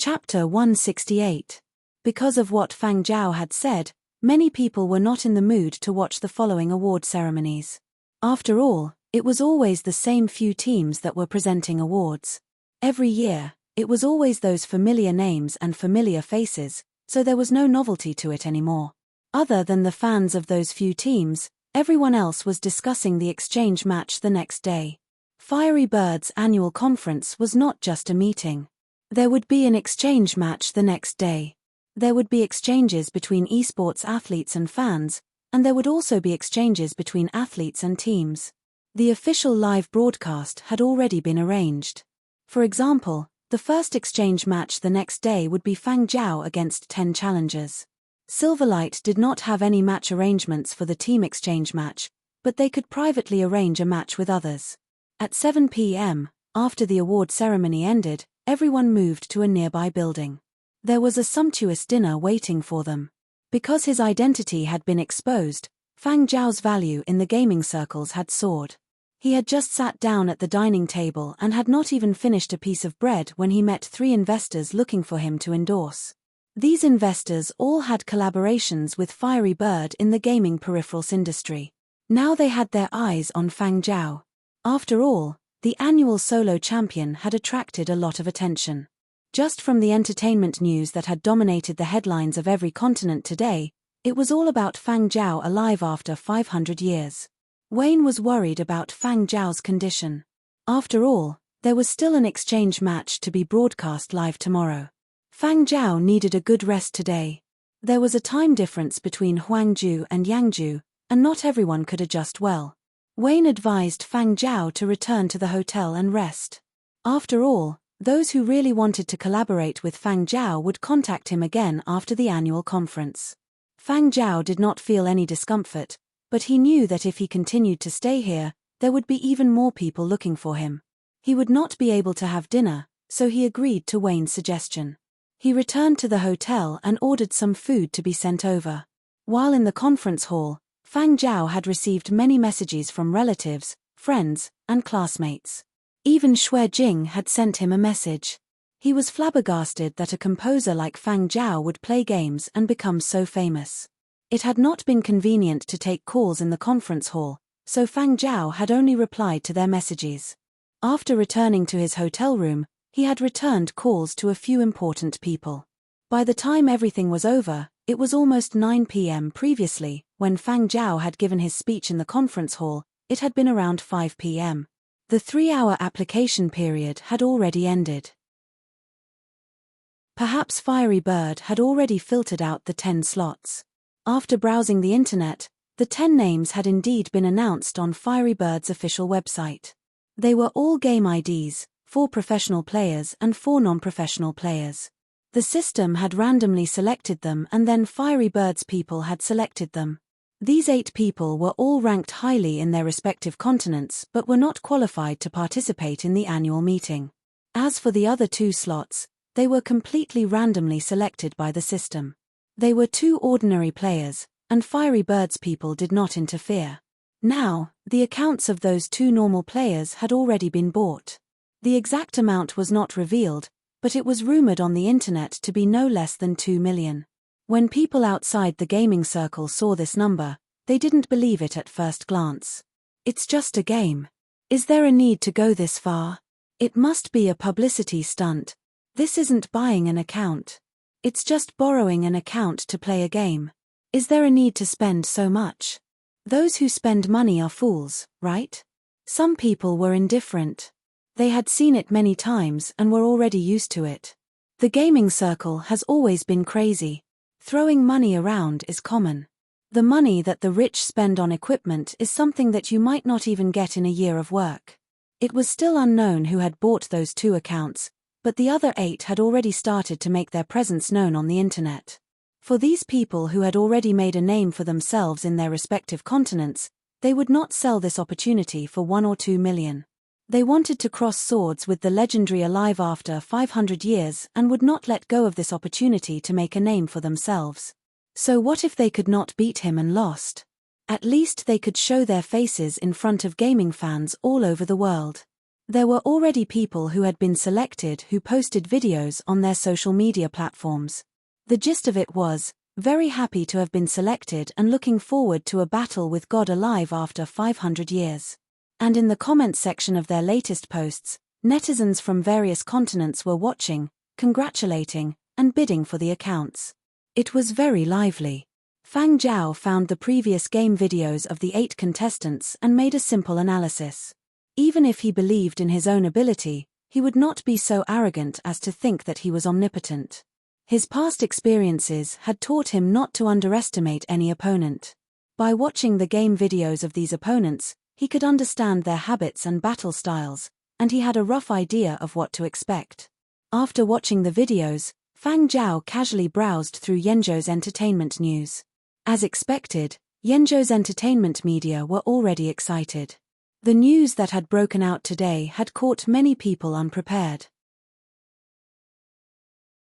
Chapter 168. Because of what Fang Zhao had said, many people were not in the mood to watch the following award ceremonies. After all, it was always the same few teams that were presenting awards. Every year, it was always those familiar names and familiar faces, so there was no novelty to it anymore. Other than the fans of those few teams, everyone else was discussing the exchange match the next day. Fiery Bird's annual conference was not just a meeting. There would be an exchange match the next day. There would be exchanges between esports athletes and fans, and there would also be exchanges between athletes and teams. The official live broadcast had already been arranged. For example, the first exchange match the next day would be Fang Zhao against 10 challengers. Silverlight did not have any match arrangements for the team exchange match, but they could privately arrange a match with others. At 7 p.m., after the award ceremony ended, everyone moved to a nearby building. There was a sumptuous dinner waiting for them. Because his identity had been exposed, Fang Zhao's value in the gaming circles had soared. He had just sat down at the dining table and had not even finished a piece of bread when he met 3 investors looking for him to endorse. These investors all had collaborations with Fiery Bird in the gaming peripherals industry. Now they had their eyes on Fang Zhao. After all, the annual solo champion had attracted a lot of attention. Just from the entertainment news that had dominated the headlines of every continent today, it was all about Fang Zhao alive after 500 years. Wayne was worried about Fang Zhao's condition. After all, there was still an exchange match to be broadcast live tomorrow. Fang Zhao needed a good rest today. There was a time difference between Huangju and Yangju, and not everyone could adjust well. Wayne advised Fang Zhao to return to the hotel and rest. After all, those who really wanted to collaborate with Fang Zhao would contact him again after the annual conference. Fang Zhao did not feel any discomfort, but he knew that if he continued to stay here, there would be even more people looking for him. He would not be able to have dinner, so he agreed to Wayne's suggestion. He returned to the hotel and ordered some food to be sent over. While in the conference hall, Fang Zhao had received many messages from relatives, friends, and classmates. Even Xue Jing had sent him a message. He was flabbergasted that a composer like Fang Zhao would play games and become so famous. It had not been convenient to take calls in the conference hall, so Fang Zhao had only replied to their messages. After returning to his hotel room, he had returned calls to a few important people. By the time everything was over, it was almost 9 p.m. Previously, when Fang Zhao had given his speech in the conference hall, it had been around 5 p.m. The 3-hour application period had already ended. Perhaps Fiery Bird had already filtered out the 10 slots. After browsing the internet, the 10 names had indeed been announced on Fiery Bird's official website. They were all game IDs, 4 professional players and 4 non-professional players. The system had randomly selected them and then Fiery Bird's people had selected them. These 8 people were all ranked highly in their respective continents but were not qualified to participate in the annual meeting. As for the other 2 slots, they were completely randomly selected by the system. They were 2 ordinary players, and Fiery Bird's people did not interfere. Now, the accounts of those 2 normal players had already been bought. The exact amount was not revealed, but it was rumored on the internet to be no less than 2 million. When people outside the gaming circle saw this number, they didn't believe it at first glance. It's just a game. Is there a need to go this far? It must be a publicity stunt. This isn't buying an account. It's just borrowing an account to play a game. Is there a need to spend so much? Those who spend money are fools, right? Some people were indifferent. They had seen it many times and were already used to it. The gaming circle has always been crazy. Throwing money around is common. The money that the rich spend on equipment is something that you might not even get in a year of work. It was still unknown who had bought those 2 accounts, but the other 8 had already started to make their presence known on the internet. For these people who had already made a name for themselves in their respective continents, they would not sell this opportunity for 1 or 2 million. They wanted to cross swords with the legendary alive after 500 years and would not let go of this opportunity to make a name for themselves. So what if they could not beat him and lost? At least they could show their faces in front of gaming fans all over the world. There were already people who had been selected who posted videos on their social media platforms. The gist of it was, very happy to have been selected and looking forward to a battle with God alive after 500 years. And in the comments section of their latest posts, netizens from various continents were watching, congratulating, and bidding for the accounts. It was very lively. Fang Zhao found the previous game videos of the 8 contestants and made a simple analysis. Even if he believed in his own ability, he would not be so arrogant as to think that he was omnipotent. His past experiences had taught him not to underestimate any opponent. By watching the game videos of these opponents, he could understand their habits and battle styles, and he had a rough idea of what to expect. After watching the videos, Fang Zhao casually browsed through Yanzhou's entertainment news. As expected, Yanzhou's entertainment media were already excited. The news that had broken out today had caught many people unprepared.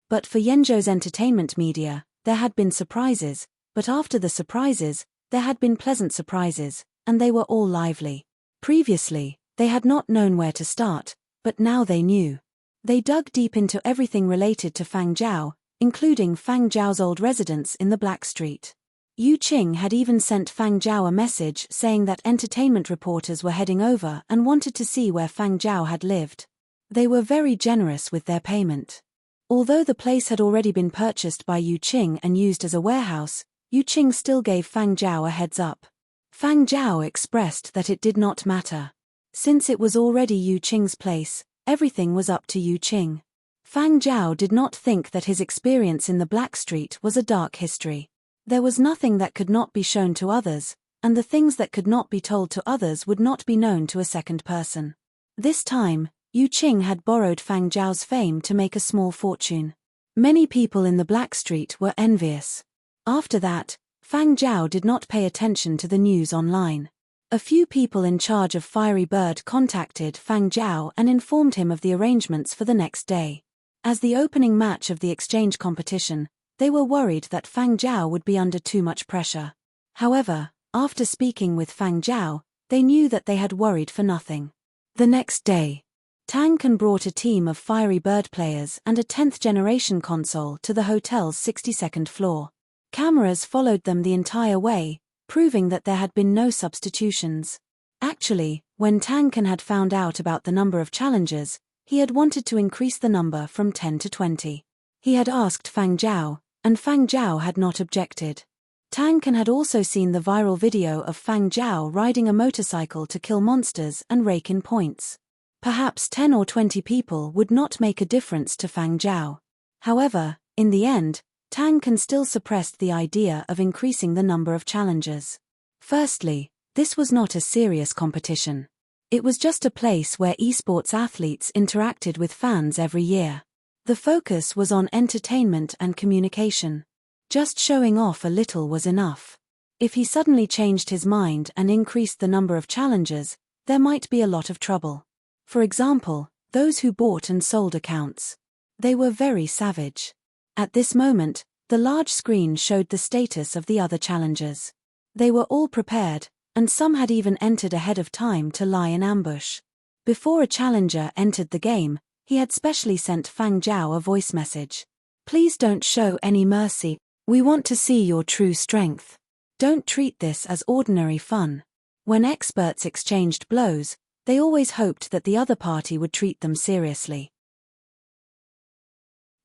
But for Yanzhou's entertainment media, there had been surprises, but after the surprises, there had been pleasant surprises, and they were all lively. Previously, they had not known where to start, but now they knew. They dug deep into everything related to Fang Zhao, including Fang Zhao's old residence in the Black Street. Yu Qing had even sent Fang Zhao a message saying that entertainment reporters were heading over and wanted to see where Fang Zhao had lived. They were very generous with their payment. Although the place had already been purchased by Yu Qing and used as a warehouse, Yu Qing still gave Fang Zhao a heads up. Fang Zhao expressed that it did not matter. Since it was already Yu Qing's place, everything was up to Yu Qing. Fang Zhao did not think that his experience in the Black Street was a dark history. There was nothing that could not be shown to others, and the things that could not be told to others would not be known to a second person. This time, Yu Qing had borrowed Fang Zhao's fame to make a small fortune. Many people in the Black Street were envious. After that, Fang Zhao did not pay attention to the news online. A few people in charge of Fiery Bird contacted Fang Zhao and informed him of the arrangements for the next day. As the opening match of the exchange competition, they were worried that Fang Zhao would be under too much pressure. However, after speaking with Fang Zhao, they knew that they had worried for nothing. The next day, Tang Can brought a team of Fiery Bird players and a 10th-generation console to the hotel's 62nd floor. Cameras followed them the entire way, proving that there had been no substitutions. Actually, when Tang Can had found out about the number of challengers, he had wanted to increase the number from 10 to 20. He had asked Fang Zhao, and Fang Zhao had not objected. Tang Can had also seen the viral video of Fang Zhao riding a motorcycle to kill monsters and rake in points. Perhaps 10 or 20 people would not make a difference to Fang Zhao. However, in the end, Tang Can still suppressed the idea of increasing the number of challengers. Firstly, this was not a serious competition. It was just a place where esports athletes interacted with fans every year. The focus was on entertainment and communication. Just showing off a little was enough. If he suddenly changed his mind and increased the number of challengers, there might be a lot of trouble. For example, those who bought and sold accounts. They were very savage. At this moment, the large screen showed the status of the other challengers. They were all prepared, and some had even entered ahead of time to lie in ambush. Before a challenger entered the game, he had specially sent Fang Zhao a voice message. "Please don't show any mercy. We want to see your true strength. Don't treat this as ordinary fun." When experts exchanged blows, they always hoped that the other party would treat them seriously.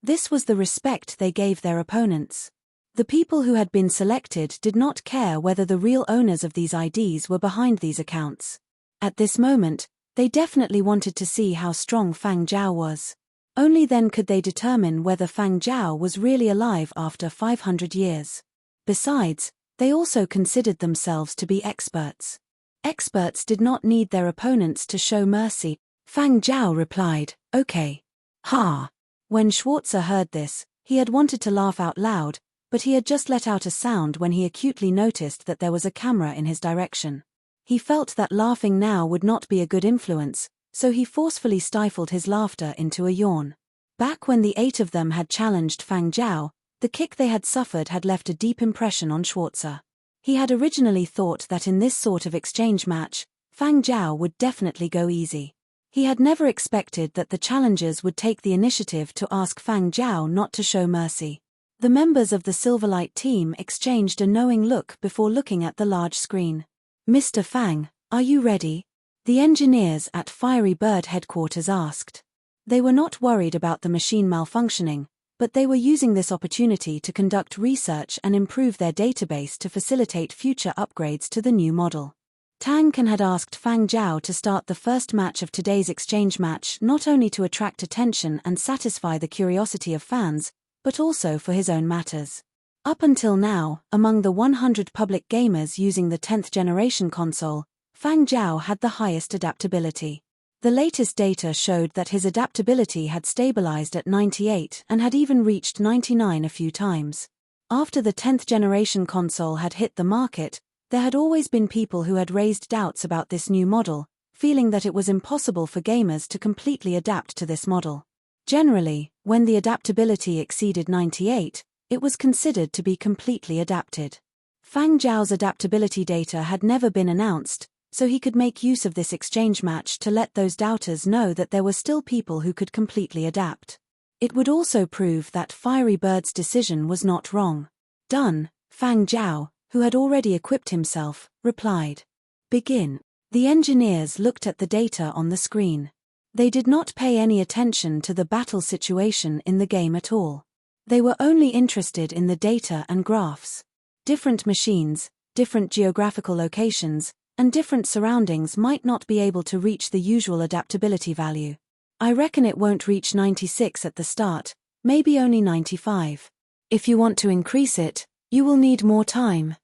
This was the respect they gave their opponents. The people who had been selected did not care whether the real owners of these IDs were behind these accounts. At this moment, they definitely wanted to see how strong Fang Zhao was. Only then could they determine whether Fang Zhao was really alive after 500 years. Besides, they also considered themselves to be experts. Experts did not need their opponents to show mercy. Fang Zhao replied, "Okay. Ha." When Schwarzer heard this, he had wanted to laugh out loud, but he had just let out a sound when he acutely noticed that there was a camera in his direction. He felt that laughing now would not be a good influence, so he forcefully stifled his laughter into a yawn. Back when the 8 of them had challenged Fang Zhao, the kick they had suffered had left a deep impression on Schwarzer. He had originally thought that in this sort of exchange match, Fang Zhao would definitely go easy. He had never expected that the challengers would take the initiative to ask Fang Zhao not to show mercy. The members of the Silverlight team exchanged a knowing look before looking at the large screen. "Mr. Fang, are you ready?" the engineers at Fiery Bird headquarters asked. They were not worried about the machine malfunctioning, but they were using this opportunity to conduct research and improve their database to facilitate future upgrades to the new model. Tang Can had asked Fang Zhao to start the first match of today's exchange match not only to attract attention and satisfy the curiosity of fans, but also for his own matters. Up until now, among the 100 public gamers using the 10th generation console, Fang Zhao had the highest adaptability. The latest data showed that his adaptability had stabilized at 98 and had even reached 99 a few times. After the 10th generation console had hit the market, there had always been people who had raised doubts about this new model, feeling that it was impossible for gamers to completely adapt to this model. Generally, when the adaptability exceeded 98, it was considered to be completely adapted. Fang Zhao's adaptability data had never been announced, so he could make use of this exchange match to let those doubters know that there were still people who could completely adapt. It would also prove that Fiery Bird's decision was not wrong. "Done," Fang Zhao, who had already equipped himself, replied. "Begin." The engineers looked at the data on the screen. They did not pay any attention to the battle situation in the game at all. They were only interested in the data and graphs. Different machines, different geographical locations, and different surroundings might not be able to reach the usual adaptability value. "I reckon it won't reach 96 at the start, maybe only 95. If you want to increase it, you will need more time."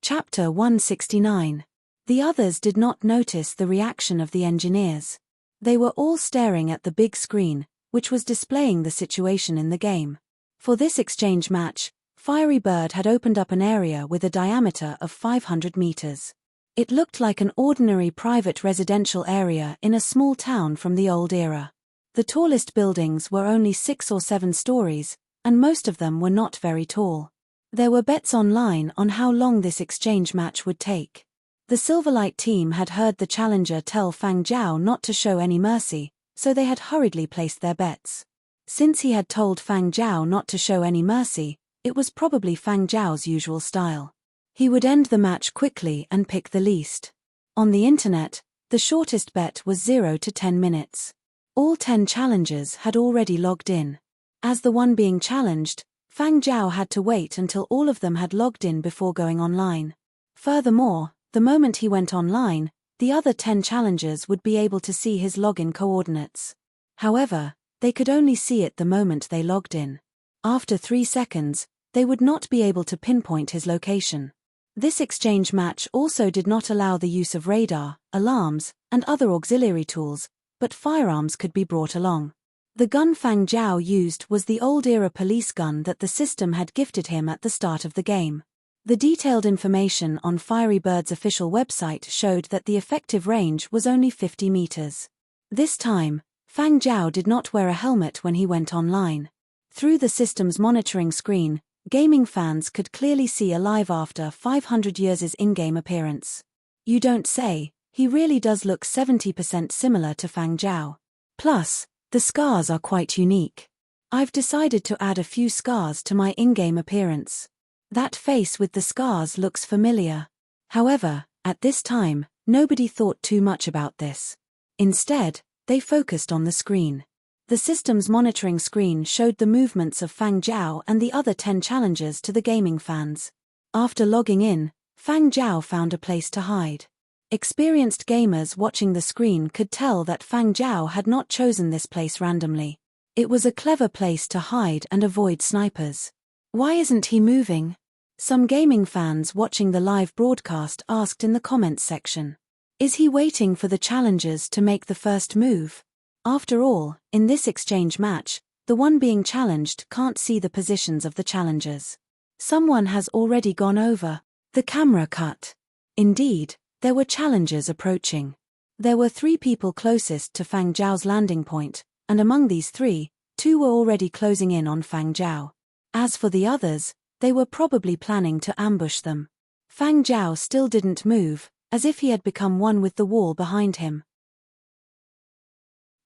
Chapter 169. The others did not notice the reaction of the engineers. They were all staring at the big screen, which was displaying the situation in the game. For this exchange match, Fiery Bird had opened up an area with a diameter of 500 meters. It looked like an ordinary private residential area in a small town from the old era. The tallest buildings were only 6 or 7 stories, and most of them were not very tall. There were bets online on how long this exchange match would take. The Silverlight team had heard the challenger tell Fang Zhao not to show any mercy, so they had hurriedly placed their bets. Since he had told Fang Zhao not to show any mercy, it was probably Fang Zhao's usual style. He would end the match quickly and pick the least. On the internet, the shortest bet was 0 to 10 minutes. All 10 challengers had already logged in. As the one being challenged, Fang Zhao had to wait until all of them had logged in before going online. Furthermore, the moment he went online, the other 10 challengers would be able to see his login coordinates. However, they could only see it the moment they logged in. After 3 seconds, they would not be able to pinpoint his location. This exchange match also did not allow the use of radar, alarms, and other auxiliary tools, but firearms could be brought along. The gun Fang Zhao used was the old-era police gun that the system had gifted him at the start of the game. The detailed information on Fiery Bird's official website showed that the effective range was only 50 meters. This time, Fang Zhao did not wear a helmet when he went online. Through the system's monitoring screen, gaming fans could clearly see alive after 500 years' in-game appearance. "You don't say, he really does look 70% similar to Fang Zhao. Plus, the scars are quite unique. I've decided to add a few scars to my in-game appearance. That face with the scars looks familiar." However, at this time, nobody thought too much about this. Instead, they focused on the screen. The system's monitoring screen showed the movements of Fang Zhao and the other 10 challengers to the gaming fans. After logging in, Fang Zhao found a place to hide. Experienced gamers watching the screen could tell that Fang Zhao had not chosen this place randomly. It was a clever place to hide and avoid snipers. "Why isn't he moving?" Some gaming fans watching the live broadcast asked in the comments section. "Is he waiting for the challengers to make the first move?" After all, in this exchange match, the one being challenged can't see the positions of the challengers. Someone has already gone over. The camera cut. Indeed, there were challengers approaching. There were 3 people closest to Fang Zhao's landing point, and among these 3, 2 were already closing in on Fang Zhao. As for the others, they were probably planning to ambush them. Fang Zhao still didn't move, as if he had become one with the wall behind him.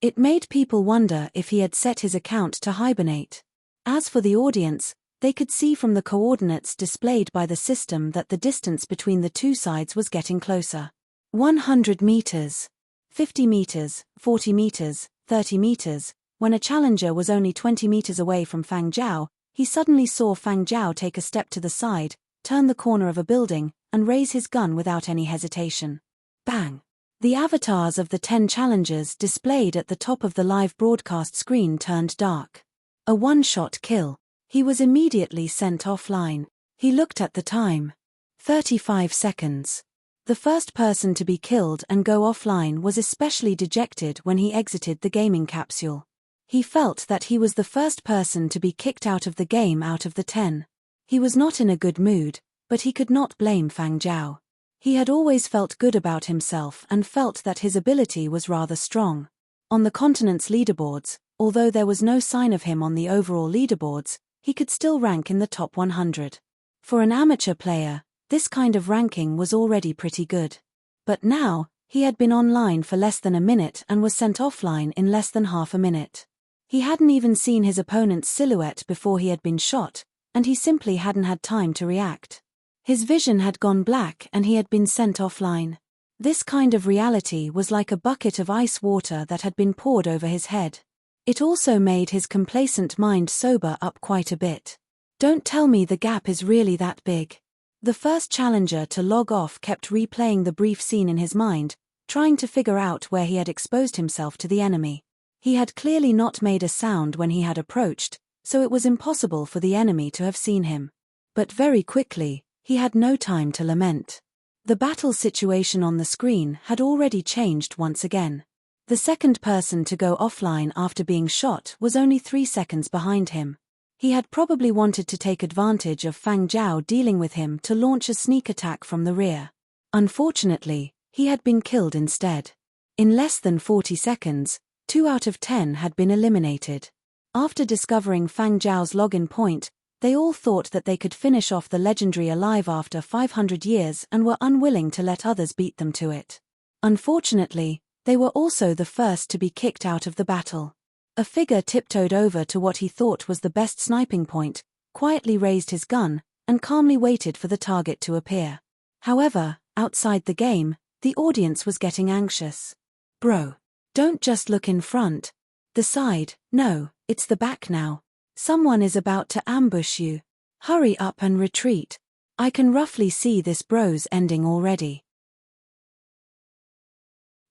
It made people wonder if he had set his account to hibernate. As for the audience, they could see from the coordinates displayed by the system that the distance between the two sides was getting closer. 100 meters, 50 meters, 40 meters, 30 meters. When a challenger was only 20 meters away from Fang Zhao, he suddenly saw Fang Zhao take a step to the side, turn the corner of a building, and raise his gun without any hesitation. Bang! The avatars of the 10 challengers displayed at the top of the live broadcast screen turned dark. A one-shot kill. He was immediately sent offline. He looked at the time. 35 seconds. The first person to be killed and go offline was especially dejected when he exited the gaming capsule. He felt that he was the first person to be kicked out of the game out of the 10. He was not in a good mood, but he could not blame Fang Zhao. He had always felt good about himself and felt that his ability was rather strong. On the continent's leaderboards, although there was no sign of him on the overall leaderboards, he could still rank in the top 100. For an amateur player, this kind of ranking was already pretty good. But now, he had been online for less than a minute and was sent offline in less than half a minute. He hadn't even seen his opponent's silhouette before he had been shot, and he simply hadn't had time to react. His vision had gone black and he had been sent offline. This kind of reality was like a bucket of ice water that had been poured over his head. It also made his complacent mind sober up quite a bit. Don't tell me the gap is really that big. The first challenger to log off kept replaying the brief scene in his mind, trying to figure out where he had exposed himself to the enemy. He had clearly not made a sound when he had approached, so it was impossible for the enemy to have seen him. But very quickly, he had no time to lament. The battle situation on the screen had already changed once again. The second person to go offline after being shot was only 3 seconds behind him. He had probably wanted to take advantage of Fang Zhao dealing with him to launch a sneak attack from the rear. Unfortunately, he had been killed instead. In less than 40 seconds, 2 out of 10 had been eliminated. After discovering Fang Zhao's login point, they all thought that they could finish off the legendary alive after 500 years and were unwilling to let others beat them to it. Unfortunately, they were also the first to be kicked out of the battle. A figure tiptoed over to what he thought was the best sniping point, quietly raised his gun, and calmly waited for the target to appear. However, outside the game, the audience was getting anxious. Bro, don't just look in front. The side, no, it's the back now. Someone is about to ambush you. Hurry up and retreat. I can roughly see this bro's ending already.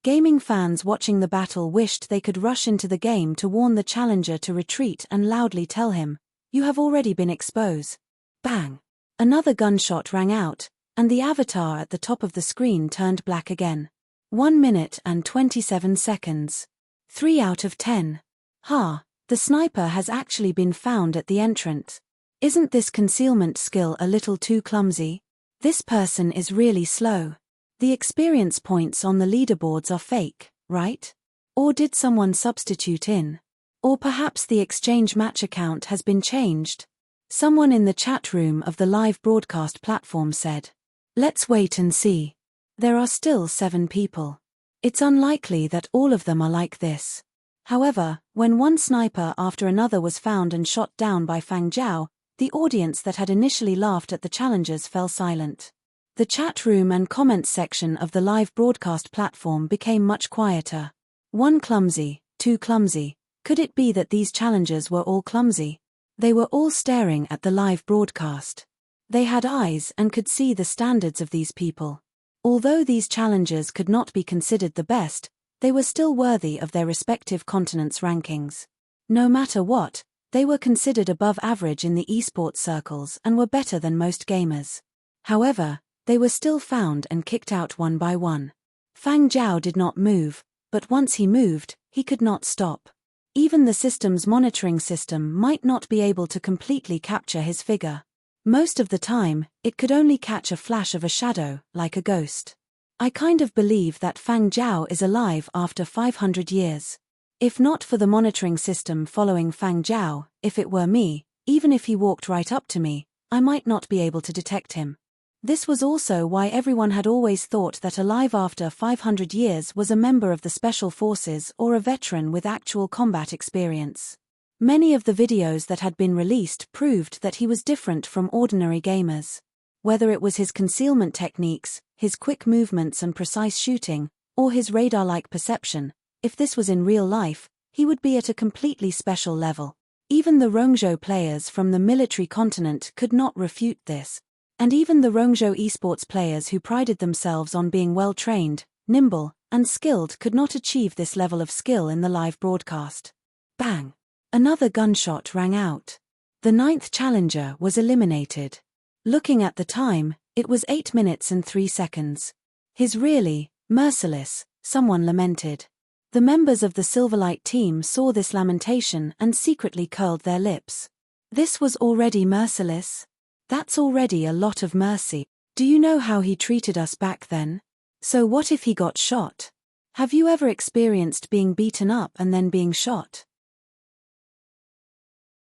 Gaming fans watching the battle wished they could rush into the game to warn the challenger to retreat and loudly tell him, "You have already been exposed." Bang! Another gunshot rang out, and the avatar at the top of the screen turned black again. 1 minute and 27 seconds. 3 out of 10. The sniper has actually been found at the entrance. Isn't this concealment skill a little too clumsy? This person is really slow. The experience points on the leaderboards are fake, right? Or did someone substitute in? Or perhaps the exchange match account has been changed? Someone in the chat room of the live broadcast platform said. Let's wait and see. There are still 7 people. It's unlikely that all of them are like this. However, when one sniper after another was found and shot down by Fang Zhao, the audience that had initially laughed at the challengers fell silent. The chat room and comments section of the live broadcast platform became much quieter. 1 clumsy, 2 clumsy. Could it be that these challengers were all clumsy? They were all staring at the live broadcast. They had eyes and could see the standards of these people. Although these challengers could not be considered the best, they were still worthy of their respective continents' rankings. No matter what, they were considered above average in the esports circles and were better than most gamers. However, they were still found and kicked out one by one. Fang Zhao did not move, but once he moved, he could not stop. Even the system's monitoring system might not be able to completely capture his figure. Most of the time, it could only catch a flash of a shadow, like a ghost. I kind of believe that Fang Zhao is alive after 500 years. If not for the monitoring system following Fang Zhao, if it were me, even if he walked right up to me, I might not be able to detect him. This was also why everyone had always thought that alive after 500 years was a member of the Special Forces or a veteran with actual combat experience. Many of the videos that had been released proved that he was different from ordinary gamers. Whether it was his concealment techniques, his quick movements and precise shooting, or his radar-like perception, if this was in real life, he would be at a completely special level. Even the Rongzhou players from the military continent could not refute this. And even the Rongzhou esports players who prided themselves on being well-trained, nimble, and skilled could not achieve this level of skill in the live broadcast. Bang! Another gunshot rang out. The 9th challenger was eliminated. Looking at the time, it was 8 minutes and 3 seconds. "He's really merciless," someone lamented. The members of the Silverlight team saw this lamentation and secretly curled their lips. This was already merciless? That's already a lot of mercy. Do you know how he treated us back then? So what if he got shot? Have you ever experienced being beaten up and then being shot?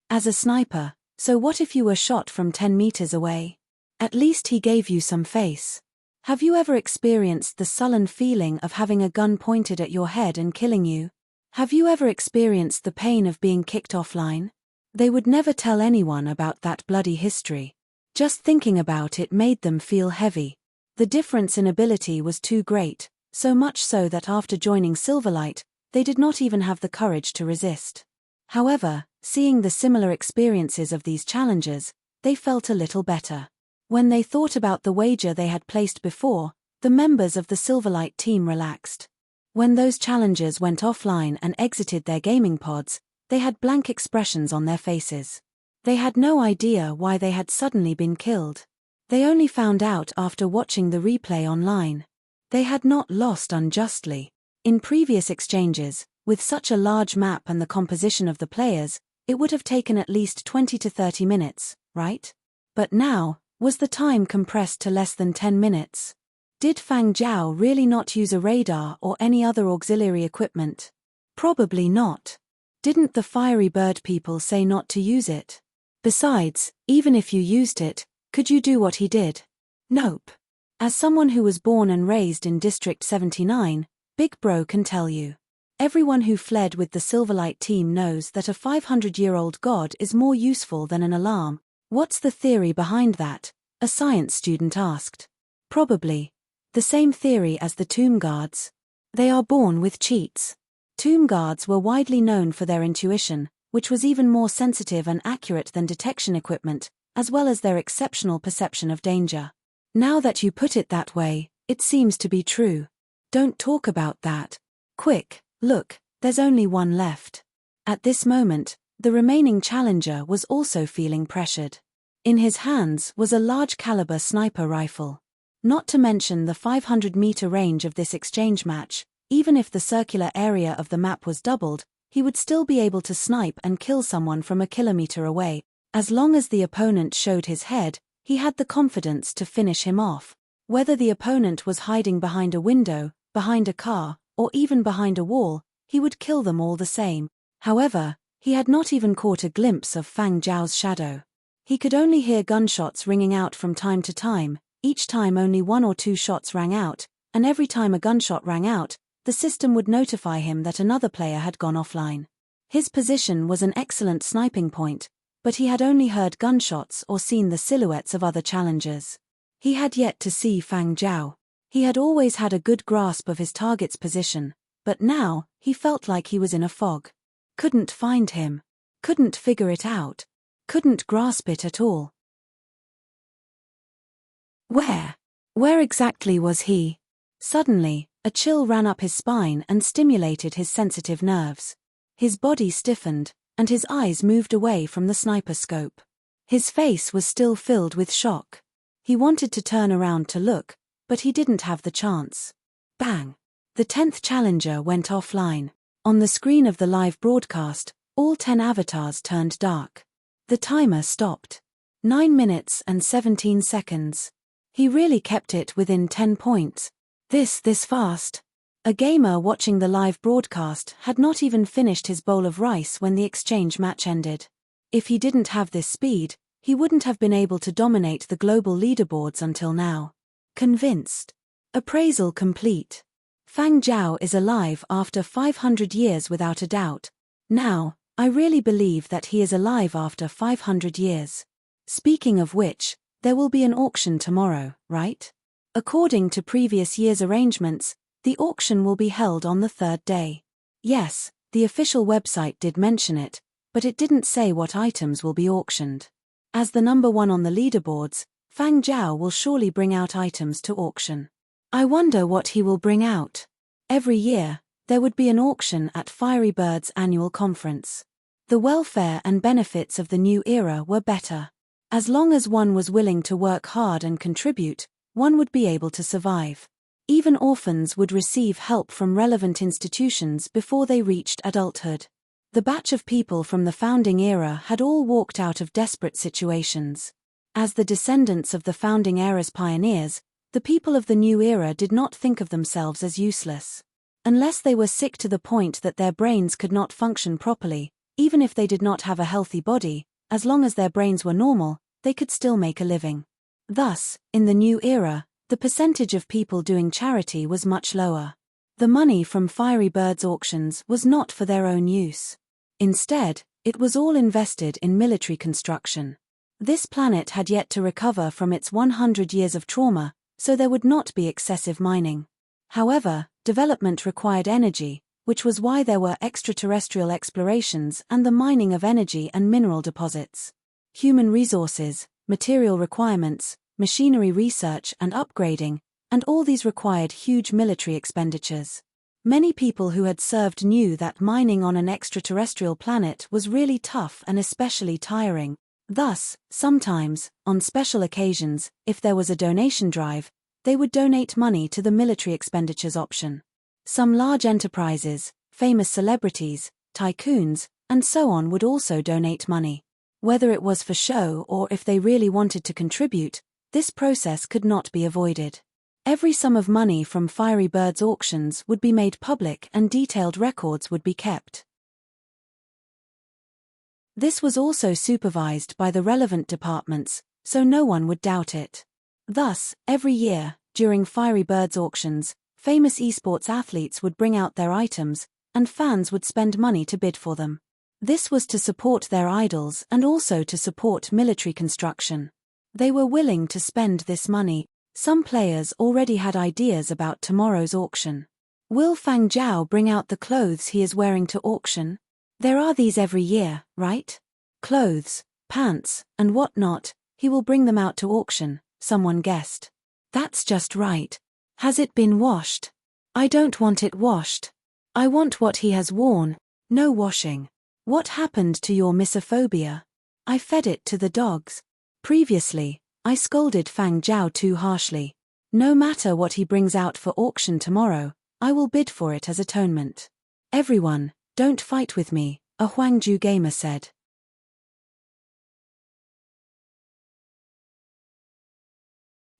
As a sniper, so what if you were shot from 10 meters away? At least he gave you some face. Have you ever experienced the sullen feeling of having a gun pointed at your head and killing you? Have you ever experienced the pain of being kicked offline? They would never tell anyone about that bloody history. Just thinking about it made them feel heavy. The difference in ability was too great, so much so that after joining Silverlight, they did not even have the courage to resist. However, seeing the similar experiences of these challengers, they felt a little better. When they thought about the wager they had placed before, the members of the Silverlight team relaxed. When those challengers went offline and exited their gaming pods, they had blank expressions on their faces. They had no idea why they had suddenly been killed. They only found out after watching the replay online. They had not lost unjustly. In previous exchanges, with such a large map and the composition of the players, it would have taken at least 20 to 30 minutes, right? But now, was the time compressed to less than 10 minutes? Did Fang Zhao really not use a radar or any other auxiliary equipment? Probably not. Didn't the Fiery Bird people say not to use it? Besides, even if you used it, could you do what he did? Nope. As someone who was born and raised in District 79, Big Bro can tell you. Everyone who fled with the Silverlight team knows that a 500-year-old god is more useful than an alarm. What's the theory behind that? A science student asked. Probably the same theory as the tomb guards. They are born with cheats. Tomb guards were widely known for their intuition, which was even more sensitive and accurate than detection equipment, as well as their exceptional perception of danger. Now that you put it that way, it seems to be true. Don't talk about that. Quick, look, there's only one left. At this moment, the remaining challenger was also feeling pressured. In his hands was a large-caliber sniper rifle. Not to mention the 500-meter range of this exchange match, even if the circular area of the map was doubled, he would still be able to snipe and kill someone from a kilometer away. As long as the opponent showed his head, he had the confidence to finish him off. Whether the opponent was hiding behind a window, behind a car, or even behind a wall, he would kill them all the same. However, he had not even caught a glimpse of Fang Zhao's shadow. He could only hear gunshots ringing out from time to time. Each time only 1 or 2 shots rang out, and every time a gunshot rang out, the system would notify him that another player had gone offline. His position was an excellent sniping point, but he had only heard gunshots or seen the silhouettes of other challengers. He had yet to see Fang Zhao. He had always had a good grasp of his target's position, but now, he felt like he was in a fog. Couldn't find him. Couldn't figure it out. Couldn't grasp it at all. Where exactly was he? Suddenly, a chill ran up his spine and stimulated his sensitive nerves. His body stiffened, and his eyes moved away from the sniper scope. His face was still filled with shock. He wanted to turn around to look, but he didn't have the chance. Bang! The 10th challenger went offline. On the screen of the live broadcast, all 10 avatars turned dark. The timer stopped. 9 minutes and 17 seconds. He really kept it within 10 points. This fast. A gamer watching the live broadcast had not even finished his bowl of rice when the exchange match ended. If he didn't have this speed, he wouldn't have been able to dominate the global leaderboards until now. Convinced. Appraisal complete. Fang Zhao is alive after 500 years without a doubt. Now, I really believe that he is alive after 500 years. Speaking of which, there will be an auction tomorrow, right? According to previous year's arrangements, the auction will be held on the third day. Yes, the official website did mention it, but it didn't say what items will be auctioned. As the number one on the leaderboards, Fang Zhao will surely bring out items to auction. I wonder what he will bring out. Every year, there would be an auction at Fiery Bird's annual conference. The welfare and benefits of the new era were better. As long as one was willing to work hard and contribute, one would be able to survive. Even orphans would receive help from relevant institutions before they reached adulthood. The batch of people from the founding era had all walked out of desperate situations. As the descendants of the founding era's pioneers, the people of the new era did not think of themselves as useless. Unless they were sick to the point that their brains could not function properly, even if they did not have a healthy body, as long as their brains were normal, they could still make a living. Thus, in the new era, the percentage of people doing charity was much lower. The money from Fiery Bird's auctions was not for their own use. Instead, it was all invested in military construction. This planet had yet to recover from its 100 years of trauma, so there would not be excessive mining. However, development required energy, which was why there were extraterrestrial explorations and the mining of energy and mineral deposits. Human resources, material requirements, machinery research and upgrading, and all these required huge military expenditures. Many people who had served knew that mining on an extraterrestrial planet was really tough and especially tiring. Thus, sometimes, on special occasions, if there was a donation drive, they would donate money to the military expenditures option. Some large enterprises, famous celebrities, tycoons, and so on would also donate money. Whether it was for show or if they really wanted to contribute, this process could not be avoided. Every sum of money from Fiery Bird's auctions would be made public and detailed records would be kept. This was also supervised by the relevant departments, so no one would doubt it. Thus, every year, during Fiery Bird's auctions, famous esports athletes would bring out their items, and fans would spend money to bid for them. This was to support their idols and also to support military construction. They were willing to spend this money. Some players already had ideas about tomorrow's auction. Will Fang Zhao bring out the clothes he is wearing to auction? There are these every year, right? Clothes, pants, and whatnot, he will bring them out to auction, someone guessed. That's just right. Has it been washed? I don't want it washed. I want what he has worn, no washing. What happened to your misophobia? I fed it to the dogs. Previously, I scolded Fang Zhao too harshly. No matter what he brings out for auction tomorrow, I will bid for it as atonement. Everyone, don't fight with me, a Huangju gamer said.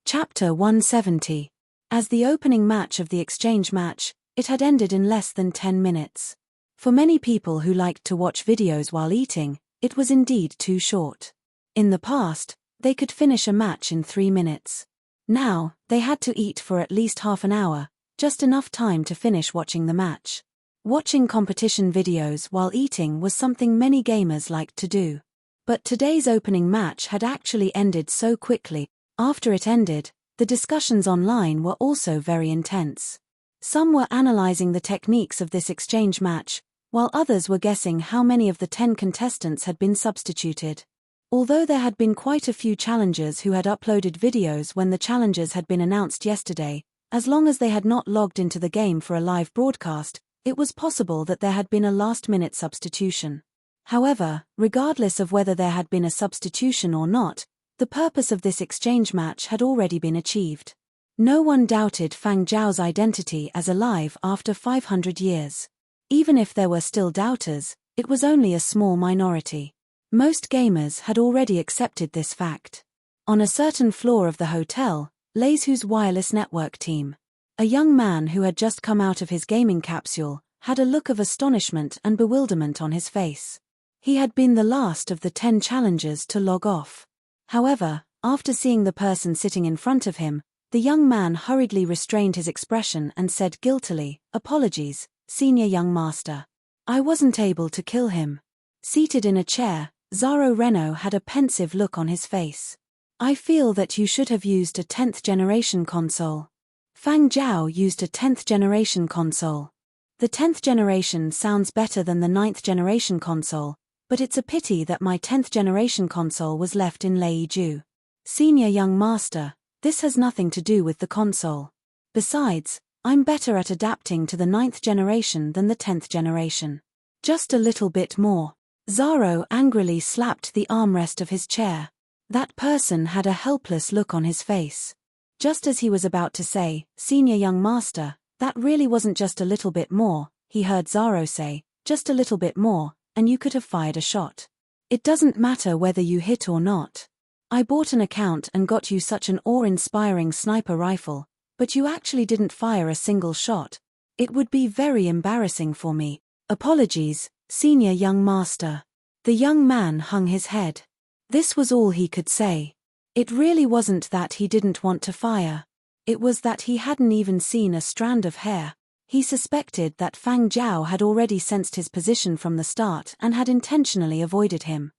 Chapter 170. As the opening match of the exchange match, it had ended in less than 10 minutes. For many people who liked to watch videos while eating, it was indeed too short. In the past, they could finish a match in 3 minutes. Now, they had to eat for at least half an hour, just enough time to finish watching the match. Watching competition videos while eating was something many gamers liked to do. But today's opening match had actually ended so quickly. After it ended, the discussions online were also very intense. Some were analyzing the techniques of this exchange match, while others were guessing how many of the 10 contestants had been substituted. Although there had been quite a few challengers who had uploaded videos when the challenges had been announced yesterday, as long as they had not logged into the game for a live broadcast, it was possible that there had been a last-minute substitution. However, regardless of whether there had been a substitution or not, the purpose of this exchange match had already been achieved. No one doubted Fang Zhao's identity as alive after 500 years. Even if there were still doubters, it was only a small minority. Most gamers had already accepted this fact. On a certain floor of the hotel, Leizu's wireless network team. A young man who had just come out of his gaming capsule had a look of astonishment and bewilderment on his face. He had been the last of the 10 challengers to log off. However, after seeing the person sitting in front of him, the young man hurriedly restrained his expression and said guiltily, "Apologies, Senior Young Master. I wasn't able to kill him." Seated in a chair, Zaro Reno had a pensive look on his face. "I feel that you should have used a 10th generation console." Fang Zhao used a 10th generation console. The 10th generation sounds better than the 9th generation console, but it's a pity that my 10th generation console was left in Leiju. Senior Young Master, this has nothing to do with the console. Besides, I'm better at adapting to the 9th generation than the 10th generation. Just a little bit more. Zaro angrily slapped the armrest of his chair. That person had a helpless look on his face. Just as he was about to say, "Senior Young Master, that really wasn't just a little bit more," he heard Zaro say, "Just a little bit more, and you could have fired a shot. It doesn't matter whether you hit or not. I bought an account and got you such an awe-inspiring sniper rifle, but you actually didn't fire a single shot. It would be very embarrassing for me. Apologies, Senior Young Master." The young man hung his head. This was all he could say. It really wasn't that he didn't want to fire. It was that he hadn't even seen a strand of hair. He suspected that Fang Zhao had already sensed his position from the start and had intentionally avoided him.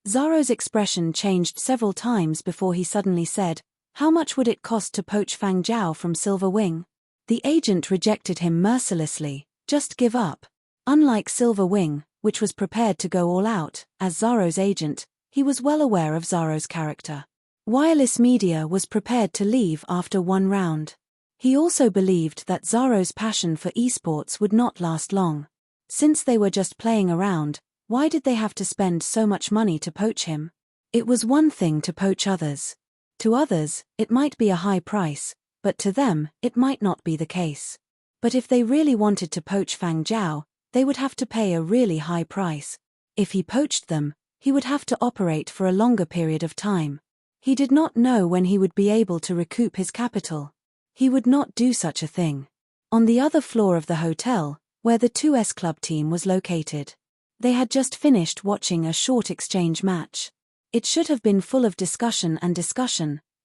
Zaro's expression changed several times before he suddenly said, "How much would it cost to poach Fang Zhao from Silver Wing?" The agent rejected him mercilessly. "Just give up." Unlike Silver Wing, which was prepared to go all out, as Zaro's agent, he was well aware of Zaro's character. Wireless Media was prepared to leave after one round. He also believed that Zaro's passion for esports would not last long. Since they were just playing around, why did they have to spend so much money to poach him? It was one thing to poach others. To others, it might be a high price, but to them, it might not be the case. But if they really wanted to poach Fang Zhao, they would have to pay a really high price. If he poached them, he would have to operate for a longer period of time. He did not know when he would be able to recoup his capital. He would not do such a thing. On the other floor of the hotel, where the 2S Club team was located, they had just finished watching a short exchange match. It should have been full of discussion,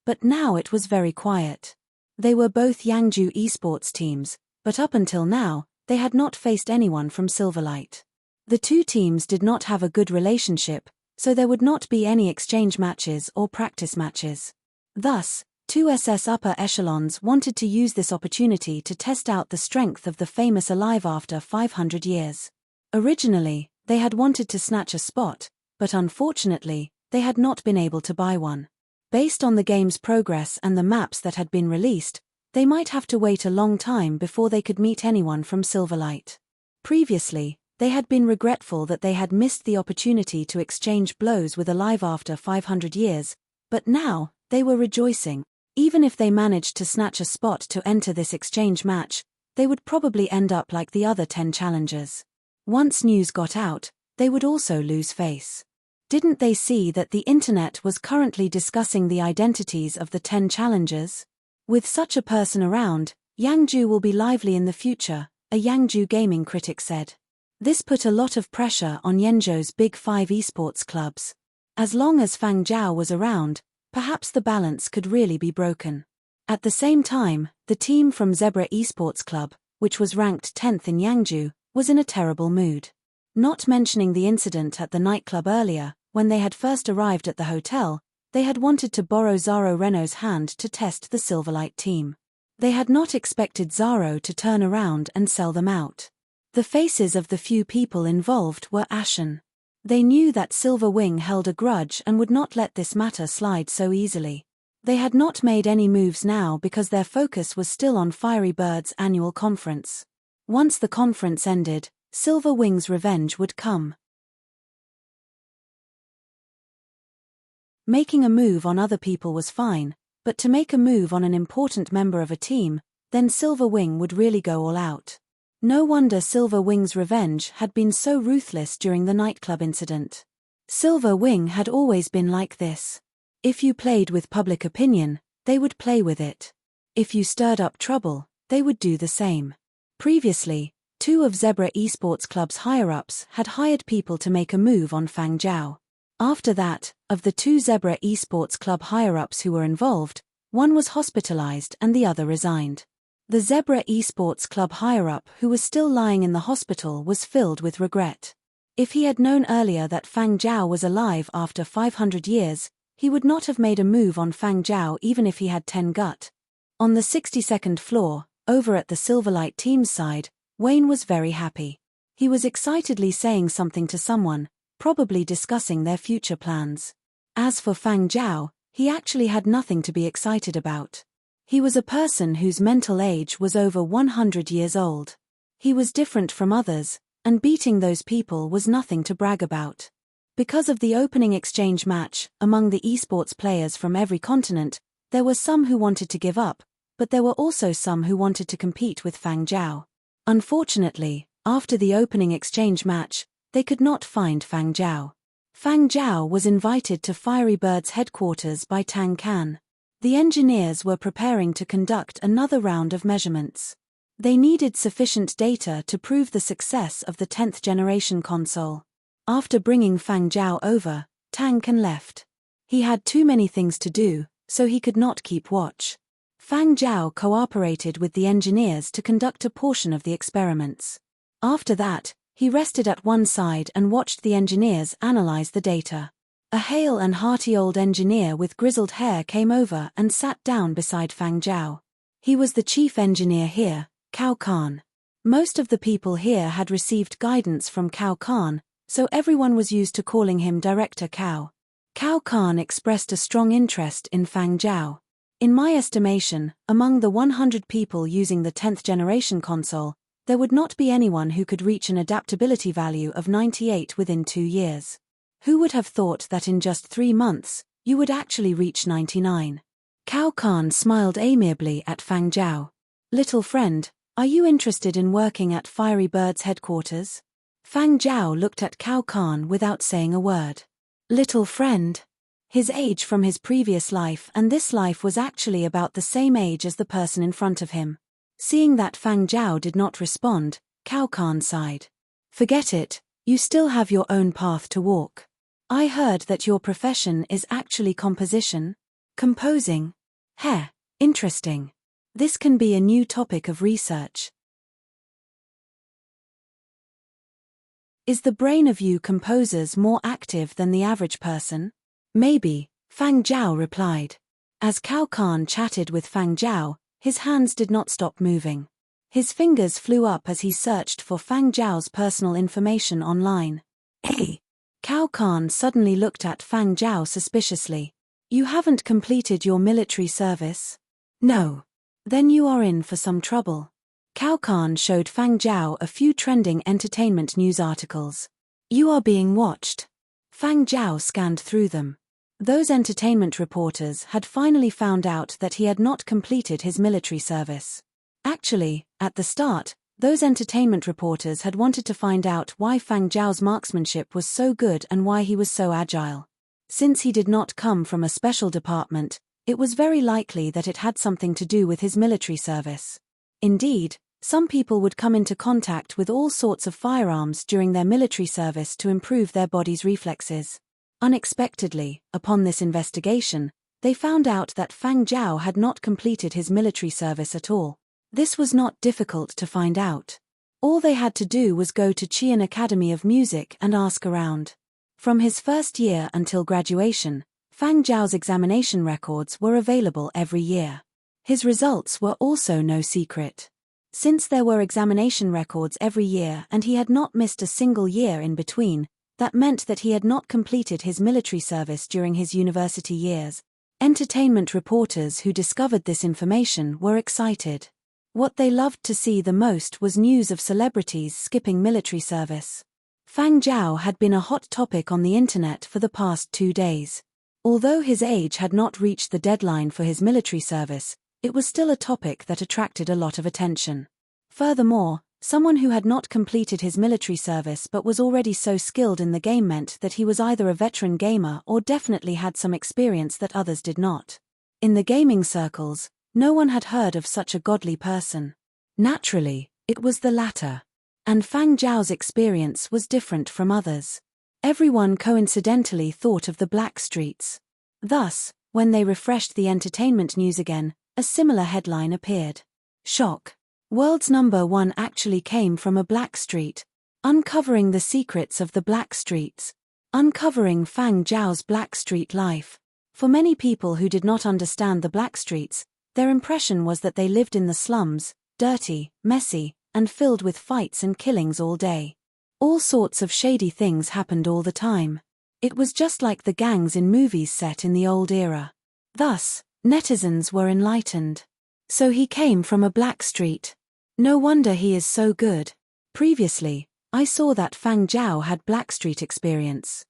but now it was very quiet. They were both Yangju esports teams, but up until now, they had not faced anyone from Silverlight. The two teams did not have a good relationship, so there would not be any exchange matches or practice matches. Thus, 2SS upper echelons wanted to use this opportunity to test out the strength of the famous Alive After 500 Years. Originally, they had wanted to snatch a spot, but unfortunately, they had not been able to buy one. Based on the game's progress and the maps that had been released, they might have to wait a long time before they could meet anyone from Silverlight. Previously, they had been regretful that they had missed the opportunity to exchange blows with Alive After 500 Years, but now, they were rejoicing. Even if they managed to snatch a spot to enter this exchange match, they would probably end up like the other 10 challengers. Once news got out, they would also lose face. Didn't they see that the internet was currently discussing the identities of the 10 challengers? With such a person around, Yangju will be lively in the future, a Yangju gaming critic said. This put a lot of pressure on Yenzhou's Big 5 esports clubs. As long as Fang Zhao was around, perhaps the balance could really be broken. At the same time, the team from Zebra Esports Club, which was ranked 10th in Yangju, was in a terrible mood. Not mentioning the incident at the nightclub earlier, when they had first arrived at the hotel, they had wanted to borrow Zaro Reno's hand to test the Silverlight team. They had not expected Zaro to turn around and sell them out. The faces of the few people involved were ashen. They knew that Silver Wing held a grudge and would not let this matter slide so easily. They had not made any moves now because their focus was still on Fiery Bird's annual conference. Once the conference ended, Silver Wing's revenge would come. Making a move on other people was fine, but to make a move on an important member of a team, then Silver Wing would really go all out. No wonder Silver Wing's revenge had been so ruthless during the nightclub incident. Silver Wing had always been like this. If you played with public opinion, they would play with it. If you stirred up trouble, they would do the same. Previously, 2 of Zebra Esports Club's higher-ups had hired people to make a move on Fang Zhao. After that, of the two Zebra Esports Club higher-ups who were involved, one was hospitalized and the other resigned. The Zebra Esports Club higher-up who was still lying in the hospital was filled with regret. If he had known earlier that Fang Zhao was alive after 500 years, he would not have made a move on Fang Zhao even if he had 10 gut. On the 62nd floor, over at the Silverlight team's side, Wayne was very happy. He was excitedly saying something to someone, probably discussing their future plans. As for Fang Zhao, he actually had nothing to be excited about. He was a person whose mental age was over 100 years old. He was different from others, and beating those people was nothing to brag about. Because of the opening exchange match, among the esports players from every continent, there were some who wanted to give up, but there were also some who wanted to compete with Fang Zhao. Unfortunately, after the opening exchange match, they could not find Fang Zhao. Fang Zhao was invited to Fiery Bird's headquarters by Tang Can. The engineers were preparing to conduct another round of measurements. They needed sufficient data to prove the success of the 10th generation console. After bringing Fang Zhao over, Tang Can left. He had too many things to do, so he could not keep watch. Fang Zhao cooperated with the engineers to conduct a portion of the experiments. After that, he rested at one side and watched the engineers analyze the data. A hale and hearty old engineer with grizzled hair came over and sat down beside Fang Zhao. He was the chief engineer here, Cao Khan. Most of the people here had received guidance from Cao Khan, so everyone was used to calling him Director Cao. Cao Khan expressed a strong interest in Fang Zhao. In my estimation, among the 100 people using the 10th generation console, there would not be anyone who could reach an adaptability value of 98 within 2 years. Who would have thought that in just 3 months, you would actually reach 99? Cao Khan smiled amiably at Fang Zhao. Little friend, are you interested in working at Fiery Bird's headquarters? Fang Zhao looked at Cao Khan without saying a word. Little friend. His age from his previous life and this life was actually about the same age as the person in front of him. Seeing that Fang Zhao did not respond, Cao Khan sighed. Forget it, you still have your own path to walk. I heard that your profession is actually composition? Composing? Heh, interesting. This can be a new topic of research. Is the brain of you composers more active than the average person? Maybe, Fang Zhao replied. As Cao Khan chatted with Fang Zhao, his hands did not stop moving. His fingers flew up as he searched for Fang Zhao's personal information online. Hey! Cao Khan suddenly looked at Fang Zhao suspiciously. You haven't completed your military service? No. Then you are in for some trouble. Cao Khan showed Fang Zhao a few trending entertainment news articles. You are being watched. Fang Zhao scanned through them. Those entertainment reporters had finally found out that he had not completed his military service. Actually, at the start, those entertainment reporters had wanted to find out why Fang Zhao's marksmanship was so good and why he was so agile. Since he did not come from a special department, it was very likely that it had something to do with his military service. Indeed, some people would come into contact with all sorts of firearms during their military service to improve their body's reflexes. Unexpectedly, upon this investigation, they found out that Fang Zhao had not completed his military service at all. This was not difficult to find out. All they had to do was go to Qian Academy of Music and ask around. From his first year until graduation, Fang Zhao's examination records were available every year. His results were also no secret. Since there were examination records every year and he had not missed a single year in between, that meant that he had not completed his military service during his university years. Entertainment reporters who discovered this information were excited. What they loved to see the most was news of celebrities skipping military service. Fang Zhao had been a hot topic on the internet for the past 2 days. Although his age had not reached the deadline for his military service, it was still a topic that attracted a lot of attention. Furthermore, someone who had not completed his military service but was already so skilled in the game meant that he was either a veteran gamer or definitely had some experience that others did not. In the gaming circles, no one had heard of such a godly person. Naturally, it was the latter. And Fang Zhao's experience was different from others. Everyone coincidentally thought of the black streets. Thus, when they refreshed the entertainment news again, a similar headline appeared. Shock. World's #1 actually came from a black street. Uncovering the secrets of the black streets. Uncovering Fang Zhao's black street life. For many people who did not understand the black streets, their impression was that they lived in the slums, dirty, messy, and filled with fights and killings all day. All sorts of shady things happened all the time. It was just like the gangs in movies set in the old era. Thus, netizens were enlightened. So he came from a black street. No wonder he is so good. Previously, I saw that Fang Zhao had black street experience.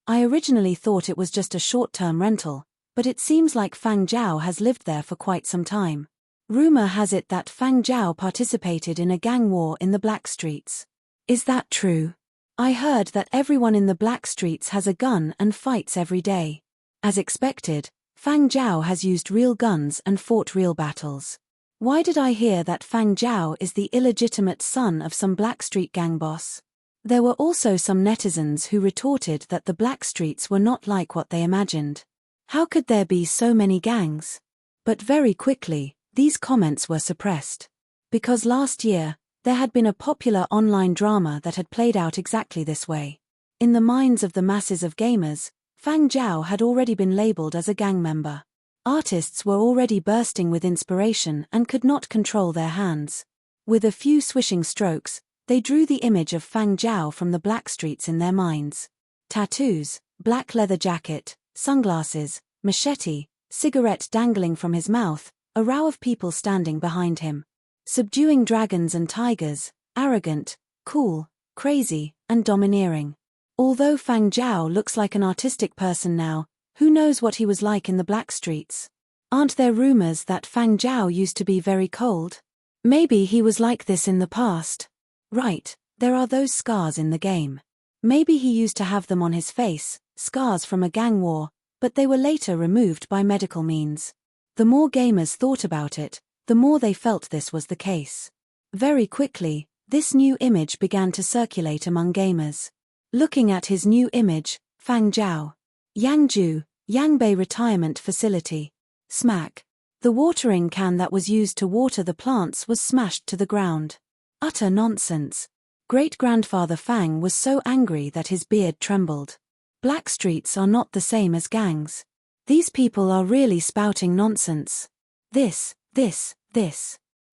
I originally thought it was just a short-term rental, but it seems like Fang Zhao has lived there for quite some time. Rumor has it that Fang Zhao participated in a gang war in the black streets. Is that true? I heard that everyone in the black streets has a gun and fights every day. As expected, Fang Zhao has used real guns and fought real battles. Why did I hear that Fang Zhao is the illegitimate son of some black street gang boss? There were also some netizens who retorted that the black streets were not like what they imagined. How could there be so many gangs? But very quickly, these comments were suppressed. Because last year, there had been a popular online drama that had played out exactly this way. In the minds of the masses of gamers, Fang Zhao had already been labeled as a gang member. Artists were already bursting with inspiration and could not control their hands. With a few swishing strokes, they drew the image of Fang Zhao from the black streets in their minds. Tattoos, black leather jacket, sunglasses, machete, cigarette dangling from his mouth, a row of people standing behind him. Subduing dragons and tigers, arrogant, cool, crazy, and domineering. Although Fang Zhao looks like an artistic person now, who knows what he was like in the black streets? Aren't there rumors that Fang Zhao used to be very cold? Maybe he was like this in the past. Right, there are those scars in the game. Maybe he used to have them on his face, scars from a gang war, but they were later removed by medical means. The more gamers thought about it, the more they felt this was the case. Very quickly, this new image began to circulate among gamers. Looking at his new image, Fang Zhao. Yangju, Yangbei Retirement Facility. Smack. The watering can that was used to water the plants was smashed to the ground. Utter nonsense. Great-grandfather Fang was so angry that his beard trembled. Black streets are not the same as gangs. These people are really spouting nonsense. This.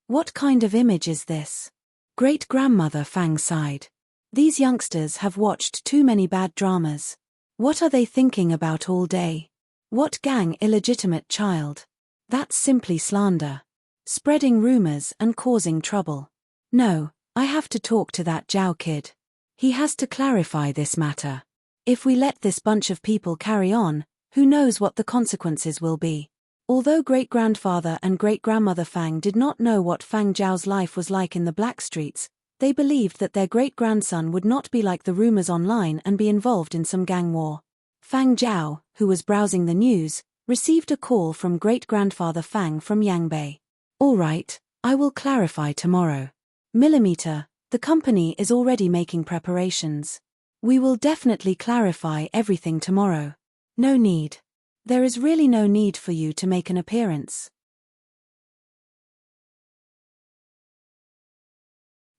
What kind of image is this? Great-grandmother Fang sighed. These youngsters have watched too many bad dramas. What are they thinking about all day? What gang illegitimate child? That's simply slander. Spreading rumors and causing trouble. No, I have to talk to that Zhao kid. He has to clarify this matter. If we let this bunch of people carry on, who knows what the consequences will be. Although great-grandfather and great-grandmother Fang did not know what Fang Zhao's life was like in the black streets, they believed that their great-grandson would not be like the rumors online and be involved in some gang war. Fang Zhao, who was browsing the news, received a call from great-grandfather Fang from Yangbei. All right, I will clarify tomorrow. Millimeter, the company is already making preparations. We will definitely clarify everything tomorrow. No need. There is really no need for you to make an appearance.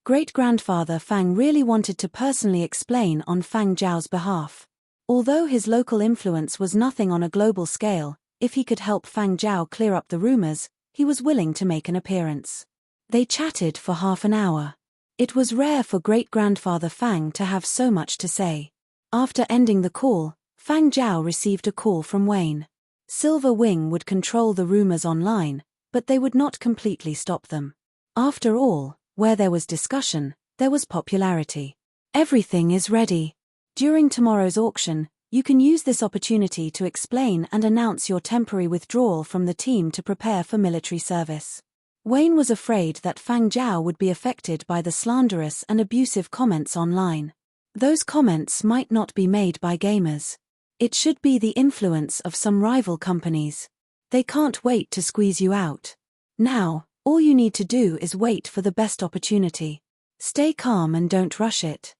Great-grandfather Fang really wanted to personally explain on Fang Zhao's behalf. Although his local influence was nothing on a global scale, if he could help Fang Zhao clear up the rumors, he was willing to make an appearance. They chatted for half an hour. It was rare for great-grandfather Fang to have so much to say. After ending the call, Fang Zhao received a call from Wayne. Silver Wing would control the rumors online, but they would not completely stop them. After all, where there was discussion, there was popularity. Everything is ready. During tomorrow's auction, you can use this opportunity to explain and announce your temporary withdrawal from the team to prepare for military service. Wayne was afraid that Fang Zhao would be affected by the slanderous and abusive comments online. Those comments might not be made by gamers. It should be the influence of some rival companies. They can't wait to squeeze you out. Now, all you need to do is wait for the best opportunity. Stay calm and don't rush it.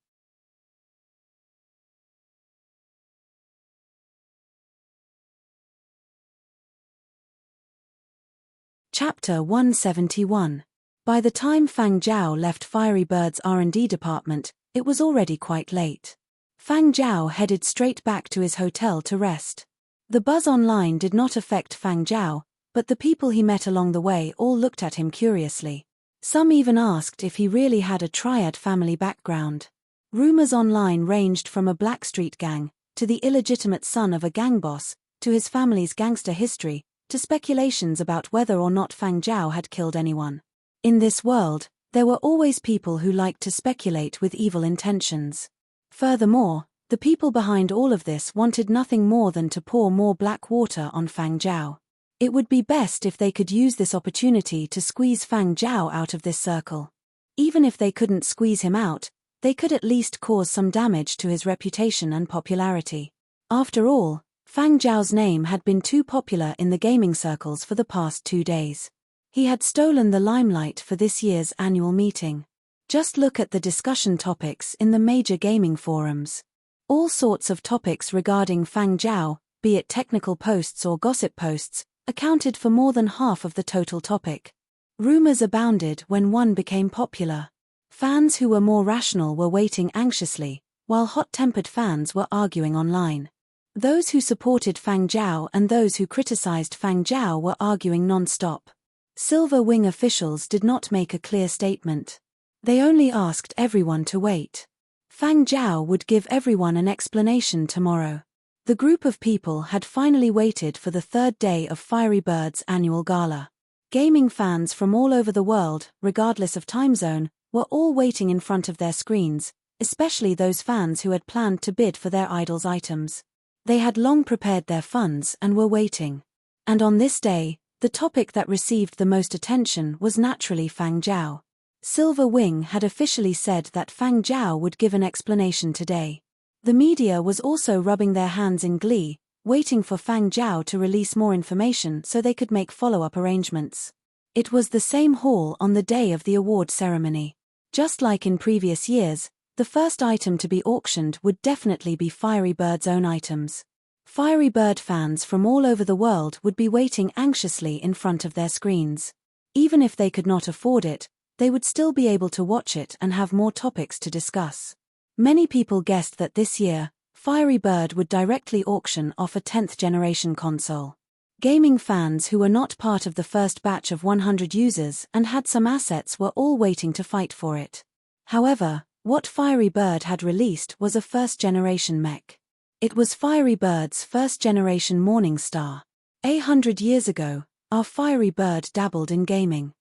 Chapter 171. By the time Fang Zhao left Fiery Bird's R&D department, it was already quite late. Fang Zhao headed straight back to his hotel to rest. The buzz online did not affect Fang Zhao, but the people he met along the way all looked at him curiously. Some even asked if he really had a triad family background. Rumors online ranged from a Blackstreet gang, to the illegitimate son of a gang boss, to his family's gangster history, to speculations about whether or not Fang Zhao had killed anyone. In this world, there were always people who liked to speculate with evil intentions. Furthermore, the people behind all of this wanted nothing more than to pour more black water on Fang Zhao. It would be best if they could use this opportunity to squeeze Fang Zhao out of this circle. Even if they couldn't squeeze him out, they could at least cause some damage to his reputation and popularity. After all, Fang Zhao's name had been too popular in the gaming circles for the past 2 days. He had stolen the limelight for this year's annual meeting. Just look at the discussion topics in the major gaming forums. All sorts of topics regarding Fang Zhao, be it technical posts or gossip posts, accounted for more than half of the total topic. Rumors abounded when one became popular. Fans who were more rational were waiting anxiously, while hot-tempered fans were arguing online. Those who supported Fang Zhao and those who criticized Fang Zhao were arguing non-stop. Silver Wing officials did not make a clear statement. They only asked everyone to wait. Fang Zhao would give everyone an explanation tomorrow. The group of people had finally waited for the 3rd day of Fiery Bird's annual gala. Gaming fans from all over the world, regardless of time zone, were all waiting in front of their screens, especially those fans who had planned to bid for their idol's items. They had long prepared their funds and were waiting. And on this day, the topic that received the most attention was naturally Fang Zhao. Silver Wing had officially said that Fang Zhao would give an explanation today. The media was also rubbing their hands in glee, waiting for Fang Zhao to release more information so they could make follow-up arrangements. It was the same hall on the day of the award ceremony. Just like in previous years, the first item to be auctioned would definitely be Fiery Bird's own items. Fiery Bird fans from all over the world would be waiting anxiously in front of their screens. Even if they could not afford it, they would still be able to watch it and have more topics to discuss. Many people guessed that this year, Fiery Bird would directly auction off a 10th generation console. Gaming fans who were not part of the first batch of 100 users and had some assets were all waiting to fight for it. However, what Fiery Bird had released was a first-generation mech. It was Fiery Bird's first-generation Morning Star. 100 years ago, our Fiery Bird dabbled in gaming.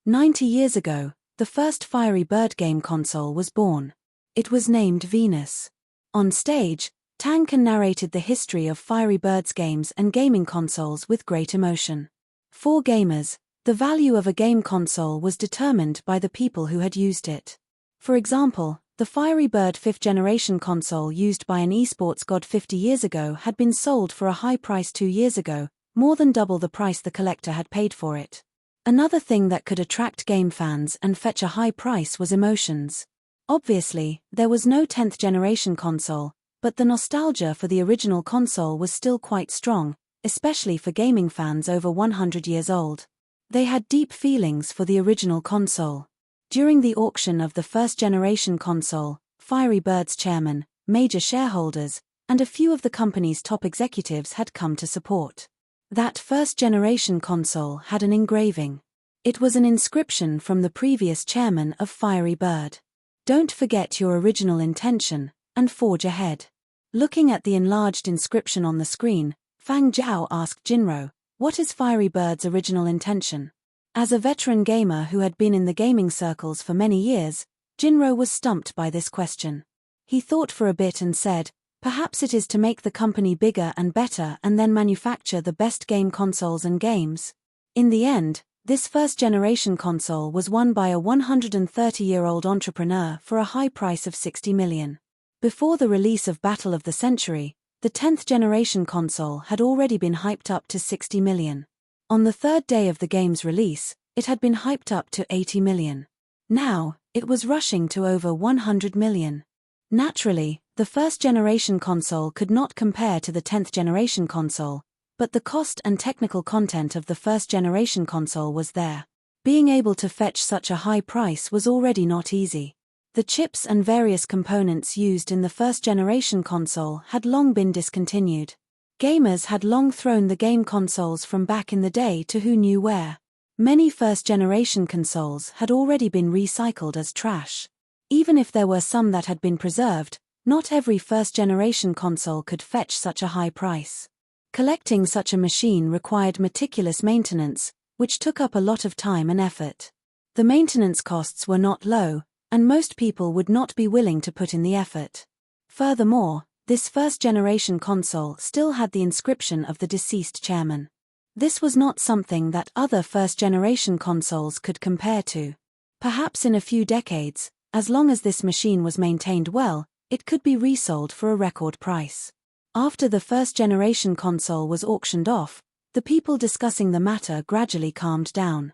90 years ago, the first Fiery Bird game console was born. It was named Venus. On stage, Tankan narrated the history of Fiery Bird's games and gaming consoles with great emotion. For gamers, the value of a game console was determined by the people who had used it. For example, the Fiery Bird 5th generation console used by an esports god 50 years ago had been sold for a high price 2 years ago, more than double the price the collector had paid for it. Another thing that could attract game fans and fetch a high price was emotions. Obviously, there was no 10th generation console, but the nostalgia for the original console was still quite strong, especially for gaming fans over 100 years old. They had deep feelings for the original console. During the auction of the first-generation console, Fiery Bird's chairman, major shareholders, and a few of the company's top executives had come to support. That first-generation console had an engraving. It was an inscription from the previous chairman of Fiery Bird. "Don't forget your original intention, and forge ahead." Looking at the enlarged inscription on the screen, Fang Zhao asked Jinro, "What is Fiery Bird's original intention?" As a veteran gamer who had been in the gaming circles for many years, Jinro was stumped by this question. He thought for a bit and said, "Perhaps it is to make the company bigger and better and then manufacture the best game consoles and games." In the end, this first-generation console was won by a 130-year-old entrepreneur for a high price of 60 million. Before the release of Battle of the Century, the 10th generation console had already been hyped up to 60 million. On the third day of the game's release, it had been hyped up to 80 million. Now, it was rushing to over 100 million. Naturally, the first-generation console could not compare to the 10th-generation console, but the cost and technical content of the first-generation console was there. Being able to fetch such a high price was already not easy. The chips and various components used in the first-generation console had long been discontinued. Gamers had long thrown the game consoles from back in the day to who knew where. Many first-generation consoles had already been recycled as trash. Even if there were some that had been preserved, not every first-generation console could fetch such a high price. Collecting such a machine required meticulous maintenance, which took up a lot of time and effort. The maintenance costs were not low, and most people would not be willing to put in the effort. Furthermore, this first-generation console still had the inscription of the deceased chairman. This was not something that other first-generation consoles could compare to. Perhaps in a few decades, as long as this machine was maintained well, it could be resold for a record price. After the first-generation console was auctioned off, the people discussing the matter gradually calmed down.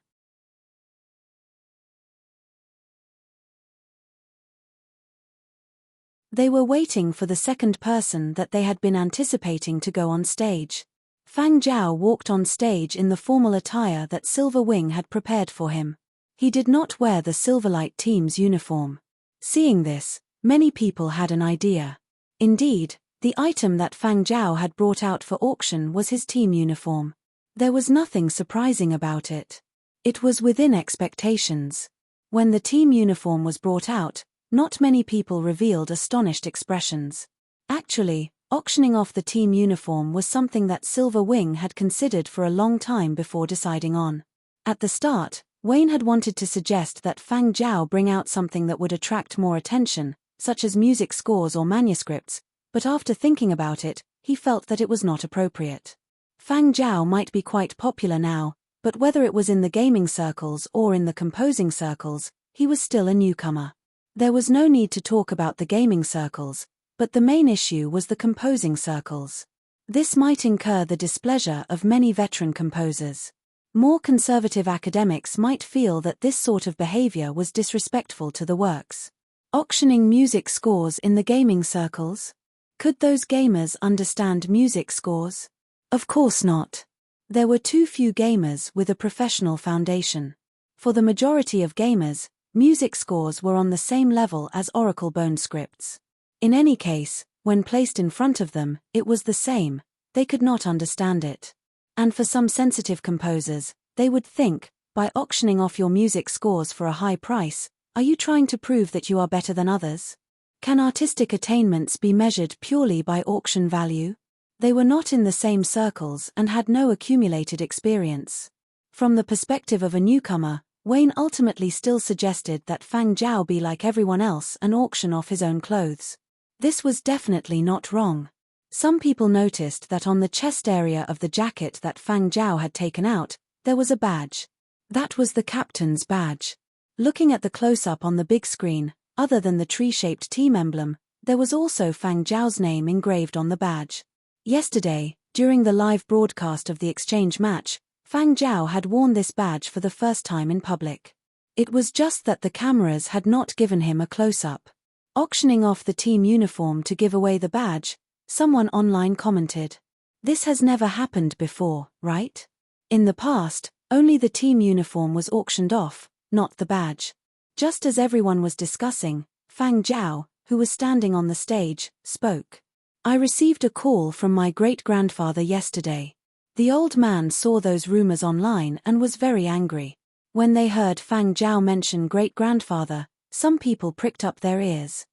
They were waiting for the second person that they had been anticipating to go on stage. Fang Zhao walked on stage in the formal attire that Silver Wing had prepared for him. He did not wear the Silverlight team's uniform. Seeing this, many people had an idea. Indeed, the item that Fang Zhao had brought out for auction was his team uniform. There was nothing surprising about it. It was within expectations. When the team uniform was brought out, not many people revealed astonished expressions. Actually, auctioning off the team uniform was something that Silver Wing had considered for a long time before deciding on. At the start, Wayne had wanted to suggest that Fang Zhao bring out something that would attract more attention, such as music scores or manuscripts, but after thinking about it, he felt that it was not appropriate. Fang Zhao might be quite popular now, but whether it was in the gaming circles or in the composing circles, he was still a newcomer. There was no need to talk about the gaming circles, but the main issue was the composing circles. This might incur the displeasure of many veteran composers. More conservative academics might feel that this sort of behavior was disrespectful to the works. Auctioning music scores in the gaming circles? Could those gamers understand music scores? Of course not. There were too few gamers with a professional foundation. For the majority of gamers, music scores were on the same level as Oracle bone scripts. In any case, when placed in front of them, it was the same, they could not understand it. And for some sensitive composers, they would think, by auctioning off your music scores for a high price, are you trying to prove that you are better than others? Can artistic attainments be measured purely by auction value? They were not in the same circles and had no accumulated experience. From the perspective of a newcomer, Wayne ultimately still suggested that Fang Zhao be like everyone else and auction off his own clothes. This was definitely not wrong. Some people noticed that on the chest area of the jacket that Fang Zhao had taken out, there was a badge. That was the captain's badge. Looking at the close-up on the big screen, other than the tree-shaped team emblem, there was also Fang Zhao's name engraved on the badge. Yesterday, during the live broadcast of the exchange match, Fang Zhao had worn this badge for the first time in public. It was just that the cameras had not given him a close-up. Auctioning off the team uniform to give away the badge, someone online commented. This has never happened before, right? In the past, only the team uniform was auctioned off, not the badge. Just as everyone was discussing, Fang Zhao, who was standing on the stage, spoke. I received a call from my great-grandfather yesterday. The old man saw those rumors online and was very angry. When they heard Fang Zhao mention great-grandfather, some people pricked up their ears.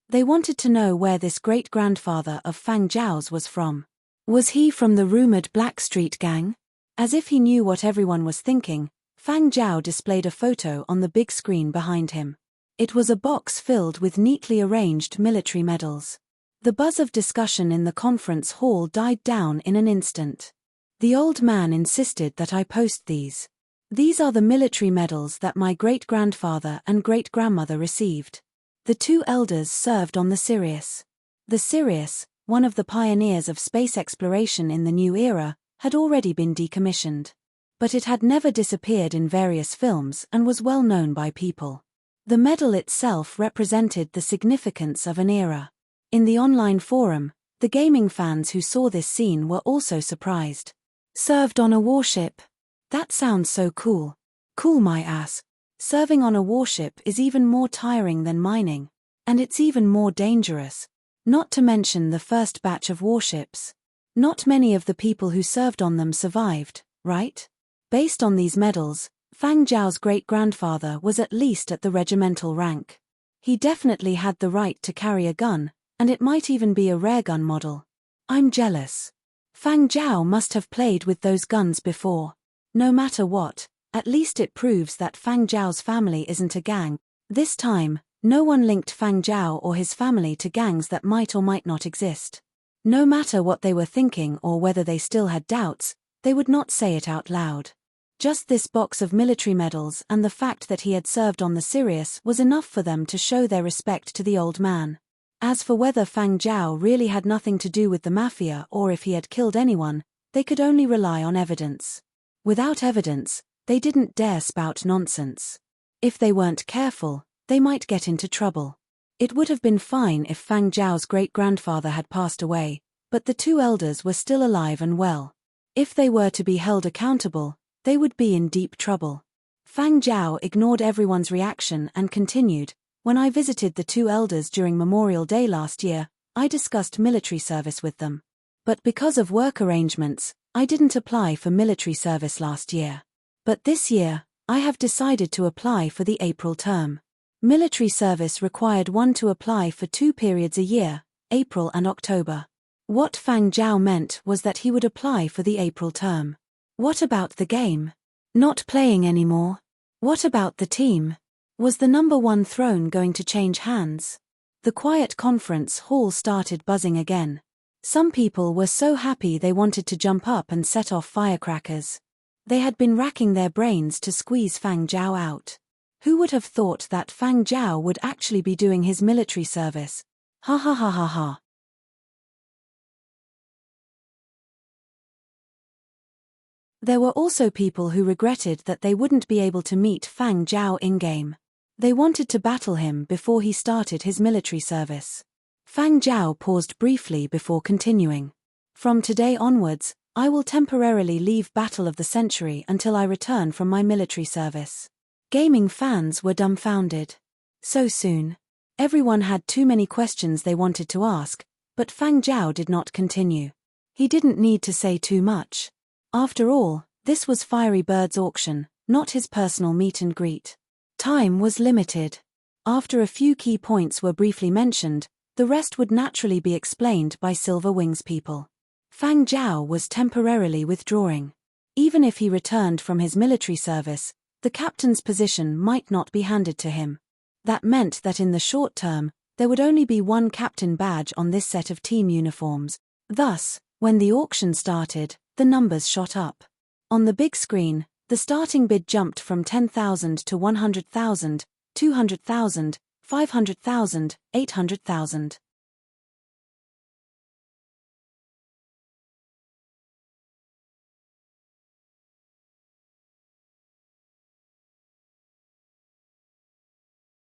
They wanted to know where this great-grandfather of Fang Zhao's was from. Was he from the rumored Blackstreet gang? As if he knew what everyone was thinking, Fang Zhao displayed a photo on the big screen behind him. It was a box filled with neatly arranged military medals. The buzz of discussion in the conference hall died down in an instant. The old man insisted that I post these. These are the military medals that my great-grandfather and great-grandmother received. The two elders served on the Sirius. The Sirius, one of the pioneers of space exploration in the new era, had already been decommissioned. But it had never disappeared in various films and was well known by people. The medal itself represented the significance of an era. In the online forum, the gaming fans who saw this scene were also surprised. Served on a warship? That sounds so cool. Cool my ass. Serving on a warship is even more tiring than mining. And it's even more dangerous. Not to mention the first batch of warships. Not many of the people who served on them survived, right? Based on these medals, Fang Zhao's great-grandfather was at least at the regimental rank. He definitely had the right to carry a gun, and it might even be a rare gun model. I'm jealous. Fang Zhao must have played with those guns before. No matter what, at least it proves that Fang Zhao's family isn't a gang. This time, no one linked Fang Zhao or his family to gangs that might or might not exist. No matter what they were thinking or whether they still had doubts, they would not say it out loud. Just this box of military medals and the fact that he had served on the Sirius was enough for them to show their respect to the old man. As for whether Fang Zhao really had nothing to do with the mafia or if he had killed anyone, they could only rely on evidence. Without evidence, they didn't dare spout nonsense. If they weren't careful, they might get into trouble. It would have been fine if Fang Zhao's great-grandfather had passed away, but the two elders were still alive and well. If they were to be held accountable, they would be in deep trouble. Fang Zhao ignored everyone's reaction and continued, "When I visited the two elders during Memorial Day last year, I discussed military service with them. But because of work arrangements, I didn't apply for military service last year. But this year, I have decided to apply for the April term." Military service required one to apply for 2 periods a year, April and October. What Fang Zhao meant was that he would apply for the April term. What about the game? Not playing anymore? What about the team? Was the number 1 throne going to change hands? The quiet conference hall started buzzing again. Some people were so happy they wanted to jump up and set off firecrackers. They had been racking their brains to squeeze Fang Zhao out. Who would have thought that Fang Zhao would actually be doing his military service? Ha ha ha ha ha. There were also people who regretted that they wouldn't be able to meet Fang Zhao in-game. They wanted to battle him before he started his military service. Fang Zhao paused briefly before continuing. "From today onwards, I will temporarily leave Battle of the Century until I return from my military service." Gaming fans were dumbfounded. So soon? Everyone had too many questions they wanted to ask, but Fang Zhao did not continue. He didn't need to say too much. After all, this was Fiery Bird's auction, not his personal meet and greet. Time was limited. After a few key points were briefly mentioned, the rest would naturally be explained by Silver Wings people. Fang Zhao was temporarily withdrawing. Even if he returned from his military service, the captain's position might not be handed to him. That meant that in the short term, there would only be 1 captain badge on this set of team uniforms. Thus, when the auction started, the numbers shot up. On the big screen, the starting bid jumped from 10,000 to 100,000, 200,000, 500,000, 800,000.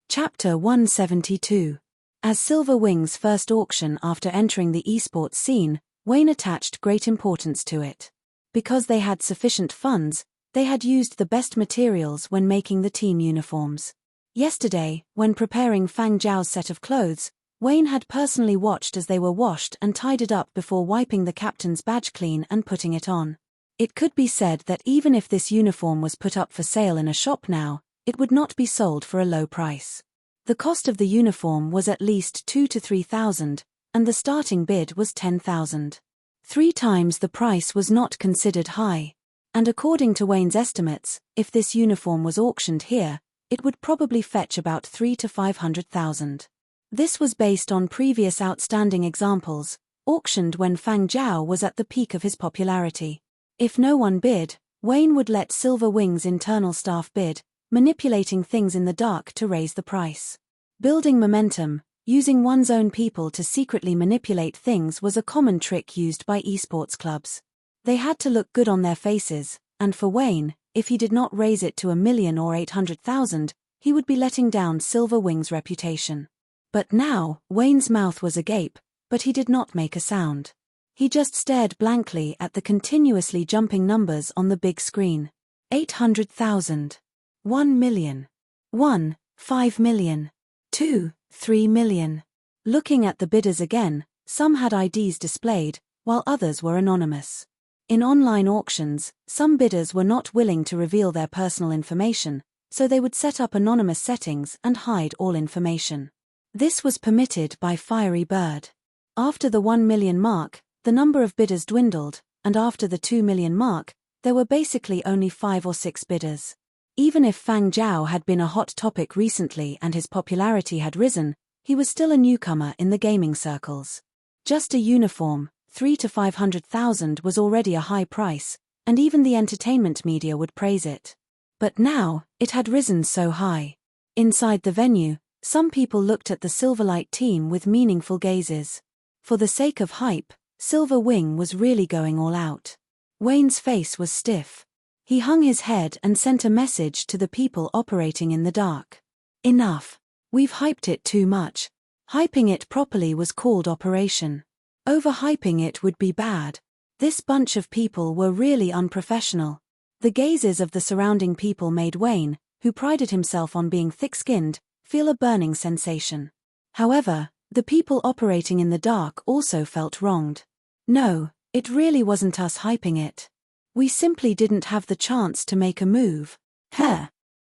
Chapter 172. As Silver Wings' first auction after entering the esports scene, Wayne attached great importance to it. Because they had sufficient funds, they had used the best materials when making the team uniforms. Yesterday, when preparing Fang Zhao's set of clothes, Wayne had personally watched as they were washed and tidied up before wiping the captain's badge clean and putting it on. It could be said that even if this uniform was put up for sale in a shop now, it would not be sold for a low price. The cost of the uniform was at least 2,000 to 3,000, and the starting bid was 10,000. 3 times the price was not considered high. And according to Wayne's estimates, if this uniform was auctioned here, it would probably fetch about 300,000 to 500,000. This was based on previous outstanding examples, auctioned when Fang Zhao was at the peak of his popularity. If no one bid, Wayne would let Silver Wings' internal staff bid, manipulating things in the dark to raise the price. Building momentum, Using one's own people to secretly manipulate things was a common trick used by esports clubs. They had to look good on their faces, and for Wayne, if he did not raise it to 1 million or 800,000, he would be letting down Silver Wing's reputation. But now, Wayne's mouth was agape, but he did not make a sound. He just stared blankly at the continuously jumping numbers on the big screen. 800,000. 1 million. 1, 5 million. 2, 3 million. Looking at the bidders again, some had IDs displayed, while others were anonymous. In online auctions, some bidders were not willing to reveal their personal information, so they would set up anonymous settings and hide all information. This was permitted by Fiery Bird. After the 1 million mark, the number of bidders dwindled, and after the 2 million mark, there were basically only 5 or 6 bidders. Even if Fang Zhao had been a hot topic recently and his popularity had risen, he was still a newcomer in the gaming circles. Just a uniform, 3 to 500,000 was already a high price, and even the entertainment media would praise it. But now, it had risen so high. Inside the venue, some people looked at the Silverlight team with meaningful gazes. For the sake of hype, Silver Wing was really going all out. Wayne's face was stiff. He hung his head and sent a message to the people operating in the dark. Enough. We've hyped it too much. Hyping it properly was called operation. Overhyping it would be bad. This bunch of people were really unprofessional. The gazes of the surrounding people made Wayne, who prided himself on being thick-skinned, feel a burning sensation. However, the people operating in the dark also felt wronged. No, it really wasn't us hyping it. We simply didn't have the chance to make a move.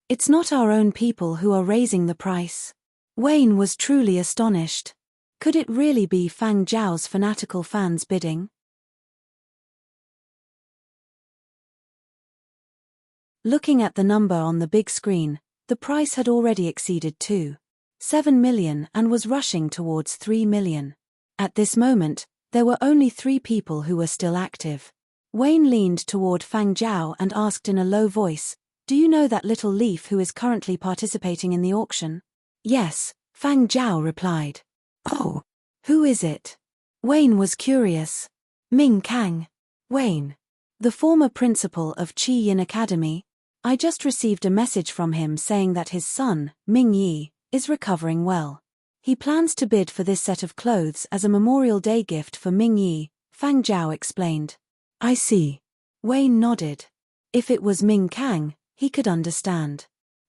It's not our own people who are raising the price. Wayne was truly astonished. Could it really be Fang Zhao's fanatical fans bidding? Looking at the number on the big screen, the price had already exceeded 2.7 million and was rushing towards 3 million. At this moment, there were only 3 people who were still active. Wayne leaned toward Fang Zhao and asked in a low voice, "Do you know that little leaf who is currently participating in the auction?" "Yes," Fang Zhao replied. "Oh, who is it?" Wayne was curious. "Ming Kang." "Wayne. The former principal of Qi Yin Academy. I just received a message from him saying that his son, Ming Yi, is recovering well. He plans to bid for this set of clothes as a Memorial Day gift for Ming Yi," Fang Zhao explained. "I see." Wayne nodded. If it was Ming Kang, he could understand.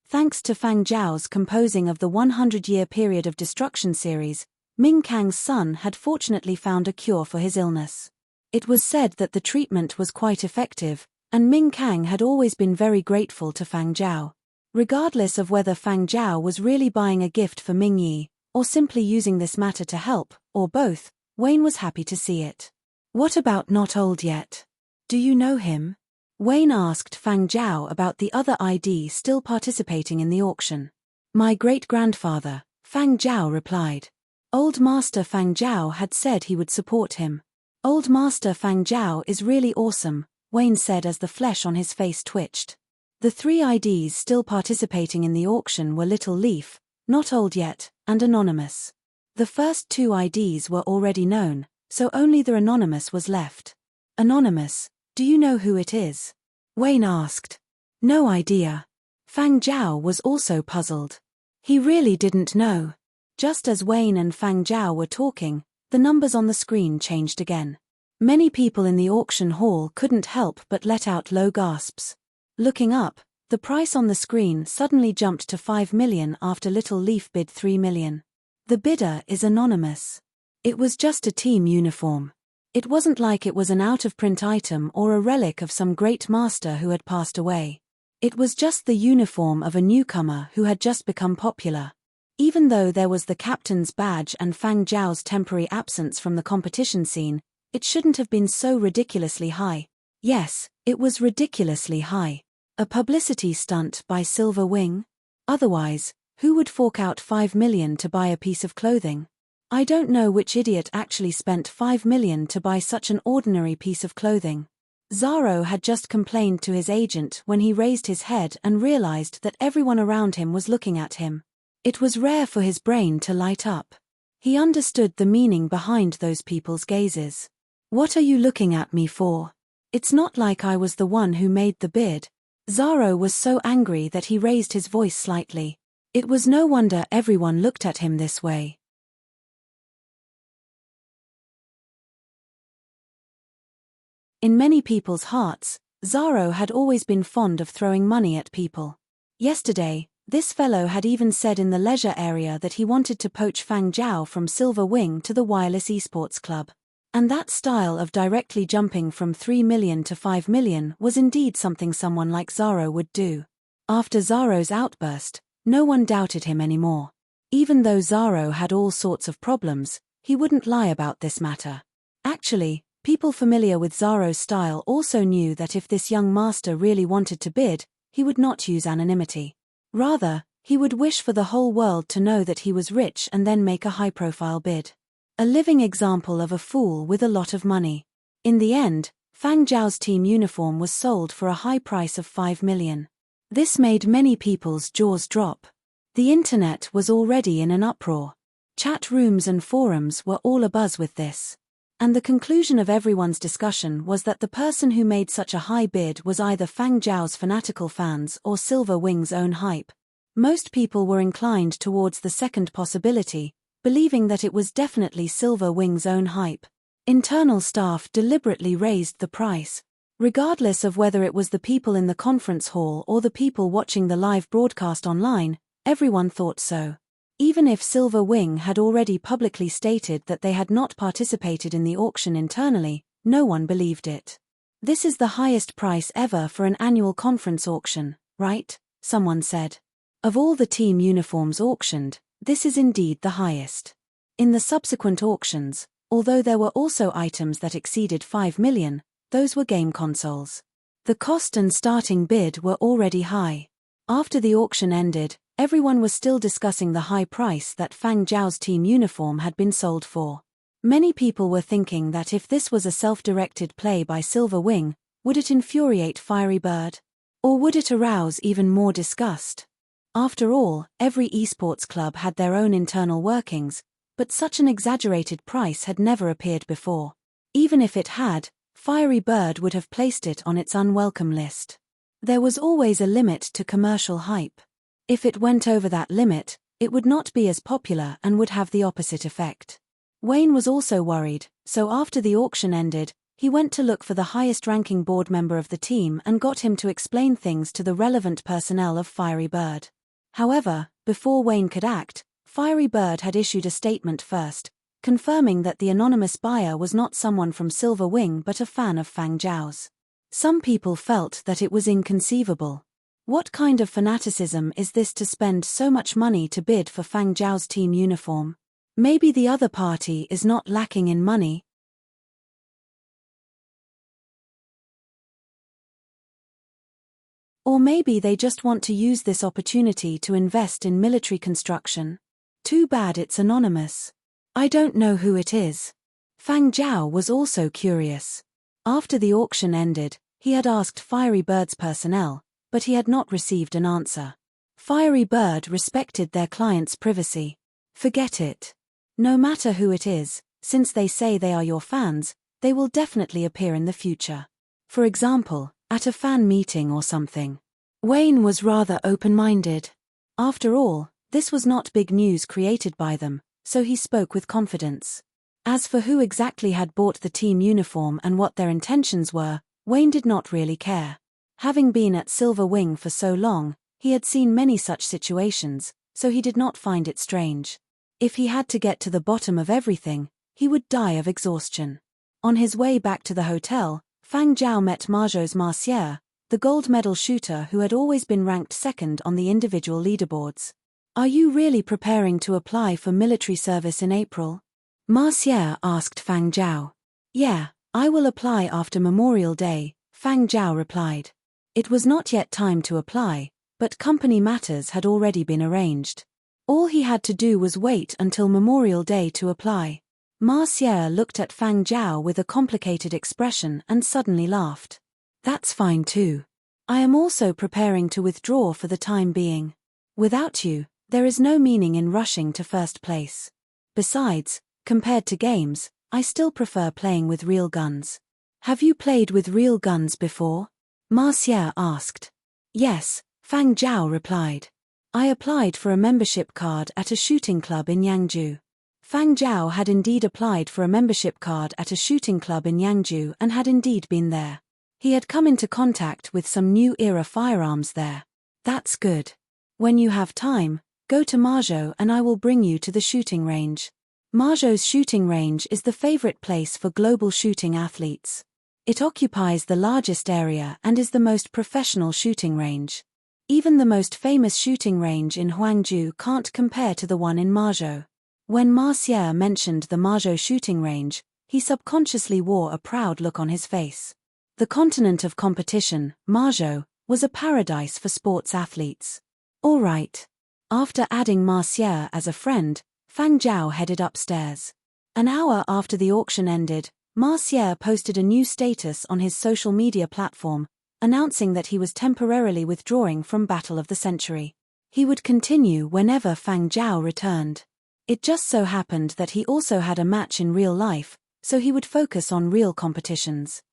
Thanks to Fang Zhao's composing of the 100-year period of destruction series, Ming Kang's son had fortunately found a cure for his illness. It was said that the treatment was quite effective, and Ming Kang had always been very grateful to Fang Zhao. Regardless of whether Fang Zhao was really buying a gift for Ming Yi, or simply using this matter to help, or both, Wayne was happy to see it. "What about Not Old Yet? Do you know him?" Wayne asked Fang Zhao about the other ID still participating in the auction. "My great-grandfather," Fang Zhao replied. Old Master Fang Zhao had said he would support him. "Old Master Fang Zhao is really awesome," Wayne said as the flesh on his face twitched. The 3 IDs still participating in the auction were Little Leaf, Not Old Yet, and Anonymous. The first 2 IDs were already known, so only the Anonymous was left. "Anonymous, do you know who it is?" Wayne asked. "No idea." Fang Zhao was also puzzled. He really didn't know. Just as Wayne and Fang Zhao were talking, the numbers on the screen changed again. Many people in the auction hall couldn't help but let out low gasps. Looking up, the price on the screen suddenly jumped to 5 million after Little Leaf bid 3 million. The bidder is anonymous. It was just a team uniform. It wasn't like it was an out-of-print item or a relic of some great master who had passed away. It was just the uniform of a newcomer who had just become popular. Even though there was the captain's badge and Fang Zhao's temporary absence from the competition scene, it shouldn't have been so ridiculously high. Yes, it was ridiculously high. A publicity stunt by Silver Wing? Otherwise, who would fork out 5 million to buy a piece of clothing? I don't know which idiot actually spent 5 million to buy such an ordinary piece of clothing. Zaro had just complained to his agent when he raised his head and realized that everyone around him was looking at him. It was rare for his brain to light up. He understood the meaning behind those people's gazes. "What are you looking at me for? It's not like I was the one who made the bid." Zaro was so angry that he raised his voice slightly. It was no wonder everyone looked at him this way. In many people's hearts, Zaro had always been fond of throwing money at people. Yesterday, this fellow had even said in the leisure area that he wanted to poach Fang Zhao from Silver Wing to the Wireless Esports Club. And that style of directly jumping from 3 million to 5 million was indeed something someone like Zaro would do. After Zaro's outburst, no one doubted him anymore. Even though Zaro had all sorts of problems, he wouldn't lie about this matter. Actually, people familiar with Zaro's style also knew that if this young master really wanted to bid, he would not use anonymity. Rather, he would wish for the whole world to know that he was rich and then make a high-profile bid. A living example of a fool with a lot of money. In the end, Fang Zhao's team uniform was sold for a high price of 5 million. This made many people's jaws drop. The internet was already in an uproar. Chat rooms and forums were all abuzz with this. And the conclusion of everyone's discussion was that the person who made such a high bid was either Fang Zhao's fanatical fans or Silver Wing's own hype. Most people were inclined towards the second possibility, believing that it was definitely Silver Wing's own hype. Internal staff deliberately raised the price. Regardless of whether it was the people in the conference hall or the people watching the live broadcast online, everyone thought so. Even if Silver Wing had already publicly stated that they had not participated in the auction internally, no one believed it. "This is the highest price ever for an annual conference auction, right?" someone said. "Of all the team uniforms auctioned, this is indeed the highest." In the subsequent auctions, although there were also items that exceeded 5 million, those were game consoles. The cost and starting bid were already high. After the auction ended, everyone was still discussing the high price that Fang Zhao's team uniform had been sold for. Many people were thinking that if this was a self-directed play by Silver Wing, would it infuriate Fiery Bird? Or would it arouse even more disgust? After all, every esports club had their own internal workings, but such an exaggerated price had never appeared before. Even if it had, Fiery Bird would have placed it on its unwelcome list. There was always a limit to commercial hype. If it went over that limit, it would not be as popular and would have the opposite effect. Wayne was also worried, so after the auction ended, he went to look for the highest-ranking board member of the team and got him to explain things to the relevant personnel of Fiery Bird. However, before Wayne could act, Fiery Bird had issued a statement first, confirming that the anonymous buyer was not someone from Silver Wing but a fan of Fang Zhao's. Some people felt that it was inconceivable. What kind of fanaticism is this to spend so much money to bid for Fang Zhao's team uniform? Maybe the other party is not lacking in money. Or maybe they just want to use this opportunity to invest in military construction. Too bad it's anonymous. I don't know who it is. Fang Zhao was also curious. After the auction ended, he had asked Fiery Bird's personnel, but he had not received an answer. Fiery Bird respected their client's privacy. Forget it. No matter who it is, since they say they are your fans, they will definitely appear in the future. For example, at a fan meeting or something. Wayne was rather open-minded. After all, this was not big news created by them, so he spoke with confidence. As for who exactly had bought the team uniform and what their intentions were, Wayne did not really care. Having been at Silver Wing for so long, he had seen many such situations, so he did not find it strange. If he had to get to the bottom of everything, he would die of exhaustion. On his way back to the hotel, Fang Zhao met Marjot's Marcier, the gold medal shooter who had always been ranked second on the individual leaderboards. "Are you really preparing to apply for military service in April?" Marcier asked Fang Zhao. "Yeah, I will apply after Memorial Day," Fang Zhao replied. It was not yet time to apply, but company matters had already been arranged. All he had to do was wait until Memorial Day to apply. Marcier looked at Fang Zhao with a complicated expression and suddenly laughed. "That's fine too. I am also preparing to withdraw for the time being. Without you, there is no meaning in rushing to first place." Besides, compared to games, I still prefer playing with real guns. Have you played with real guns before? Marcia asked. Yes, Fang Zhao replied. I applied for a membership card at a shooting club in Yangzhou. Fang Zhao had indeed applied for a membership card at a shooting club in Yangzhou and had indeed been there. He had come into contact with some new-era firearms there. That's good. When you have time, go to Mazhou and I will bring you to the shooting range. Mazhou's shooting range is the favorite place for global shooting athletes. It occupies the largest area and is the most professional shooting range. Even the most famous shooting range in Huangzhou can't compare to the one in Mazhou. When Marcia mentioned the Mazhou shooting range, he subconsciously wore a proud look on his face. The continent of competition, Mazhou, was a paradise for sports athletes. All right. After adding Marcia as a friend, Fang Zhao headed upstairs. An hour after the auction ended, Marcia posted a new status on his social media platform, announcing that he was temporarily withdrawing from Battle of the Century. He would continue whenever Fang Zhao returned. It just so happened that he also had a match in real life, so he would focus on real competitions.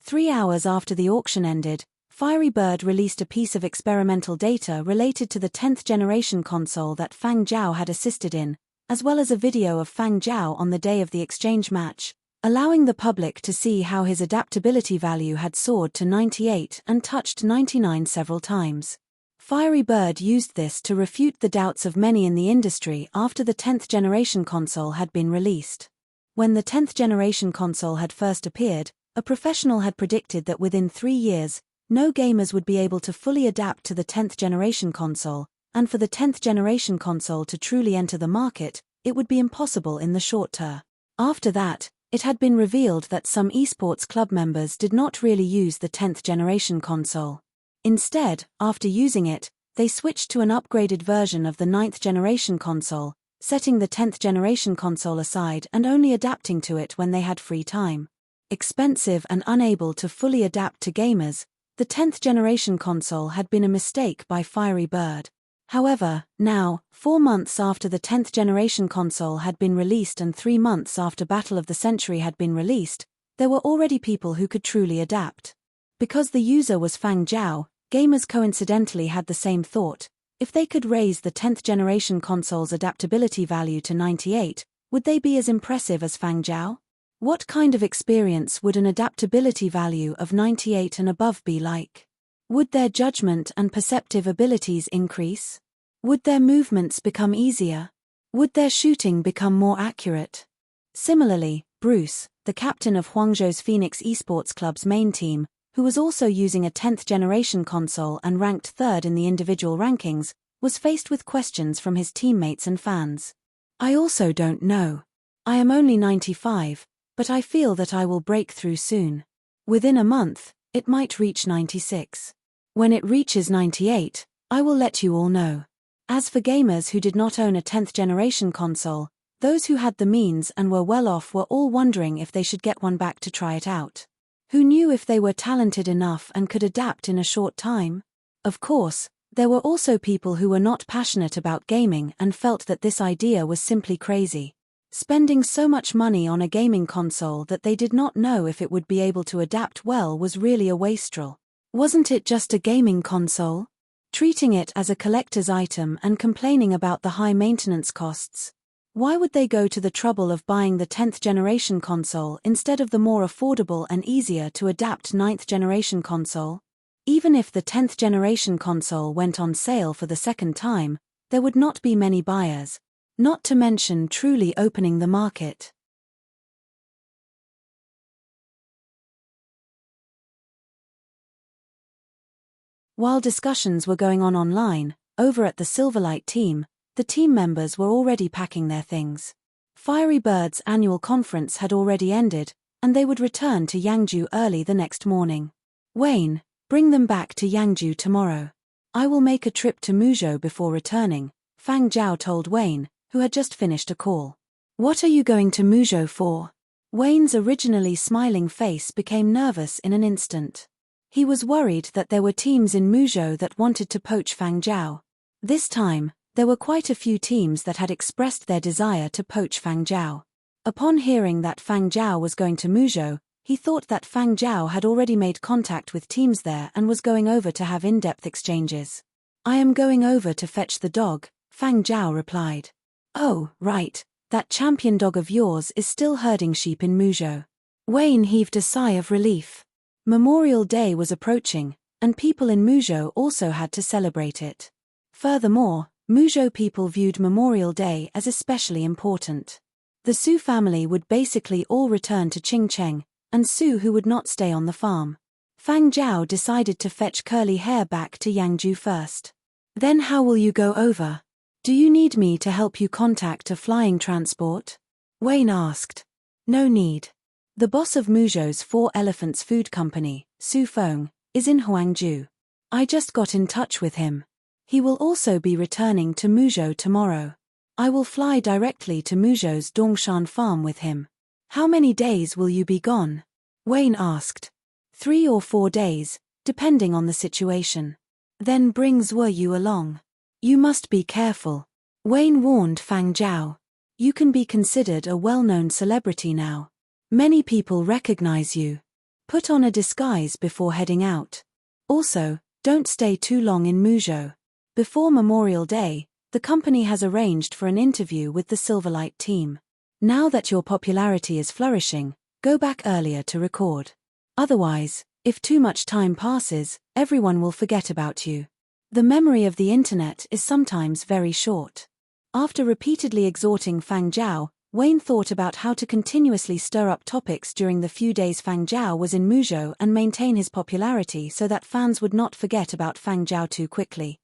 Three hours after the auction ended, Fiery Bird released a piece of experimental data related to the 10th generation console that Fang Zhao had assisted in, as well as a video of Fang Zhao on the day of the exchange match, allowing the public to see how his adaptability value had soared to 98 and touched 99 several times. Fiery Bird used this to refute the doubts of many in the industry after the 10th generation console had been released. When the 10th generation console had first appeared, a professional had predicted that within 3 years, no gamers would be able to fully adapt to the 10th generation console, and for the 10th generation console to truly enter the market, it would be impossible in the short term. After that, it had been revealed that some esports club members did not really use the 10th generation console. Instead, after using it, they switched to an upgraded version of the 9th generation console, setting the 10th generation console aside and only adapting to it when they had free time. Expensive and unable to fully adapt to gamers, the 10th generation console had been a mistake by Fiery Bird. However, now, 4 months after the 10th generation console had been released and 3 months after Battle of the Century had been released, there were already people who could truly adapt. Because the user was Fang Zhao, gamers coincidentally had the same thought: if they could raise the 10th generation console's adaptability value to 98, would they be as impressive as Fang Zhao? What kind of experience would an adaptability value of 98 and above be like? Would their judgment and perceptive abilities increase? Would their movements become easier? Would their shooting become more accurate? Similarly, Bruce, the captain of Huangzhou's Phoenix Esports Club's main team, who was also using a 10th generation console and ranked 3rd in the individual rankings, was faced with questions from his teammates and fans. I also don't know. I am only 95. But I feel that I will break through soon. Within a month, it might reach 96. When it reaches 98, I will let you all know. As for gamers who did not own a 10th generation console, those who had the means and were well off were all wondering if they should get one back to try it out. Who knew if they were talented enough and could adapt in a short time? Of course, there were also people who were not passionate about gaming and felt that this idea was simply crazy. Spending so much money on a gaming console that they did not know if it would be able to adapt well was really a wastrel. Wasn't it just a gaming console? Treating it as a collector's item and complaining about the high maintenance costs. Why would they go to the trouble of buying the 10th generation console instead of the more affordable and easier to adapt 9th generation console? Even if the 10th generation console went on sale for the second time, there would not be many buyers. Not to mention truly opening the market. While discussions were going on online, over at the Silverlight team, the team members were already packing their things. Fiery Bird's annual conference had already ended, and they would return to Yangzhou early the next morning. Wayne, bring them back to Yangzhou tomorrow. I will make a trip to Muzhou before returning, Fang Zhao told Wayne, who had just finished a call. What are you going to Muzhou for? Wayne's originally smiling face became nervous in an instant. He was worried that there were teams in Muzhou that wanted to poach Fang Zhao. This time, there were quite a few teams that had expressed their desire to poach Fang Zhao. Upon hearing that Fang Zhao was going to Muzhou, he thought that Fang Zhao had already made contact with teams there and was going over to have in-depth exchanges. "I am going over to fetch the dog," Fang Zhao replied. "Oh, right, that champion dog of yours is still herding sheep in Muzhou." Wayne heaved a sigh of relief. Memorial Day was approaching, and people in Muzhou also had to celebrate it. Furthermore, Muzhou people viewed Memorial Day as especially important. The Su family would basically all return to Qingcheng, and Su who would not stay on the farm. Fang Zhao decided to fetch Curly Hair back to Yangzhou first. "Then how will you go over? Do you need me to help you contact a flying transport?" Wayne asked. "No need. The boss of Muzhou's Four Elephants Food Company, Su Feng, is in Huangzhou. I just got in touch with him. He will also be returning to Muzhou tomorrow. I will fly directly to Muzhou's Dongshan farm with him." "How many days will you be gone?" Wayne asked. 3 or 4 days, depending on the situation. "Then bring Zhuo Yu along. You must be careful," Wayne warned Fang Zhao. "You can be considered a well-known celebrity now. Many people recognize you. Put on a disguise before heading out. Also, don't stay too long in Muzhou. Before Memorial Day, the company has arranged for an interview with the Silverlight team. Now that your popularity is flourishing, go back earlier to record. Otherwise, if too much time passes, everyone will forget about you. The memory of the internet is sometimes very short." After repeatedly exhorting Fang Zhao, Wayne thought about how to continuously stir up topics during the few days Fang Zhao was in Muzhou and maintain his popularity so that fans would not forget about Fang Zhao too quickly.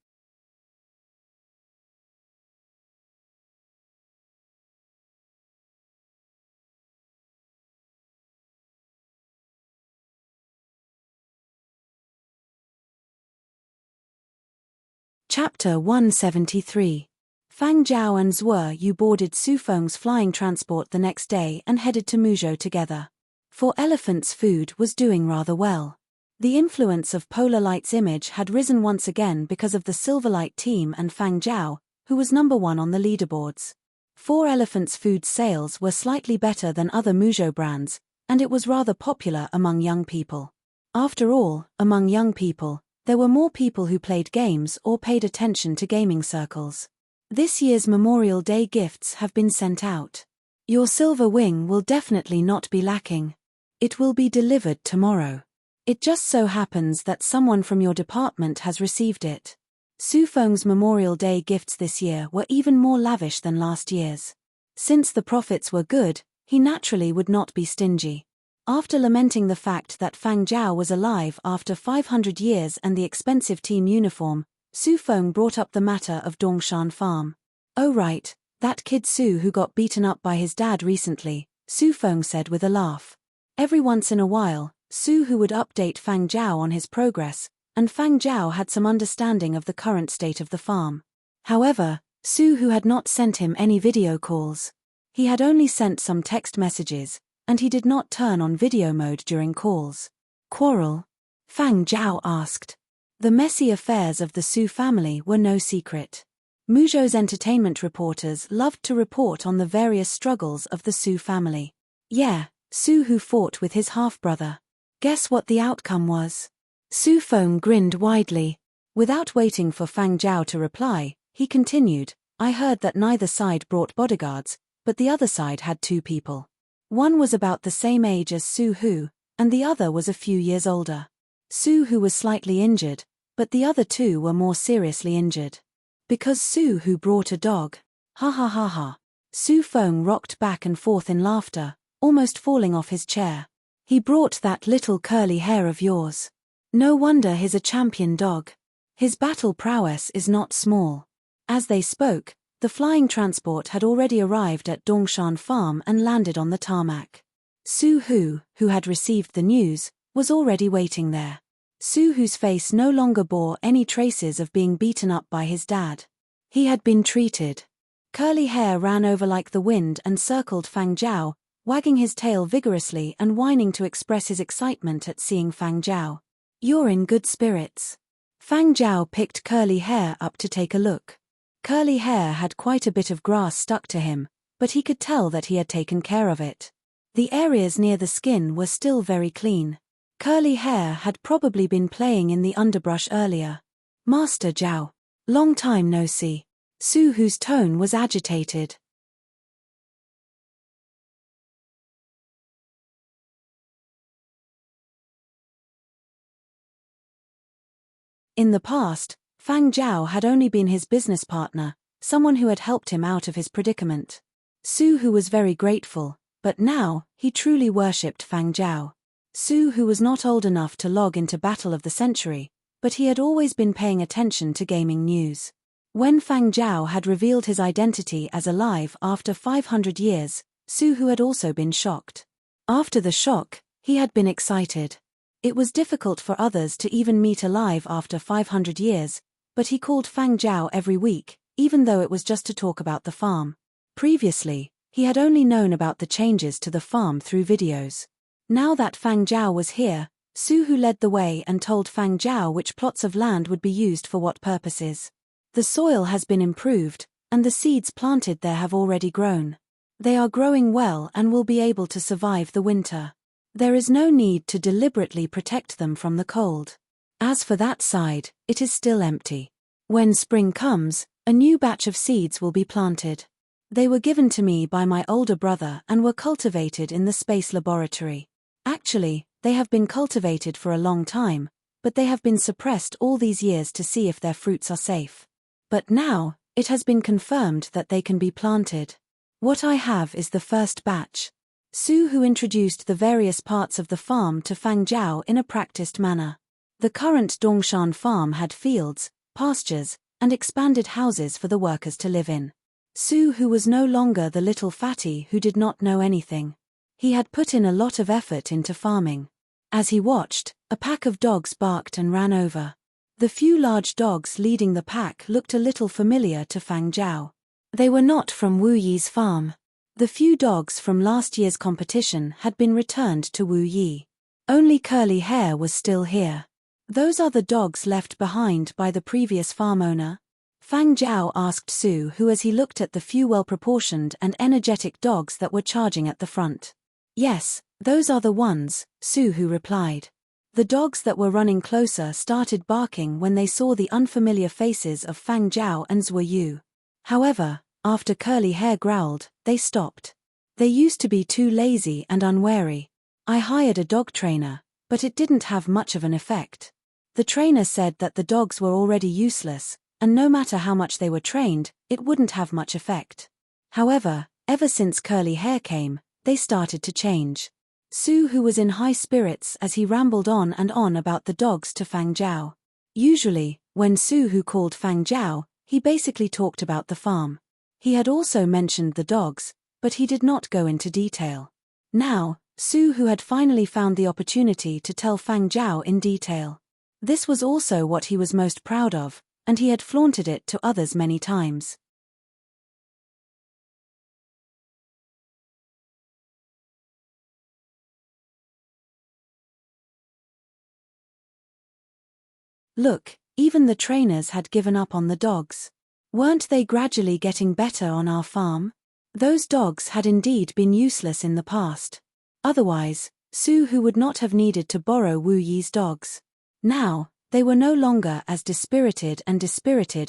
Chapter 173. Fang Zhao and Zhuo Yu boarded Su Feng's flying transport the next day and headed to Muzhou together. Four Elephants Food was doing rather well. The influence of Polar Light's image had risen once again because of the Silverlight team and Fang Zhao, who was #1 on the leaderboards. Four Elephants Food's sales were slightly better than other Muzhou brands, and it was rather popular among young people. After all, among young people, there were more people who played games or paid attention to gaming circles. This year's Memorial Day gifts have been sent out. Your silver wing will definitely not be lacking. It will be delivered tomorrow. It just so happens that someone from your department has received it. Su Feng's Memorial Day gifts this year were even more lavish than last year's. Since the profits were good, he naturally would not be stingy. After lamenting the fact that Fang Zhao was alive after 500 years and the expensive team uniform, Su Feng brought up the matter of Dongshan Farm. "Oh right, that kid Su who got beaten up by his dad recently," Su Feng said with a laugh. Every once in a while, Su who would update Fang Zhao on his progress, and Fang Zhao had some understanding of the current state of the farm. However, Su who had not sent him any video calls. He had only sent some text messages, and he did not turn on video mode during calls. "Quarrel?" Fang Zhao asked. The messy affairs of the Su family were no secret. Muzhou's entertainment reporters loved to report on the various struggles of the Su family. "Yeah, Su who fought with his half-brother. Guess what the outcome was?" Su Feng grinned widely. Without waiting for Fang Zhao to reply, he continued, "I heard that neither side brought bodyguards, but the other side had 2 people. One was about the same age as Su Hu, and the other was a few years older. Su Hu was slightly injured, but the other 2 were more seriously injured. Because Su Hu brought a dog. Ha ha ha ha." Su Feng rocked back and forth in laughter, almost falling off his chair. "He brought that little curly hair of yours. No wonder he's a champion dog. His battle prowess is not small." As they spoke, the flying transport had already arrived at Dongshan Farm and landed on the tarmac. Su Hu, who had received the news, was already waiting there. Su Hu's face no longer bore any traces of being beaten up by his dad. He had been treated. Curly Hair ran over like the wind and circled Fang Zhao, wagging his tail vigorously and whining to express his excitement at seeing Fang Zhao. You're in good spirits. Fang Zhao picked Curly Hair up to take a look. Curly Hair had quite a bit of grass stuck to him, but he could tell that he had taken care of it. The areas near the skin were still very clean. Curly Hair had probably been playing in the underbrush earlier. Master Zhao. Long time no see. Su Hu's tone was agitated. In the past, Fang Zhao had only been his business partner, someone who had helped him out of his predicament. Su Hu was very grateful, but now, he truly worshipped Fang Zhao. Su Hu was not old enough to log into Battle of the Century, but he had always been paying attention to gaming news. When Fang Zhao had revealed his identity as alive after 500 years, Su Hu had also been shocked. After the shock, he had been excited. It was difficult for others to even meet alive after 500 years, but he called Fang Zhao every week, even though it was just to talk about the farm. Previously, he had only known about the changes to the farm through videos. Now that Fang Zhao was here, Su Hu led the way and told Fang Zhao which plots of land would be used for what purposes. The soil has been improved, and the seeds planted there have already grown. They are growing well and will be able to survive the winter. There is no need to deliberately protect them from the cold. As for that side, it is still empty. When spring comes, a new batch of seeds will be planted. They were given to me by my older brother and were cultivated in the space laboratory. Actually, they have been cultivated for a long time, but they have been suppressed all these years to see if their fruits are safe. But now, it has been confirmed that they can be planted. What I have is the first batch. Su Hu introduced the various parts of the farm to Fang Zhao in a practiced manner. The current Dongshan farm had fields, pastures, and expanded houses for the workers to live in. Su Hu was no longer the little fatty who did not know anything. He had put in a lot of effort into farming. As he watched, a pack of dogs barked and ran over. The few large dogs leading the pack looked a little familiar to Fang Zhao. They were not from Wu Yi's farm. The few dogs from last year's competition had been returned to Wu Yi. Only Curly Hair was still here. Those are the dogs left behind by the previous farm owner? Fang Zhao asked Su Hu as he looked at the few well-proportioned and energetic dogs that were charging at the front. Yes, those are the ones, Su Hu replied. The dogs that were running closer started barking when they saw the unfamiliar faces of Fang Zhao and Zhuo Yu. However, after Curly Hair growled, they stopped. They used to be too lazy and unwary. I hired a dog trainer, but it didn't have much of an effect. The trainer said that the dogs were already useless, and no matter how much they were trained, it wouldn't have much effect. However, ever since Curly Hair came, they started to change. Su Hu was in high spirits as he rambled on and on about the dogs to Fang Zhao. Usually, when Su Hu called Fang Zhao, he basically talked about the farm. He had also mentioned the dogs, but he did not go into detail. Now, Su Hu had finally found the opportunity to tell Fang Zhao in detail. This was also what he was most proud of, and he had flaunted it to others many times. Look, even the trainers had given up on the dogs. Weren't they gradually getting better on our farm? Those dogs had indeed been useless in the past. Otherwise, Su Hu would not have needed to borrow Wu Yi's dogs. Now, they were no longer as dispirited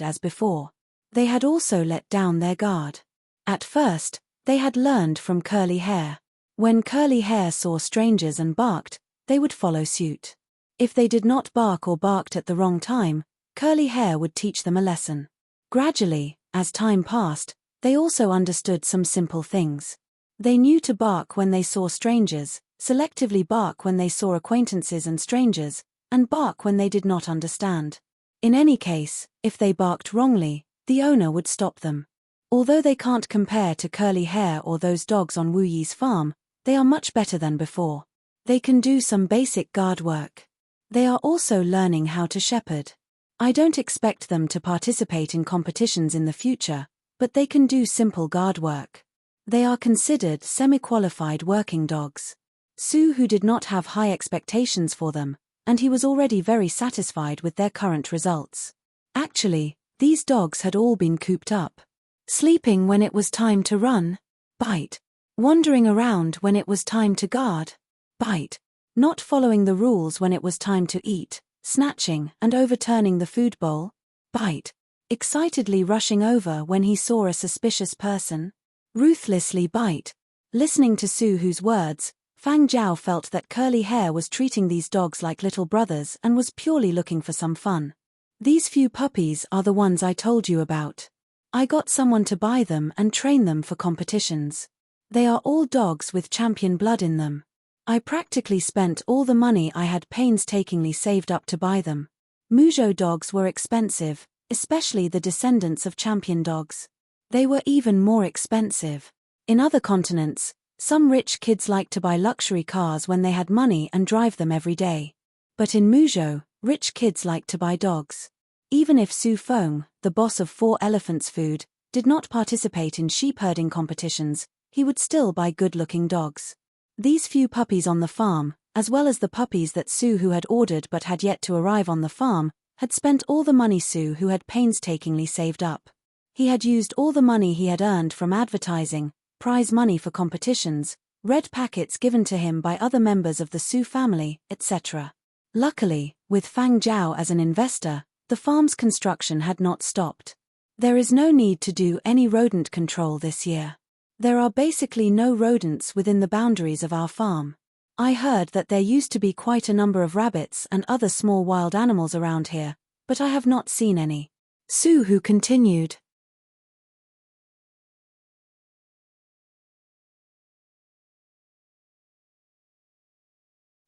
as before. They had also let down their guard. At first, they had learned from Curly Hair. When Curly Hair saw strangers and barked, they would follow suit. If they did not bark or barked at the wrong time, Curly Hair would teach them a lesson. Gradually, as time passed, they also understood some simple things. They knew to bark when they saw strangers, selectively bark when they saw acquaintances and strangers, and bark when they did not understand. In any case, if they barked wrongly, the owner would stop them. Although they can't compare to Curly Hair or those dogs on Wu Yi's farm, they are much better than before. They can do some basic guard work. They are also learning how to shepherd. I don't expect them to participate in competitions in the future, but they can do simple guard work. They are considered semi-qualified working dogs. Su Hu did not have high expectations for them, and he was already very satisfied with their current results. Actually, these dogs had all been cooped up. Sleeping when it was time to run, bite. Wandering around when it was time to guard, bite. Not following the rules when it was time to eat, snatching and overturning the food bowl, bite. Excitedly rushing over when he saw a suspicious person, ruthlessly bite. Listening to Su Hu's words, Fang Zhao felt that Curly Hair was treating these dogs like little brothers and was purely looking for some fun. These few puppies are the ones I told you about. I got someone to buy them and train them for competitions. They are all dogs with champion blood in them. I practically spent all the money I had painstakingly saved up to buy them. Muzhou dogs were expensive, especially the descendants of champion dogs. They were even more expensive. In other continents, some rich kids liked to buy luxury cars when they had money and drive them every day. But in Muzhou, rich kids liked to buy dogs. Even if Su Feng, the boss of 4 Elephants Food, did not participate in sheep herding competitions, he would still buy good-looking dogs. These few puppies on the farm, as well as the puppies that Su Hu had ordered but had yet to arrive on the farm, had spent all the money Su Hu had painstakingly saved up. He had used all the money he had earned from advertising, prize money for competitions, red packets given to him by other members of the Su family, etc. Luckily, with Fang Zhao as an investor, the farm's construction had not stopped. There is no need to do any rodent control this year. There are basically no rodents within the boundaries of our farm. I heard that there used to be quite a number of rabbits and other small wild animals around here, but I have not seen any. Su Hu continued.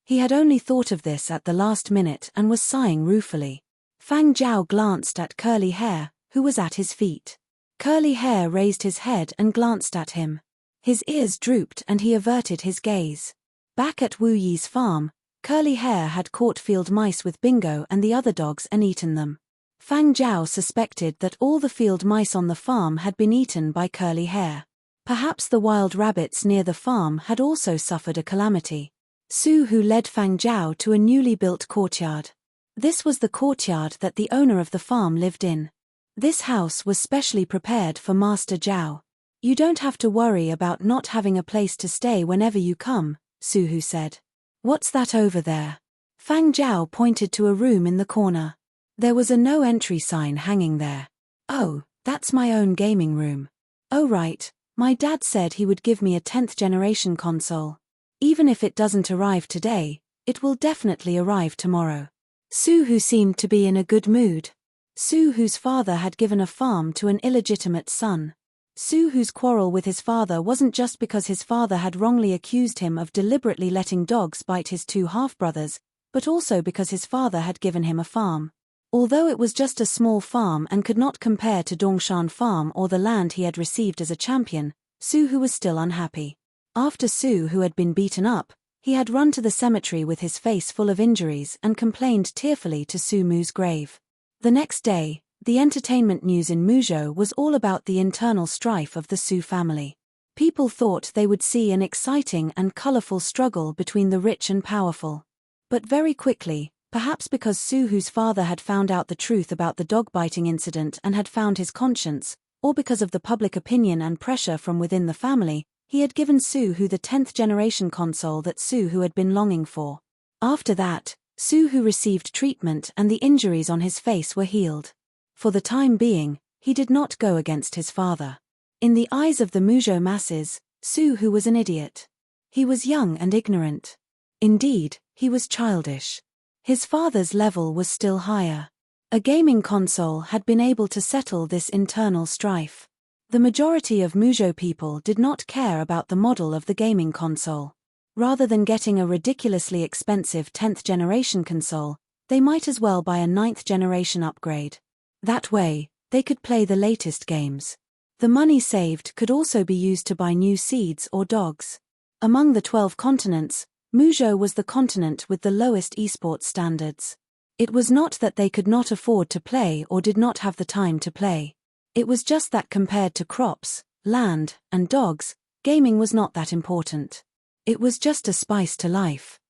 He had only thought of this at the last minute and was sighing ruefully. Fang Zhao glanced at Curly Hair, who was at his feet. Curly Hair raised his head and glanced at him. His ears drooped and he averted his gaze. Back at Wu Yi's farm, Curly Hair had caught field mice with Bingo and the other dogs and eaten them. Fang Zhao suspected that all the field mice on the farm had been eaten by Curly Hair. Perhaps the wild rabbits near the farm had also suffered a calamity. Su Hu led Fang Zhao to a newly built courtyard. This was the courtyard that the owner of the farm lived in. This house was specially prepared for Master Zhao. You don't have to worry about not having a place to stay whenever you come, Su Hu said. What's that over there? Fang Zhao pointed to a room in the corner. There was a no entry sign hanging there. Oh, that's my own gaming room. Oh right, my dad said he would give me a 10th generation console. Even if it doesn't arrive today, it will definitely arrive tomorrow. Su Hu seemed to be in a good mood. Su Hu's father had given a farm to an illegitimate son. Su Hu's quarrel with his father wasn't just because his father had wrongly accused him of deliberately letting dogs bite his 2 half-brothers, but also because his father had given him a farm. Although it was just a small farm and could not compare to Dongshan Farm or the land he had received as a champion, Su Hu was still unhappy. After Su Hu had been beaten up, he had run to the cemetery with his face full of injuries and complained tearfully to Su Mu's grave. The next day, the entertainment news in Muzhou was all about the internal strife of the Su family. People thought they would see an exciting and colorful struggle between the rich and powerful. But very quickly, perhaps because Su Hu's father had found out the truth about the dog-biting incident and had found his conscience, or because of the public opinion and pressure from within the family, he had given Su Hu the 10th generation console that Su Hu had been longing for. After that, Su Hu received treatment and the injuries on his face were healed. For the time being, he did not go against his father. In the eyes of the Muzhou masses, Su Hu was an idiot. He was young and ignorant. Indeed, he was childish. His father's level was still higher. A gaming console had been able to settle this internal strife. The majority of Muzhou people did not care about the model of the gaming console. Rather than getting a ridiculously expensive 10th generation console, they might as well buy a 9th generation upgrade. That way, they could play the latest games. The money saved could also be used to buy new seeds or dogs. Among the 12 continents, Muzhou was the continent with the lowest esports standards. It was not that they could not afford to play or did not have the time to play. It was just that compared to crops, land, and dogs, gaming was not that important. It was just a spice to life.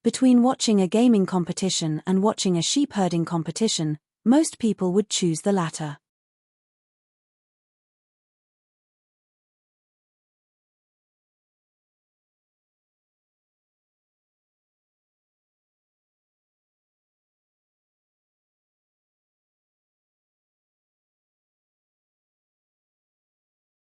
Between watching a gaming competition and watching a sheep herding competition, most people would choose the latter.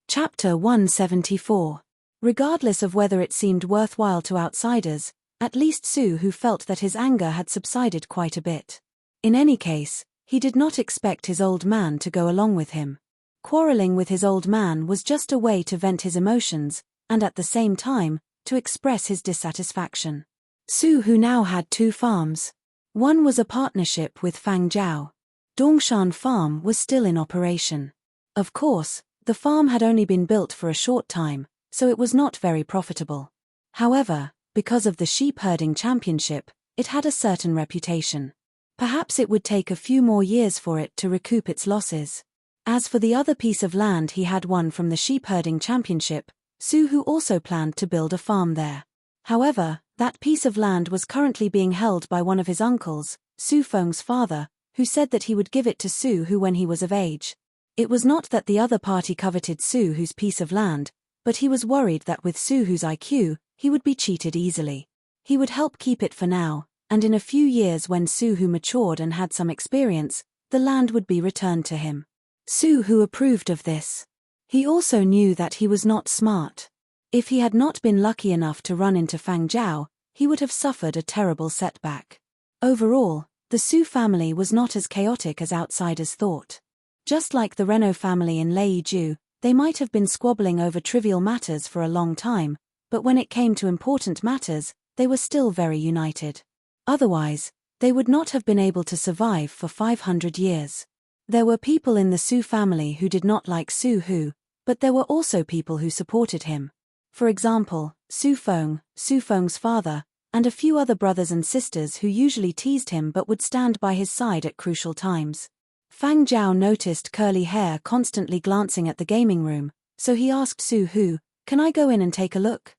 Chapter 174. Regardless of whether it seemed worthwhile to outsiders, at least Su Hu felt that his anger had subsided quite a bit. In any case, he did not expect his old man to go along with him. Quarreling with his old man was just a way to vent his emotions, and at the same time, to express his dissatisfaction. Su Hu now had 2 farms. One was a partnership with Fang Zhao. Dongshan Farm was still in operation. Of course, the farm had only been built for a short time, so it was not very profitable. However, because of the sheep herding championship, it had a certain reputation. Perhaps it would take a few more years for it to recoup its losses. As for the other piece of land he had won from the sheep herding championship, Su Hu also planned to build a farm there. However, that piece of land was currently being held by one of his uncles, Su Feng's father, who said that he would give it to Su Hu when he was of age. It was not that the other party coveted Su Hu's piece of land, but he was worried that with Su Hu's IQ, he would be cheated easily. He would help keep it for now, and in a few years when Su Hu matured and had some experience, the land would be returned to him. Su Hu approved of this. He also knew that he was not smart. If he had not been lucky enough to run into Fang Zhao, he would have suffered a terrible setback. Overall, the Su family was not as chaotic as outsiders thought. Just like the Renault family in Leiju, they might have been squabbling over trivial matters for a long time, but when it came to important matters, they were still very united. Otherwise, they would not have been able to survive for 500 years. There were people in the Su family who did not like Su Hu, but there were also people who supported him. For example, Su Feng's father, and a few other brothers and sisters who usually teased him but would stand by his side at crucial times. Fang Zhao noticed curly hair constantly glancing at the gaming room, so he asked Su Hu, "Can I go in and take a look?"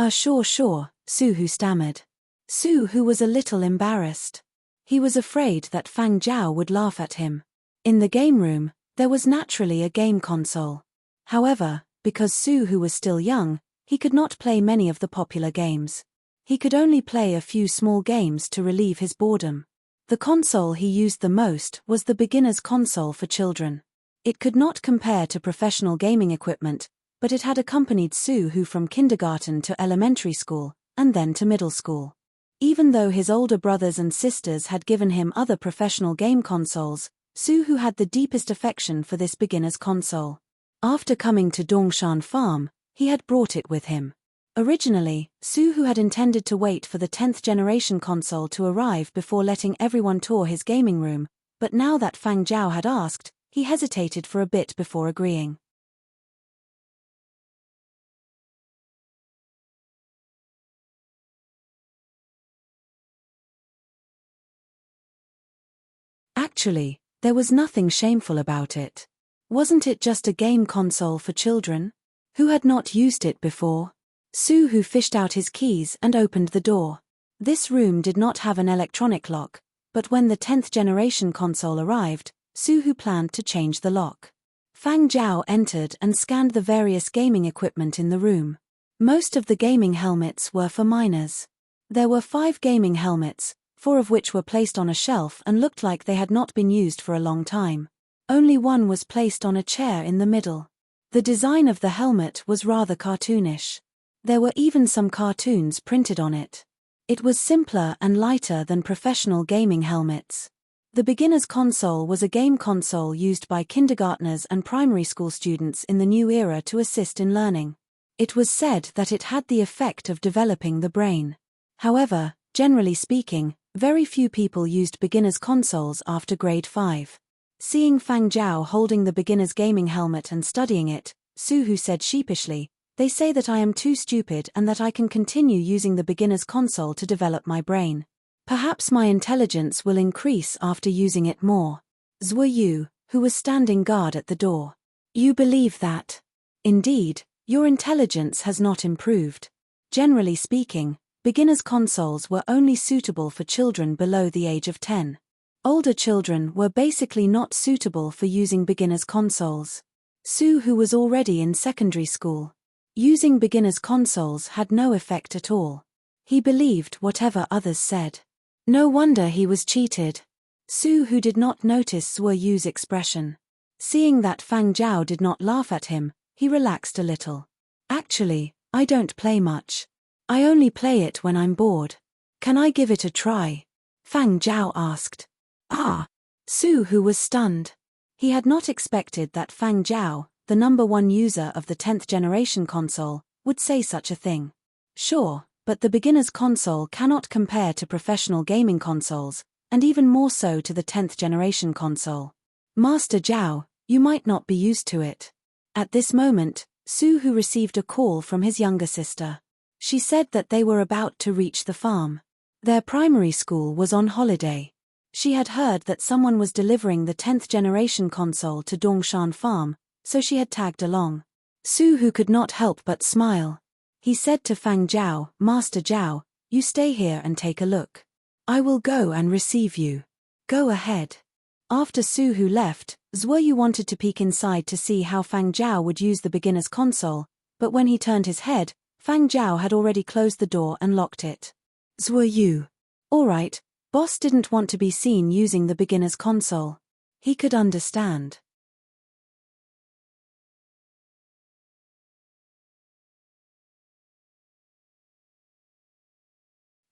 Sure, Su Hu stammered. Su Hu was a little embarrassed. He was afraid that Fang Zhao would laugh at him. In the game room, there was naturally a game console. However, because Su Hu was still young, he could not play many of the popular games. He could only play a few small games to relieve his boredom. The console he used the most was the beginner's console for children. It could not compare to professional gaming equipment, but it had accompanied Su Hu from kindergarten to elementary school, and then to middle school. Even though his older brothers and sisters had given him other professional game consoles, Su Hu had the deepest affection for this beginner's console. After coming to Dongshan Farm, he had brought it with him. Originally, Su Hu had intended to wait for the 10th generation console to arrive before letting everyone tour his gaming room, but now that Fang Zhao had asked, he hesitated for a bit before agreeing. Actually, there was nothing shameful about it. Wasn't it just a game console for children? Who had not used it before? Su Hu fished out his keys and opened the door. This room did not have an electronic lock, but when the 10th generation console arrived, Su Hu planned to change the lock. Fang Zhao entered and scanned the various gaming equipment in the room. Most of the gaming helmets were for minors. There were 5 gaming helmets, 4 of which were placed on a shelf and looked like they had not been used for a long time. Only one was placed on a chair in the middle. The design of the helmet was rather cartoonish. There were even some cartoons printed on it. It was simpler and lighter than professional gaming helmets. The beginner's console was a game console used by kindergartners and primary school students in the new era to assist in learning. It was said that it had the effect of developing the brain. However, generally speaking, very few people used beginner's consoles after grade 5. Seeing Fang Zhao holding the beginner's gaming helmet and studying it, Su Hu said sheepishly, "They say that I am too stupid and that I can continue using the beginner's console to develop my brain. Perhaps my intelligence will increase after using it more." Zhuo Yu, who was standing guard at the door. "You believe that? Indeed, your intelligence has not improved. Generally speaking, beginners' consoles were only suitable for children below the age of 10. Older children were basically not suitable for using beginners' consoles. Sue, who was already in secondary school, using beginners' consoles had no effect at all. He believed whatever others said. No wonder he was cheated. Sue, who did not notice Zhuo Yu's expression. Seeing that Fang Zhao did not laugh at him, he relaxed a little. Actually, I don't play much. I only play it when I'm bored. Can I give it a try? Fang Zhao asked. Ah! Sue, who was stunned. He had not expected that Fang Zhao, the number one user of the 10th generation console, would say such a thing. Sure, but the beginner's console cannot compare to professional gaming consoles, and even more so to the 10th generation console. Master Zhao, you might not be used to it. At this moment, Sue, who received a call from his younger sister. She said that they were about to reach the farm. Their primary school was on holiday. She had heard that someone was delivering the 10th generation console to Dongshan Farm, so she had tagged along. Sue, who could not help but smile. He said to Fang Zhao, Master Zhao, you stay here and take a look. I will go and receive you. Go ahead. After Sue, who left, Zhuo Yu wanted to peek inside to see how Fang Zhao would use the beginner's console, but when he turned his head, Fang Zhao had already closed the door and locked it. Zhuo Yu. Alright, boss didn't want to be seen using the beginner's console. He could understand.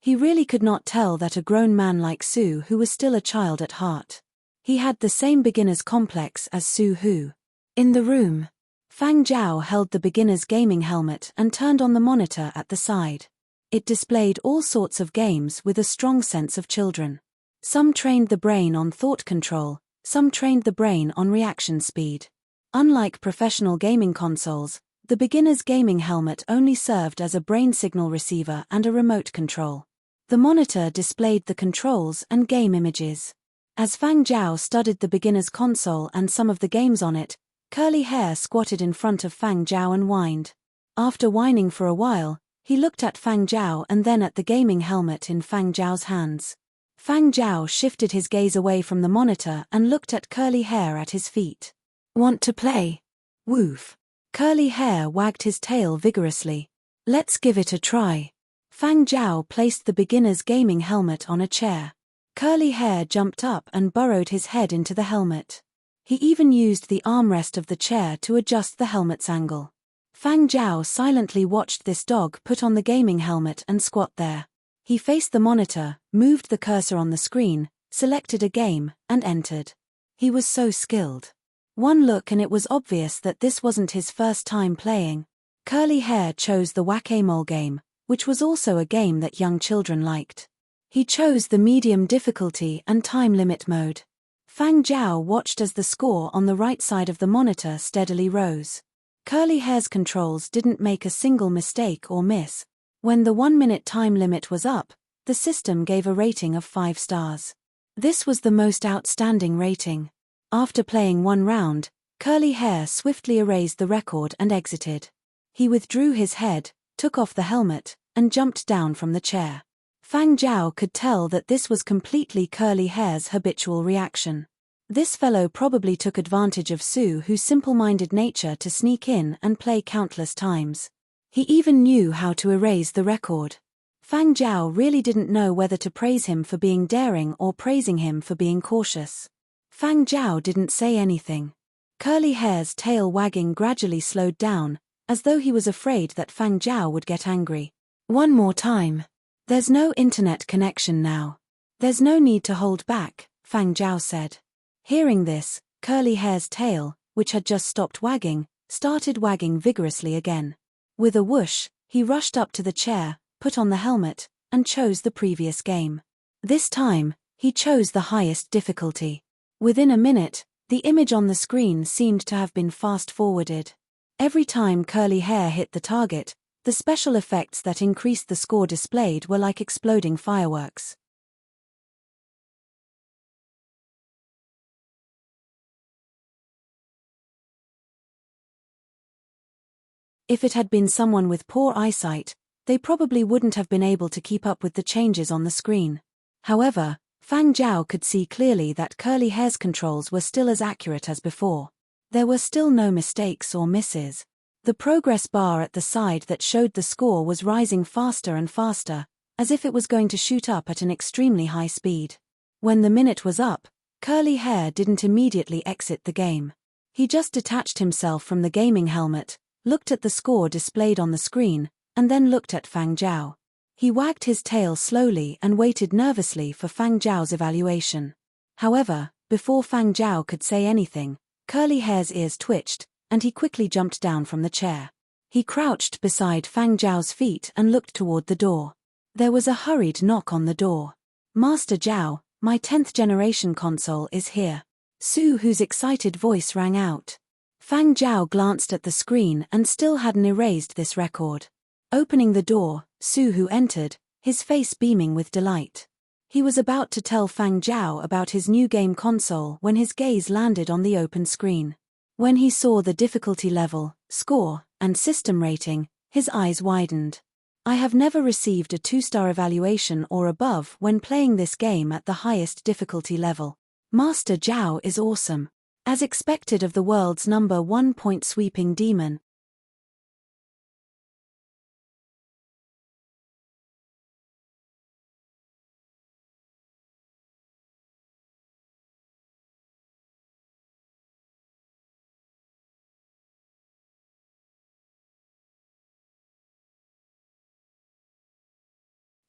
He really could not tell that a grown man like Sue, who was still a child at heart. He had the same beginner's complex as Sue, who. In the room, Fang Zhao held the beginner's gaming helmet and turned on the monitor at the side. It displayed all sorts of games with a strong sense of children. Some trained the brain on thought control, some trained the brain on reaction speed. Unlike professional gaming consoles, the beginner's gaming helmet only served as a brain signal receiver and a remote control. The monitor displayed the controls and game images. As Fang Zhao studied the beginner's console and some of the games on it, Curly Hair squatted in front of Fang Zhao and whined. After whining for a while, he looked at Fang Zhao and then at the gaming helmet in Fang Zhao's hands. Fang Zhao shifted his gaze away from the monitor and looked at Curly Hair at his feet. Want to play? Woof. Curly Hair wagged his tail vigorously. Let's give it a try. Fang Zhao placed the beginner's gaming helmet on a chair. Curly Hair jumped up and burrowed his head into the helmet. He even used the armrest of the chair to adjust the helmet's angle. Fang Zhao silently watched this dog put on the gaming helmet and squat there. He faced the monitor, moved the cursor on the screen, selected a game, and entered. He was so skilled. One look and it was obvious that this wasn't his first time playing. Curly Hair chose the Whack-A-Mole game, which was also a game that young children liked. He chose the medium difficulty and time limit mode. Fang Zhao watched as the score on the right side of the monitor steadily rose. Curly Hair's controls didn't make a single mistake or miss. When the 1-minute time limit was up, the system gave a rating of 5 stars. This was the most outstanding rating. After playing one round, Curly Hair swiftly erased the record and exited. He withdrew his head, took off the helmet, and jumped down from the chair. Fang Zhao could tell that this was completely Curly Hair's habitual reaction. This fellow probably took advantage of Sue's simple-minded nature to sneak in and play countless times. He even knew how to erase the record. Fang Zhao really didn't know whether to praise him for being daring or praising him for being cautious. Fang Zhao didn't say anything. Curly Hair's tail wagging gradually slowed down, as though he was afraid that Fang Zhao would get angry. One more time. There's no internet connection now. There's no need to hold back, Fang Zhao said. Hearing this, Curly Hair's tail, which had just stopped wagging, started wagging vigorously again. With a whoosh, he rushed up to the chair, put on the helmet, and chose the previous game. This time, he chose the highest difficulty. Within a minute, the image on the screen seemed to have been fast-forwarded. Every time Curly Hair hit the target, the special effects that increased the score displayed were like exploding fireworks. If it had been someone with poor eyesight, they probably wouldn't have been able to keep up with the changes on the screen. However, Fang Zhao could see clearly that Curly Hair's controls were still as accurate as before. There were still no mistakes or misses. The progress bar at the side that showed the score was rising faster and faster, as if it was going to shoot up at an extremely high speed. When the minute was up, Curly Hair didn't immediately exit the game. He just detached himself from the gaming helmet, looked at the score displayed on the screen, and then looked at Fang Zhao. He wagged his tail slowly and waited nervously for Fang Zhao's evaluation. However, before Fang Zhao could say anything, Curly Hair's ears twitched, and he quickly jumped down from the chair. He crouched beside Fang Zhao's feet and looked toward the door. There was a hurried knock on the door. "Master Zhao, my 10th generation console is here." Su Hu's excited voice rang out. Fang Zhao glanced at the screen and still hadn't erased this record. Opening the door, Su Hu entered, his face beaming with delight. He was about to tell Fang Zhao about his new game console when his gaze landed on the open screen. When he saw the difficulty level, score, and system rating, his eyes widened. "I have never received a 2-star evaluation or above when playing this game at the highest difficulty level. Master Zhao is awesome. As expected of the world's number 1 point sweeping demon."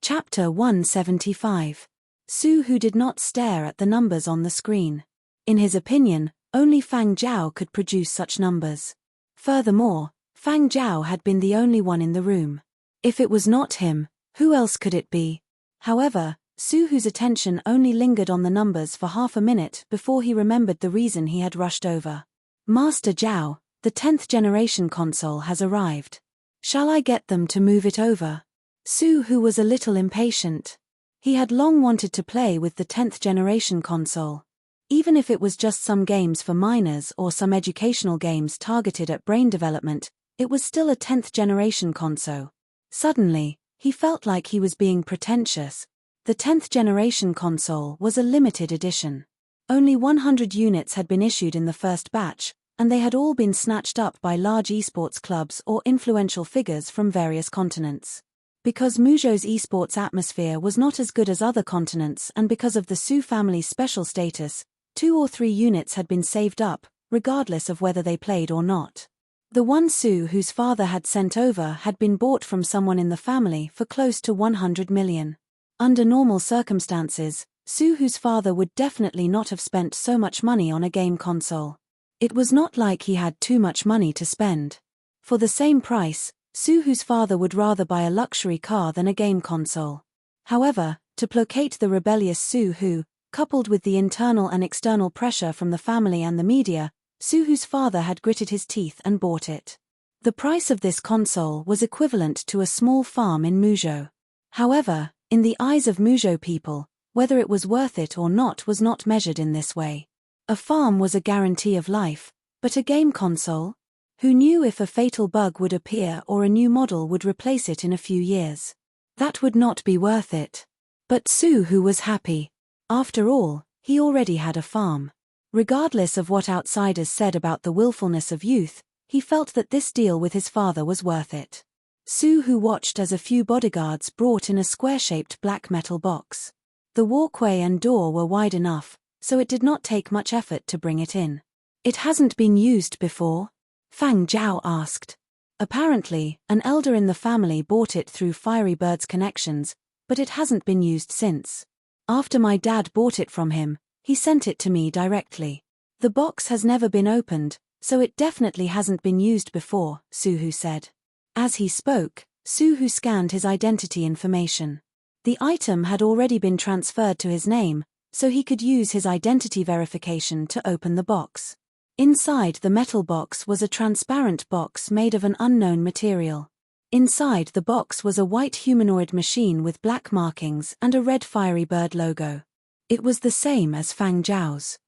Chapter 175. Su Hu did not stare at the numbers on the screen. In his opinion, only Fang Zhao could produce such numbers. Furthermore, Fang Zhao had been the only one in the room. If it was not him, who else could it be? However, Su Hu's attention only lingered on the numbers for half a minute before he remembered the reason he had rushed over. "Master Zhao, the 10th generation console has arrived. Shall I get them to move it over?" Su Hu was a little impatient. He had long wanted to play with the 10th generation console. Even if it was just some games for minors or some educational games targeted at brain development, it was still a 10th generation console. Suddenly, he felt like he was being pretentious. The 10th generation console was a limited edition. Only 100 units had been issued in the first batch, and they had all been snatched up by large esports clubs or influential figures from various continents. Because Muzhou's esports atmosphere was not as good as other continents and because of the Su family's special status, 2 or 3 units had been saved up, regardless of whether they played or not. The one Su whose father had sent over had been bought from someone in the family for close to 100 million. Under normal circumstances, Su whose father would definitely not have spent so much money on a game console. It was not like he had too much money to spend. For the same price, Su whose father would rather buy a luxury car than a game console. However, to placate the rebellious Su Hu, coupled with the internal and external pressure from the family and the media, Su Hu's father had gritted his teeth and bought it. The price of this console was equivalent to a small farm in Muzhou. However, in the eyes of Muzhou people, whether it was worth it or not was not measured in this way. A farm was a guarantee of life, but a game console? Who knew if a fatal bug would appear or a new model would replace it in a few years? That would not be worth it. But Su Hu was happy. After all, he already had a farm. Regardless of what outsiders said about the willfulness of youth, he felt that this deal with his father was worth it. Su Hu watched as a few bodyguards brought in a square-shaped black metal box. The walkway and door were wide enough, so it did not take much effort to bring it in. "It hasn't been used before?" Fang Zhao asked. Apparently, an elder in the family bought it through Fiery Bird's connections, but it hasn't been used since. After my dad bought it from him, he sent it to me directly. The box has never been opened, so it definitely hasn't been used before, Su Hu said. As he spoke, Su Hu scanned his identity information. The item had already been transferred to his name, so he could use his identity verification to open the box. Inside the metal box was a transparent box made of an unknown material. Inside the box was a white humanoid machine with black markings and a red Fiery Bird logo. It was the same as Fang Zhao's.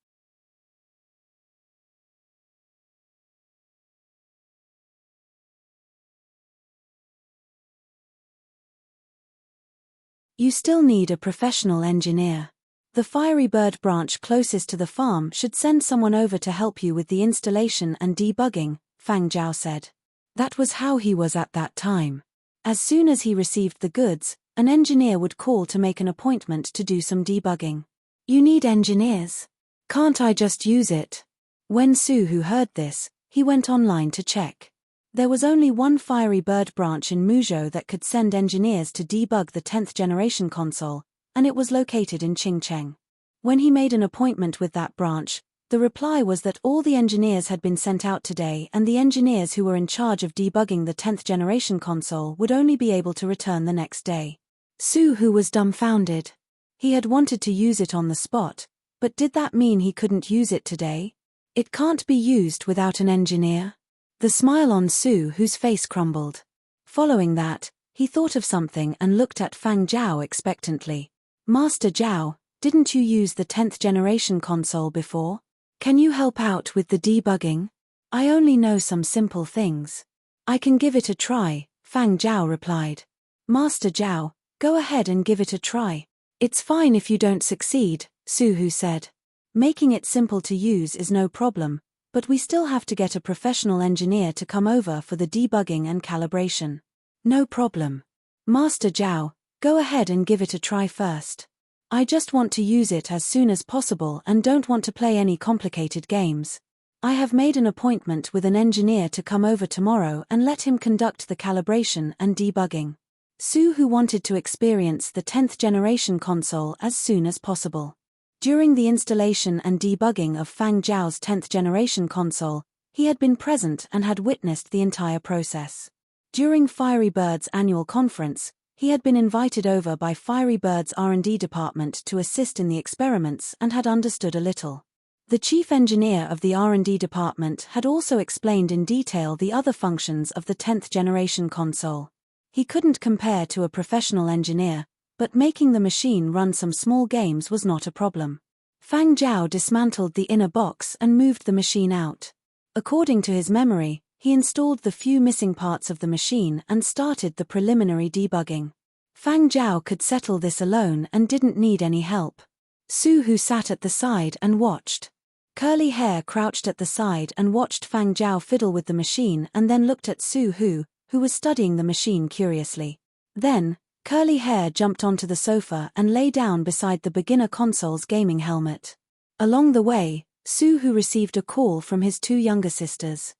You still need a professional engineer. The Fiery Bird branch closest to the farm should send someone over to help you with the installation and debugging, Fang Zhao said. That was how he was at that time. As soon as he received the goods, an engineer would call to make an appointment to do some debugging. You need engineers. Can't I just use it? When Su Hu heard this, he went online to check. There was only one Fiery Bird branch in Muzhou that could send engineers to debug the 10th generation console, and it was located in Qingcheng. When he made an appointment with that branch, the reply was that all the engineers had been sent out today and the engineers who were in charge of debugging the 10th generation console would only be able to return the next day. Su Hu was dumbfounded. He had wanted to use it on the spot, but did that mean he couldn't use it today? It can't be used without an engineer. The smile on Su Hu's face crumbled. Following that, he thought of something and looked at Fang Zhao expectantly. Master Zhao, didn't you use the 10th generation console before? Can you help out with the debugging? I only know some simple things. I can give it a try, Fang Zhao replied. Master Zhao, go ahead and give it a try. It's fine if you don't succeed, Su Hu said. Making it simple to use is no problem, but we still have to get a professional engineer to come over for the debugging and calibration. No problem. Master Zhao, go ahead and give it a try first. I just want to use it as soon as possible and don't want to play any complicated games. I have made an appointment with an engineer to come over tomorrow and let him conduct the calibration and debugging. Su Hu wanted to experience the 10th generation console as soon as possible. During the installation and debugging of Fang Zhao's 10th generation console, he had been present and had witnessed the entire process. During Fiery Bird's annual conference, he had been invited over by Fiery Bird's R&D department to assist in the experiments and had understood a little. The chief engineer of the R&D department had also explained in detail the other functions of the 10th generation console. He couldn't compare to a professional engineer, but making the machine run some small games was not a problem. Fang Zhao dismantled the inner box and moved the machine out. According to his memory, he installed the few missing parts of the machine and started the preliminary debugging. Fang Zhao could settle this alone and didn't need any help. Su Hu sat at the side and watched. Curly Hair crouched at the side and watched Fang Zhao fiddle with the machine and then looked at Su Hu, who was studying the machine curiously. Then, Curly Hair jumped onto the sofa and lay down beside the beginner console's gaming helmet. Along the way, Su Hu received a call from his two younger sisters.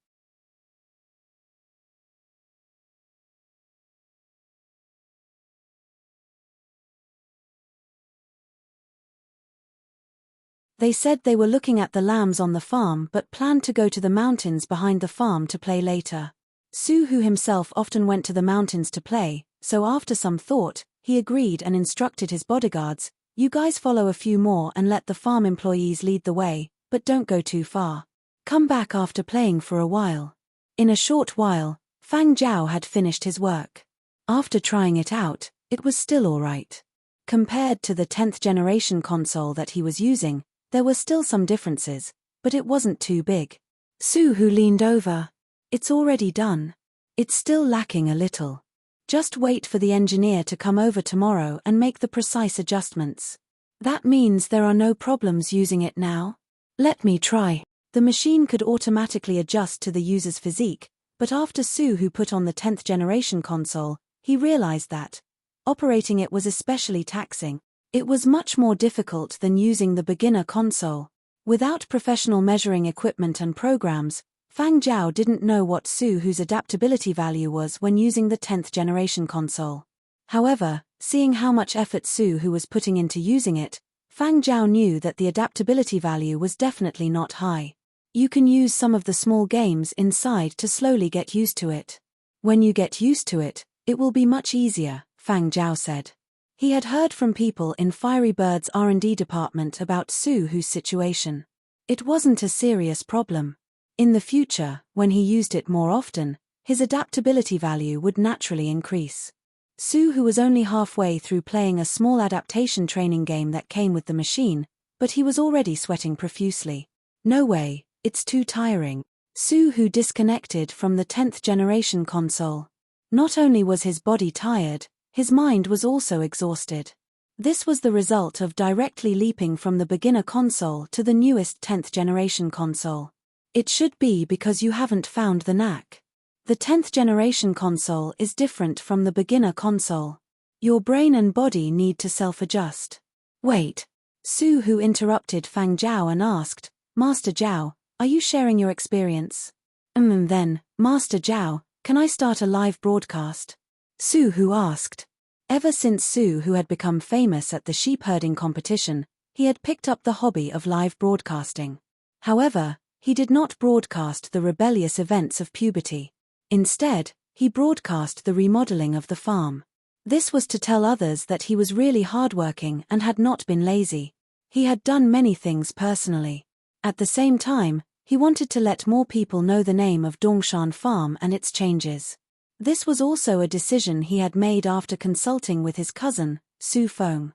They said they were looking at the lambs on the farm but planned to go to the mountains behind the farm to play later. Su Hu himself often went to the mountains to play, so after some thought, he agreed and instructed his bodyguards, "You guys follow a few more and let the farm employees lead the way, but don't go too far. Come back after playing for a while." In a short while, Fang Zhao had finished his work. After trying it out, it was still alright. Compared to the 10th generation console that he was using, there were still some differences, but it wasn't too big. Su Hu leaned over. It's already done. It's still lacking a little. Just wait for the engineer to come over tomorrow and make the precise adjustments. That means there are no problems using it now? Let me try. The machine could automatically adjust to the user's physique, but after Su Hu put on the 10th generation console, he realized that operating it was especially taxing. It was much more difficult than using the beginner console. Without professional measuring equipment and programs, Fang Zhao didn't know what Su Hu's adaptability value was when using the 10th generation console. However, seeing how much effort Su Hu was putting into using it, Fang Zhao knew that the adaptability value was definitely not high. You can use some of the small games inside to slowly get used to it. When you get used to it, it will be much easier, Fang Zhao said. He had heard from people in Fiery Bird's R&D department about Su Hu's situation. It wasn't a serious problem. In the future, when he used it more often, his adaptability value would naturally increase. Su Hu was only halfway through playing a small adaptation training game that came with the machine, but he was already sweating profusely. No way, it's too tiring. Su Hu disconnected from the 10th generation console. Not only was his body tired, His mind was also exhausted. This was the result of directly leaping from the beginner console to the newest 10th generation console. It should be because you haven't found the knack. The 10th generation console is different from the beginner console. Your brain and body need to self-adjust. Wait. Su Hu interrupted Fang Zhao and asked, Master Zhao, are you sharing your experience? Then, Master Zhao, can I start a live broadcast? Su Hu asked. Ever since Su Hu had become famous at the sheep herding competition, he had picked up the hobby of live broadcasting. However, he did not broadcast the rebellious events of puberty. Instead, he broadcast the remodeling of the farm. This was to tell others that he was really hardworking and had not been lazy. He had done many things personally. At the same time, he wanted to let more people know the name of Dongshan Farm and its changes. This was also a decision he had made after consulting with his cousin, Su Feng.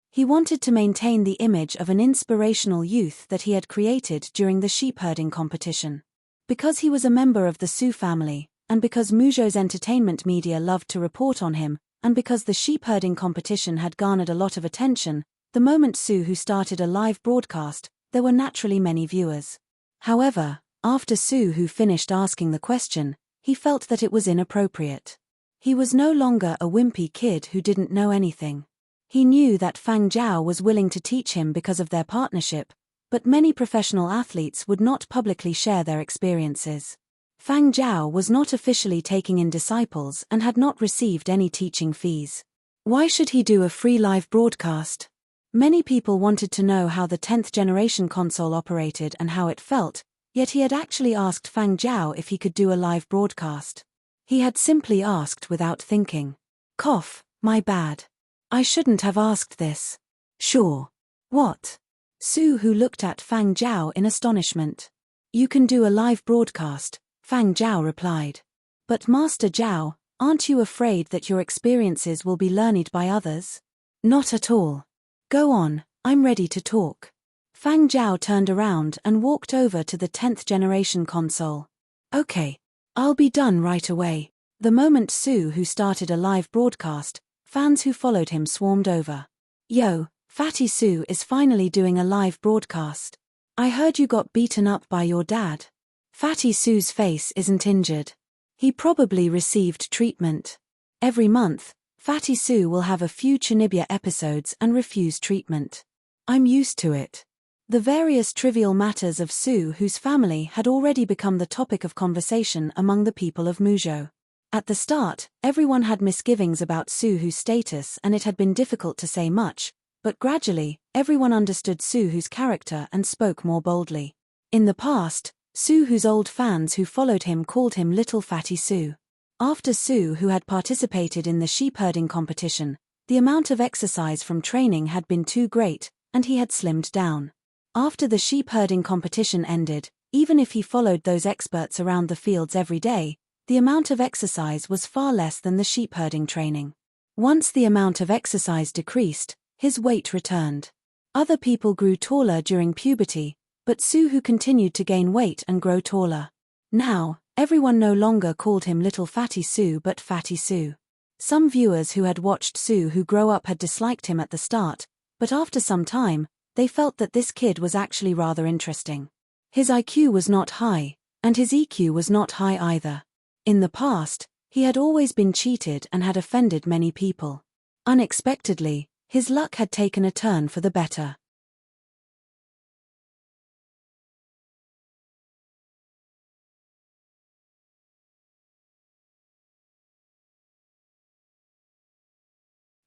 He wanted to maintain the image of an inspirational youth that he had created during the sheep herding competition. Because he was a member of the Su family, and because Muzhou's entertainment media loved to report on him, and because the sheep herding competition had garnered a lot of attention, the moment Su Hu started a live broadcast, there were naturally many viewers. However, after Su Hu finished asking the question, he felt that it was inappropriate. He was no longer a wimpy kid who didn't know anything. He knew that Fang Zhao was willing to teach him because of their partnership, but many professional athletes would not publicly share their experiences. Fang Zhao was not officially taking in disciples and had not received any teaching fees. Why should he do a free live broadcast? Many people wanted to know how the 10th generation console operated and how it felt, yet he had actually asked Fang Zhao if he could do a live broadcast. He had simply asked without thinking. Cough, my bad. I shouldn't have asked this. Sure. What? Su Hu looked at Fang Zhao in astonishment. You can do a live broadcast, Fang Zhao replied. But Master Zhao, aren't you afraid that your experiences will be learned by others? Not at all. Go on, I'm ready to talk. Fang Zhao turned around and walked over to the 10th generation console. Okay. I'll be done right away. The moment Su Hu started a live broadcast, fans who followed him swarmed over. Yo, Fatty Su is finally doing a live broadcast. I heard you got beaten up by your dad. Fatty Su's face isn't injured. He probably received treatment. Every month, Fatty Su will have a few Chinibya episodes and refuse treatment. I'm used to it. The various trivial matters of Su Hu's family had already become the topic of conversation among the people of Muzhou. At the start, everyone had misgivings about Su Hu's status and it had been difficult to say much, but gradually, everyone understood Su Hu's character and spoke more boldly. In the past, Su Hu's old fans who followed him called him Little Fatty Su. After Su Hu had participated in the sheep herding competition, the amount of exercise from training had been too great, and he had slimmed down. After the sheep herding competition ended, even if he followed those experts around the fields every day, the amount of exercise was far less than the sheep herding training. Once the amount of exercise decreased, his weight returned. Other people grew taller during puberty, but Su Hu continued to gain weight and grow taller. Now, everyone no longer called him Little Fatty Su but Fatty Su. Some viewers who had watched Su Hu grow up had disliked him at the start, but after some time, they felt that this kid was actually rather interesting. His IQ was not high, and his EQ was not high either. In the past, he had always been cheated and had offended many people. Unexpectedly, his luck had taken a turn for the better.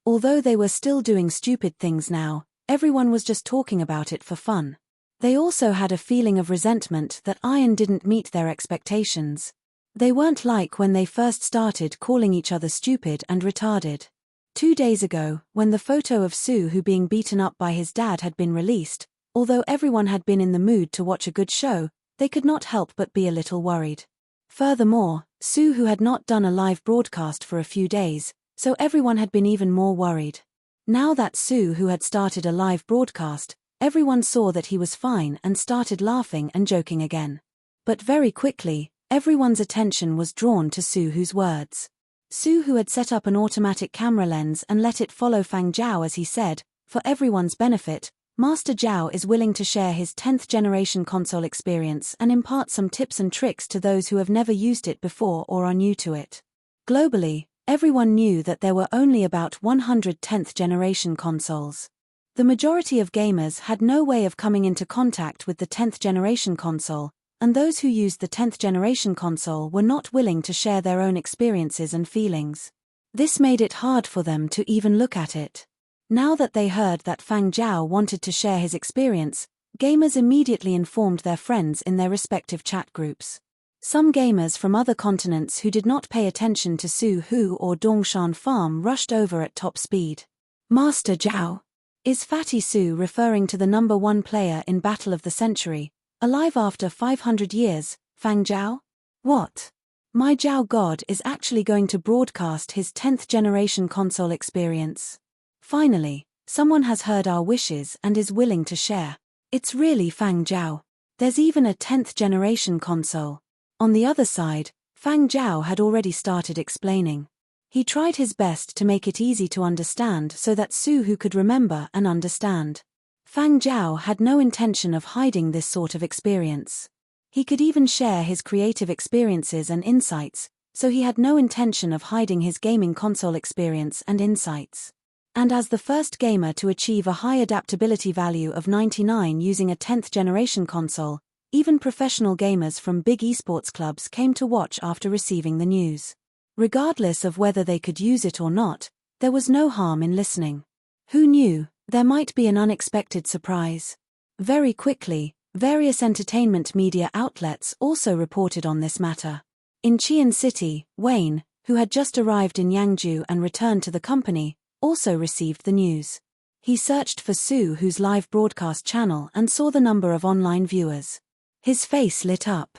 Although they were still doing stupid things now, everyone was just talking about it for fun. They also had a feeling of resentment that Iron didn't meet their expectations. They weren't like when they first started calling each other stupid and retarded. 2 days ago, when the photo of Su Hu being beaten up by his dad had been released, although everyone had been in the mood to watch a good show, they could not help but be a little worried. Furthermore, Su Hu had not done a live broadcast for a few days, so everyone had been even more worried. Now that Su Hu had started a live broadcast, everyone saw that he was fine and started laughing and joking again. But very quickly, everyone's attention was drawn to Suhu's words. Suhu had set up an automatic camera lens and let it follow Fang Zhao as he said, "For everyone's benefit, Master Zhao is willing to share his 10th generation console experience and impart some tips and tricks to those who have never used it before or are new to it." Globally, everyone knew that there were only about 100 10th generation consoles. The majority of gamers had no way of coming into contact with the 10th generation console, and those who used the 10th generation console were not willing to share their own experiences and feelings. This made it hard for them to even look at it. Now that they heard that Fang Zhao wanted to share his experience, gamers immediately informed their friends in their respective chat groups. Some gamers from other continents who did not pay attention to Suhu or Dongshan Farm rushed over at top speed. "Master Zhao! Is Fatty Su referring to the number 1 player in Battle of the Century, alive after 500 years, Fang Zhao? What? My Zhao God is actually going to broadcast his 10th generation console experience. Finally, someone has heard our wishes and is willing to share. It's really Fang Zhao. There's even a 10th generation console." On the other side, Fang Zhao had already started explaining. He tried his best to make it easy to understand so that Suhu could remember and understand. Fang Zhao had no intention of hiding this sort of experience. He could even share his creative experiences and insights, so he had no intention of hiding his gaming console experience and insights. And as the first gamer to achieve a high adaptability value of 99 using a 10th generation console, even professional gamers from big esports clubs came to watch after receiving the news. Regardless of whether they could use it or not, there was no harm in listening. Who knew, there might be an unexpected surprise. Very quickly, various entertainment media outlets also reported on this matter. In Qian City, Wayne, who had just arrived in Yangzhou and returned to the company, also received the news. He searched for Suhu's live broadcast channel and saw the number of online viewers. His face lit up.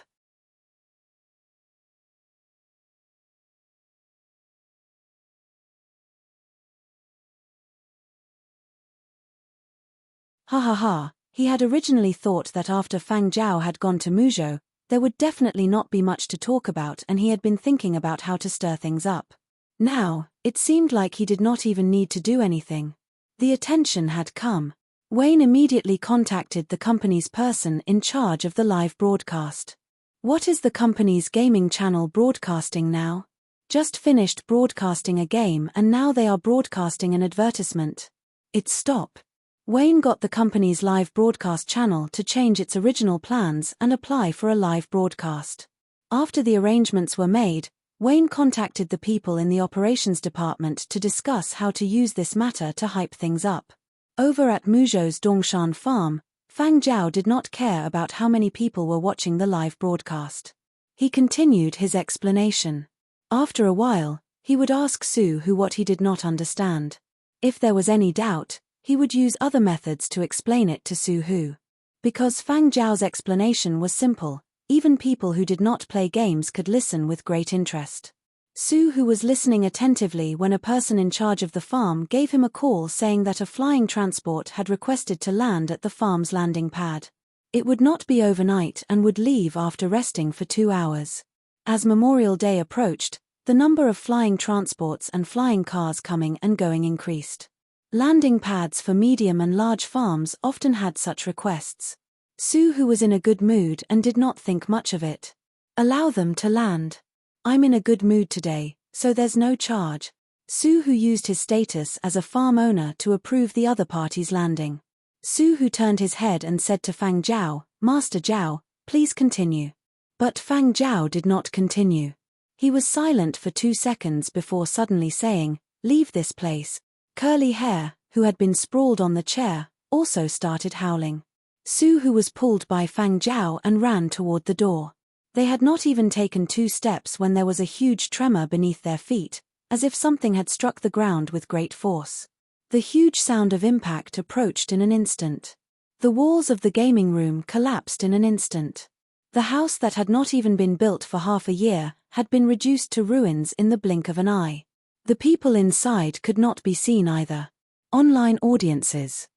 Ha ha ha, he had originally thought that after Fang Zhao had gone to Muzhou, there would definitely not be much to talk about, and he had been thinking about how to stir things up. Now, it seemed like he did not even need to do anything. The attention had come. Wayne immediately contacted the company's person in charge of the live broadcast. "What is the company's gaming channel broadcasting now? Just finished broadcasting a game and now they are broadcasting an advertisement. It's stop." Wayne got the company's live broadcast channel to change its original plans and apply for a live broadcast. After the arrangements were made, Wayne contacted the people in the operations department to discuss how to use this matter to hype things up. Over at Muzhou's Dongshan Farm, Fang Zhao did not care about how many people were watching the live broadcast. He continued his explanation. After a while, he would ask Suhu what he did not understand. If there was any doubt, he would use other methods to explain it to Suhu. Because Fang Zhao's explanation was simple, even people who did not play games could listen with great interest. Suhu was listening attentively when a person in charge of the farm gave him a call saying that a flying transport had requested to land at the farm's landing pad. It would not be overnight and would leave after resting for 2 hours. As Memorial Day approached, the number of flying transports and flying cars coming and going increased. Landing pads for medium and large farms often had such requests. Suhu was in a good mood and did not think much of it. "Allow them to land. I'm in a good mood today, so there's no charge." Suhu used his status as a farm owner to approve the other party's landing. Suhu turned his head and said to Fang Zhao, "Master Zhao, please continue." But Fang Zhao did not continue. He was silent for 2 seconds before suddenly saying, "Leave this place." Curly Hair, who had been sprawled on the chair, also started howling. Suhu was pulled by Fang Zhao and ran toward the door. They had not even taken 2 steps when there was a huge tremor beneath their feet, as if something had struck the ground with great force. The huge sound of impact approached in an instant. The walls of the gaming room collapsed in an instant. The house that had not even been built for half a year had been reduced to ruins in the blink of an eye. The people inside could not be seen either. Online audiences.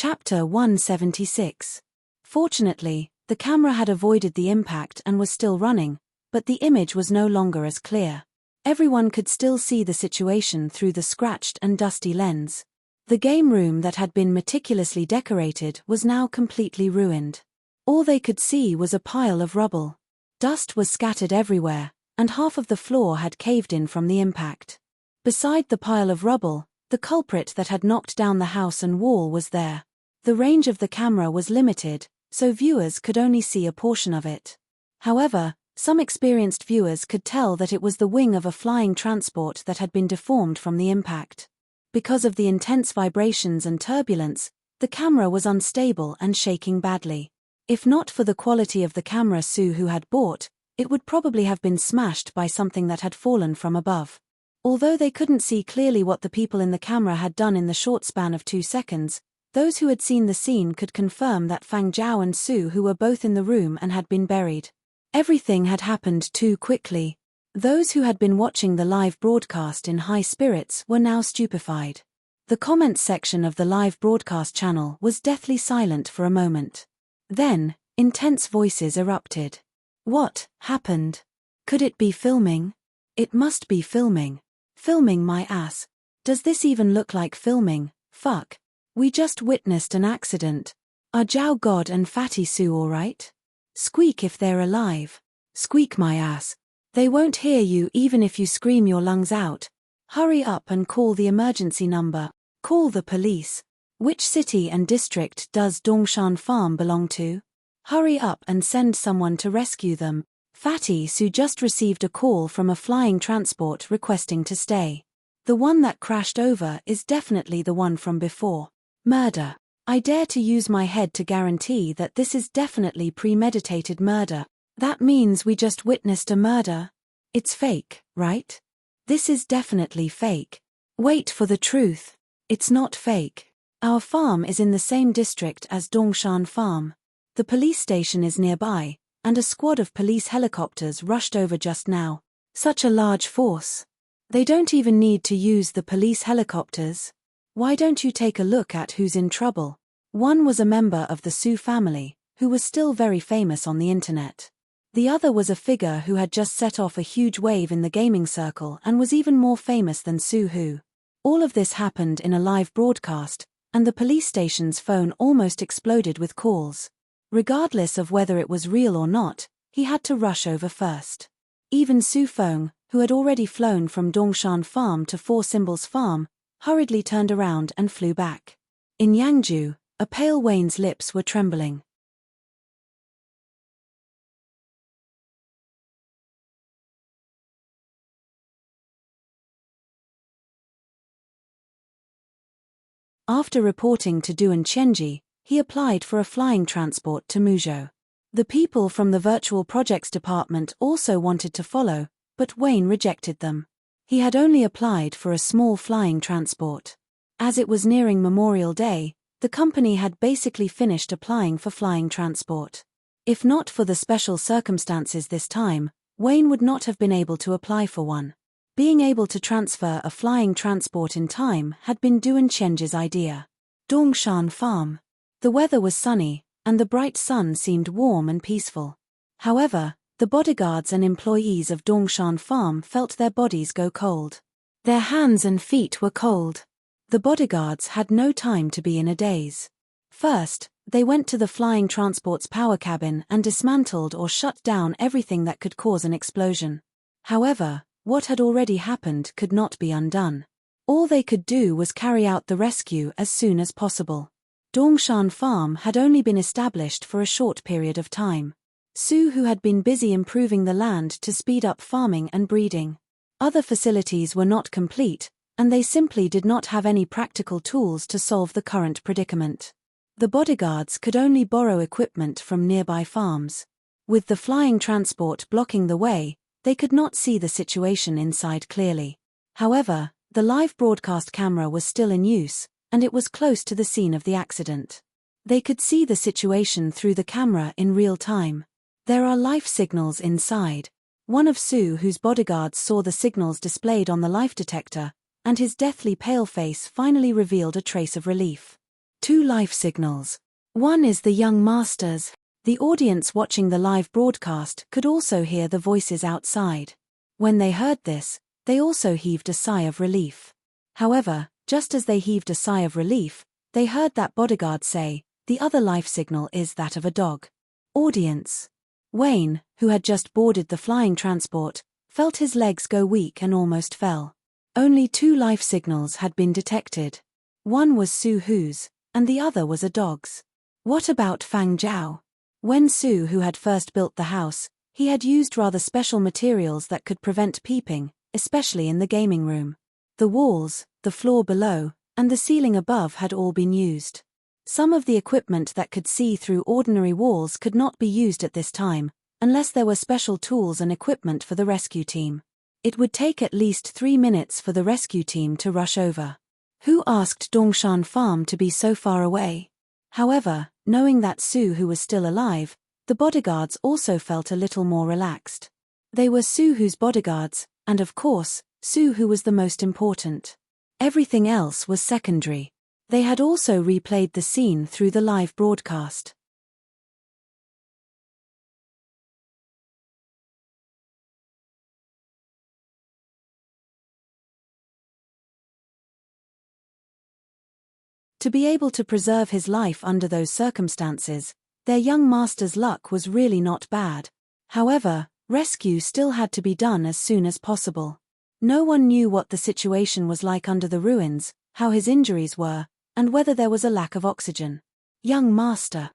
Chapter 176. Fortunately, the camera had avoided the impact and was still running, but the image was no longer as clear. Everyone could still see the situation through the scratched and dusty lens. The game room that had been meticulously decorated was now completely ruined. All they could see was a pile of rubble. Dust was scattered everywhere, and half of the floor had caved in from the impact. Beside the pile of rubble, the culprit that had knocked down the house and wall was there. The range of the camera was limited, so viewers could only see a portion of it. However, some experienced viewers could tell that it was the wing of a flying transport that had been deformed from the impact. Because of the intense vibrations and turbulence, the camera was unstable and shaking badly. If not for the quality of the camera Sue had bought, it would probably have been smashed by something that had fallen from above. Although they couldn't see clearly what the people in the camera had done in the short span of 2 seconds, those who had seen the scene could confirm that Fang Zhao and Sue were both in the room and had been buried. Everything had happened too quickly. Those who had been watching the live broadcast in high spirits were now stupefied. The comments section of the live broadcast channel was deathly silent for a moment. Then, intense voices erupted. What happened? Could it be filming? It must be filming. Filming my ass. Does this even look like filming? Fuck. We just witnessed an accident. Are Zhao God and Fatty Sue alright? Squeak if they're alive. Squeak my ass. They won't hear you even if you scream your lungs out. Hurry up and call the emergency number. Call the police. Which city and district does Dongshan Farm belong to? Hurry up and send someone to rescue them. Fatty Sue just received a call from a flying transport requesting to stay. The one that crashed over is definitely the one from before. Murder. I dare to use my head to guarantee that this is definitely premeditated murder. That means we just witnessed a murder. It's fake, right? This is definitely fake. Wait for the truth. It's not fake. Our farm is in the same district as Dongshan Farm. The police station is nearby, and a squad of police helicopters rushed over just now. Such a large force. They don't even need to use the police helicopters. Why don't you take a look at who's in trouble? One was a member of the Sue family, who was still very famous on the internet. The other was a figure who had just set off a huge wave in the gaming circle and was even more famous than Sue. All of this happened in a live broadcast, and the police station's phone almost exploded with calls. Regardless of whether it was real or not, he had to rush over first. Even Su Feng, who had already flown from Dongshan Farm to Four Symbols Farm, hurriedly turned around and flew back. In Yangju, a pale Wayne's lips were trembling. After reporting to Duan Chenji, he applied for a flying transport to Muzhou. The people from the Virtual Projects Department also wanted to follow, but Wayne rejected them. He had only applied for a small flying transport. As it was nearing Memorial Day, the company had basically finished applying for flying transport. If not for the special circumstances this time, Wayne would not have been able to apply for one. Being able to transfer a flying transport in time had been Duan Chenji's idea. Dongshan Farm. The weather was sunny, and the bright sun seemed warm and peaceful. However, the bodyguards and employees of Dongshan Farm felt their bodies go cold. Their hands and feet were cold. The bodyguards had no time to be in a daze. First, they went to the flying transport's power cabin and dismantled or shut down everything that could cause an explosion. However, what had already happened could not be undone. All they could do was carry out the rescue as soon as possible. Dongshan Farm had only been established for a short period of time. Su had been busy improving the land to speed up farming and breeding. Other facilities were not complete, and they simply did not have any practical tools to solve the current predicament. The bodyguards could only borrow equipment from nearby farms. With the flying transport blocking the way, they could not see the situation inside clearly. However, the live broadcast camera was still in use, and it was close to the scene of the accident. They could see the situation through the camera in real time. There are life signals inside. One of Su's bodyguards saw the signals displayed on the life detector, and his deathly pale face finally revealed a trace of relief. Two life signals. One is the young masters. The audience watching the live broadcast could also hear the voices outside. When they heard this, they also heaved a sigh of relief. However, just as they heaved a sigh of relief, they heard that bodyguard say, "The other life signal is that of a dog." Audience. Wayne, who had just boarded the flying transport, felt his legs go weak and almost fell. Only two life signals had been detected. One was Su Hu's, and the other was a dog's. What about Fang Zhao? When Su Hu had first built the house, he had used rather special materials that could prevent peeping, especially in the gaming room. The walls, the floor below, and the ceiling above had all been used. Some of the equipment that could see through ordinary walls could not be used at this time, unless there were special tools and equipment for the rescue team. It would take at least 3 minutes for the rescue team to rush over. Who asked Dongshan Farm to be so far away? However, knowing that Su Hu was still alive, the bodyguards also felt a little more relaxed. They were Su Hu's bodyguards, and of course, Su Hu was the most important. Everything else was secondary. They had also replayed the scene through the live broadcast. To be able to preserve his life under those circumstances, their young master's luck was really not bad. However, rescue still had to be done as soon as possible. No one knew what the situation was like under the ruins, how his injuries were, and whether there was a lack of oxygen. Young master,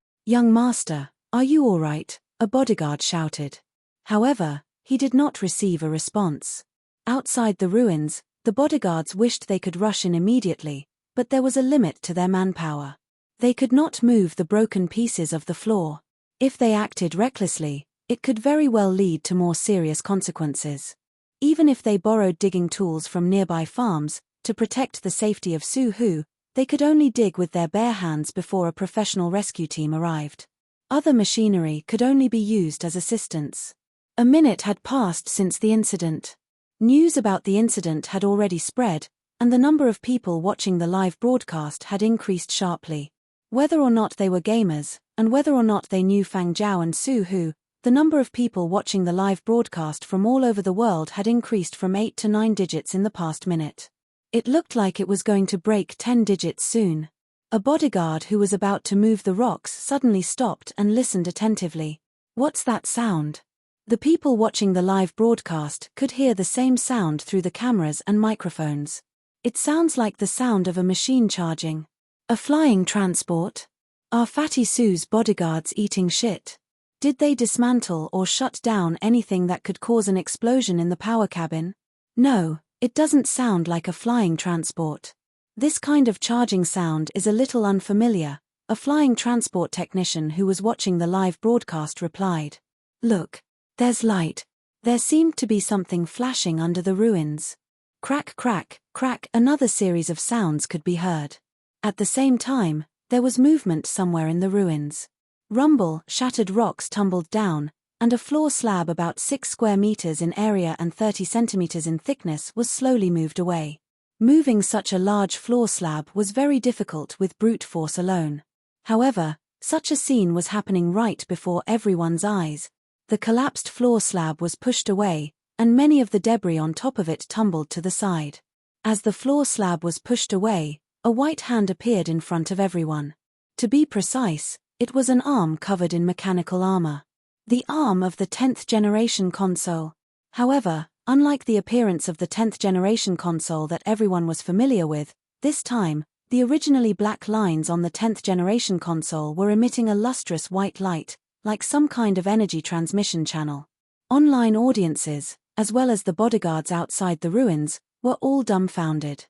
are you all right?" a bodyguard shouted. However, he did not receive a response. Outside the ruins, the bodyguards wished they could rush in immediately, but there was a limit to their manpower. They could not move the broken pieces of the floor. If they acted recklessly, it could very well lead to more serious consequences. Even if they borrowed digging tools from nearby farms, to protect the safety of Su Hu, they could only dig with their bare hands before a professional rescue team arrived. Other machinery could only be used as assistance. A minute had passed since the incident. News about the incident had already spread, and the number of people watching the live broadcast had increased sharply. Whether or not they were gamers, and whether or not they knew Fang Zhao and Su Hu, the number of people watching the live broadcast from all over the world had increased from 8 to 9 digits in the past minute. It looked like it was going to break 10 digits soon. A bodyguard who was about to move the rocks suddenly stopped and listened attentively. What's that sound? The people watching the live broadcast could hear the same sound through the cameras and microphones. It sounds like the sound of a machine charging. A flying transport? Are Fatty Sue's bodyguards eating shit? Did they dismantle or shut down anything that could cause an explosion in the power cabin? No, it doesn't sound like a flying transport. This kind of charging sound is a little unfamiliar, a flying transport technician who was watching the live broadcast replied. Look, there's light. There seemed to be something flashing under the ruins. Crack, crack, crack, another series of sounds could be heard. At the same time, there was movement somewhere in the ruins. Rumble, shattered rocks tumbled down, and a floor slab about 6 square meters in area and 30 centimeters in thickness was slowly moved away. Moving such a large floor slab was very difficult with brute force alone. However, such a scene was happening right before everyone's eyes. The collapsed floor slab was pushed away, and many of the debris on top of it tumbled to the side. As the floor slab was pushed away, a white hand appeared in front of everyone. To be precise, it was an arm covered in mechanical armor. The arm of the 10th generation console. However, unlike the appearance of the 10th generation console that everyone was familiar with, this time, the originally black lines on the 10th generation console were emitting a lustrous white light, like some kind of energy transmission channel. Online audiences, as well as the bodyguards outside the ruins, were all dumbfounded.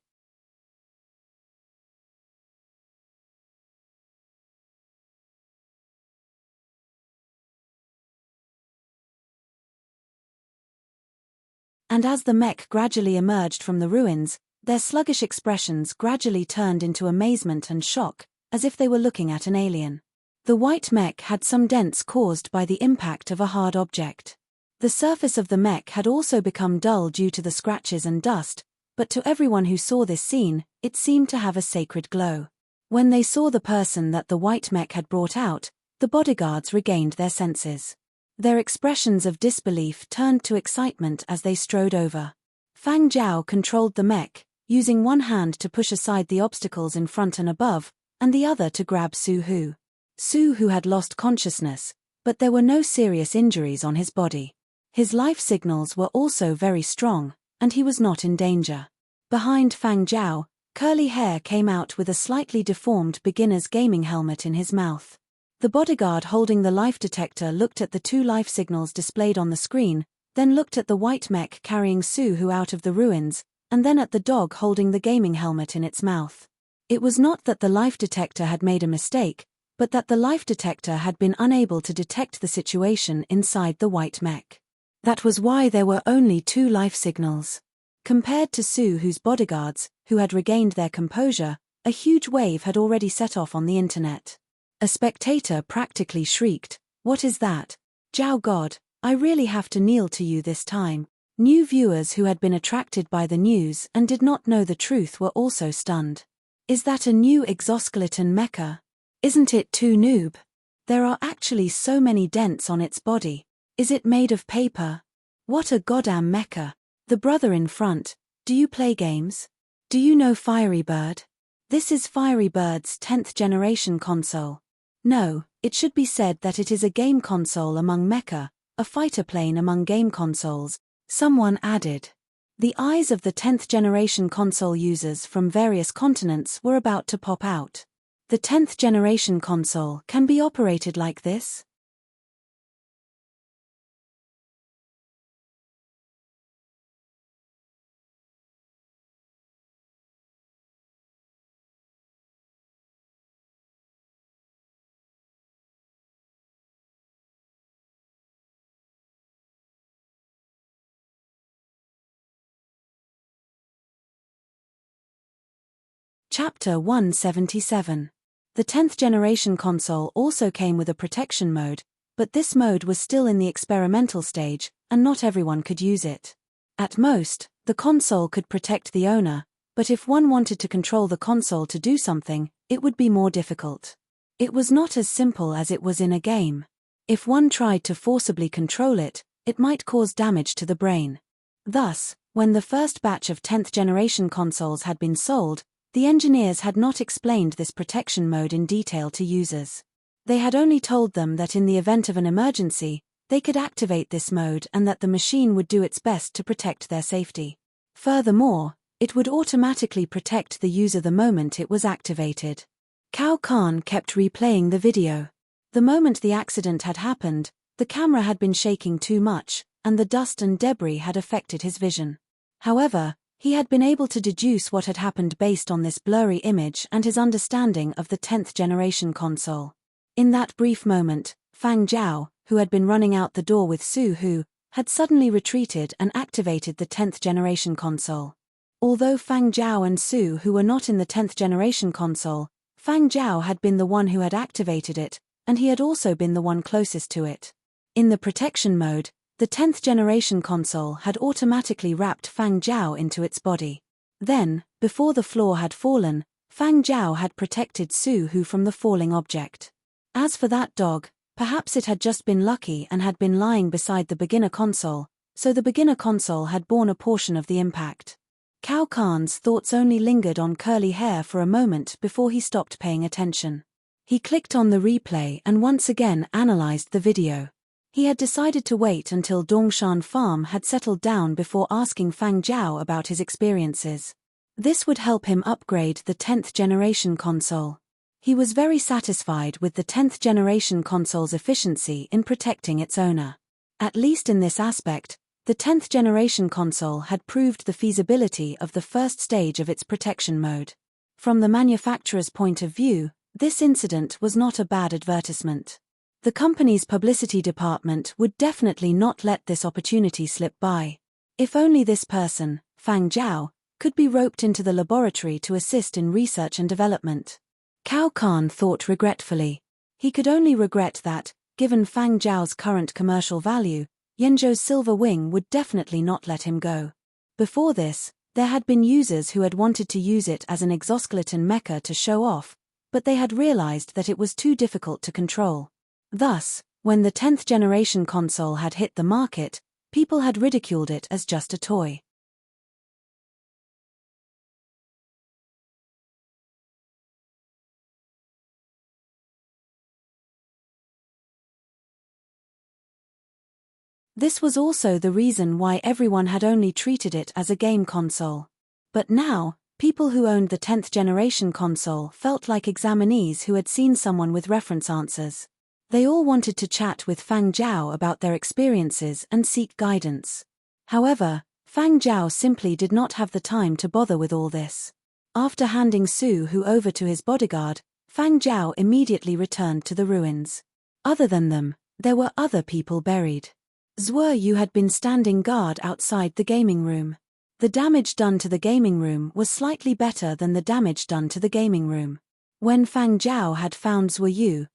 And as the mech gradually emerged from the ruins, their sluggish expressions gradually turned into amazement and shock, as if they were looking at an alien. The white mech had some dents caused by the impact of a hard object. The surface of the mech had also become dull due to the scratches and dust, but to everyone who saw this scene, it seemed to have a sacred glow. When they saw the person that the white mech had brought out, the bodyguards regained their senses. Their expressions of disbelief turned to excitement as they strode over. Fang Zhao controlled the mech, using one hand to push aside the obstacles in front and above, and the other to grab Su Hu. Su Hu had lost consciousness, but there were no serious injuries on his body. His life signals were also very strong, and he was not in danger. Behind Fang Zhao, Curly Hair came out with a slightly deformed beginner's gaming helmet in his mouth. The bodyguard holding the life detector looked at the two life signals displayed on the screen, then looked at the white mech carrying Su Hu out of the ruins, and then at the dog holding the gaming helmet in its mouth. It was not that the life detector had made a mistake, but that the life detector had been unable to detect the situation inside the white mech. That was why there were only two life signals. Compared to Su Hu's bodyguards, who had regained their composure, a huge wave had already set off on the internet. A spectator practically shrieked, "What is that? Zhao God, I really have to kneel to you this time." New viewers who had been attracted by the news and did not know the truth were also stunned. Is that a new exoskeleton mecha? Isn't it too noob? There are actually so many dents on its body. Is it made of paper? What a goddamn mecha. The brother in front, do you play games? Do you know Fiery Bird? This is Fiery Bird's 10th generation console. No, it should be said that it is a game console among mecha, a fighter plane among game consoles, someone added. The eyes of the 10th generation console users from various continents were about to pop out. The 10th generation console can be operated like this? Chapter 177. The 10th generation console also came with a protection mode, but this mode was still in the experimental stage, and not everyone could use it. At most, the console could protect the owner, but if one wanted to control the console to do something, it would be more difficult. It was not as simple as it was in a game. If one tried to forcibly control it, it might cause damage to the brain. Thus, when the first batch of 10th generation consoles had been sold, the engineers had not explained this protection mode in detail to users. They had only told them that in the event of an emergency, they could activate this mode and that the machine would do its best to protect their safety. Furthermore, it would automatically protect the user the moment it was activated. Cao Kahn kept replaying the video. The moment the accident had happened, the camera had been shaking too much, and the dust and debris had affected his vision. However, he had been able to deduce what had happened based on this blurry image and his understanding of the 10th generation console. In that brief moment, Fang Zhao, who had been running out the door with Su Hu, had suddenly retreated and activated the 10th generation console. Although Fang Zhao and Su Hu were not in the 10th generation console, Fang Zhao had been the one who had activated it, and he had also been the one closest to it. In the protection mode, the 10th generation console had automatically wrapped Fang Zhao into its body. Then, before the floor had fallen, Fang Zhao had protected Su Hu from the falling object. As for that dog, perhaps it had just been lucky and had been lying beside the beginner console, so the beginner console had borne a portion of the impact. Cao Kahn's thoughts only lingered on Curly Hair for a moment before he stopped paying attention. He clicked on the replay and once again analyzed the video. He had decided to wait until Dongshan Farm had settled down before asking Fang Zhao about his experiences. This would help him upgrade the 10th generation console. He was very satisfied with the 10th generation console's efficiency in protecting its owner. At least in this aspect, the 10th generation console had proved the feasibility of the first stage of its protection mode. From the manufacturer's point of view, this incident was not a bad advertisement. The company's publicity department would definitely not let this opportunity slip by. If only this person, Fang Zhao, could be roped into the laboratory to assist in research and development. Cao Kahn thought regretfully. He could only regret that, given Fang Zhao's current commercial value, Yanzhou's Silver Wing would definitely not let him go. Before this, there had been users who had wanted to use it as an exoskeleton mecha to show off, but they had realized that it was too difficult to control. Thus, when the 10th generation console had hit the market, people had ridiculed it as just a toy. This was also the reason why everyone had only treated it as a game console. But now, people who owned the 10th generation console felt like examinees who had seen someone with reference answers. They all wanted to chat with Fang Zhao about their experiences and seek guidance. However, Fang Zhao simply did not have the time to bother with all this. After handing Su Hu over to his bodyguard, Fang Zhao immediately returned to the ruins. Other than them, there were other people buried. Zhuo Yu had been standing guard outside the gaming room. The damage done to the gaming room was slightly better than the damage done to the gaming room. When Fang Zhao had found Zhuo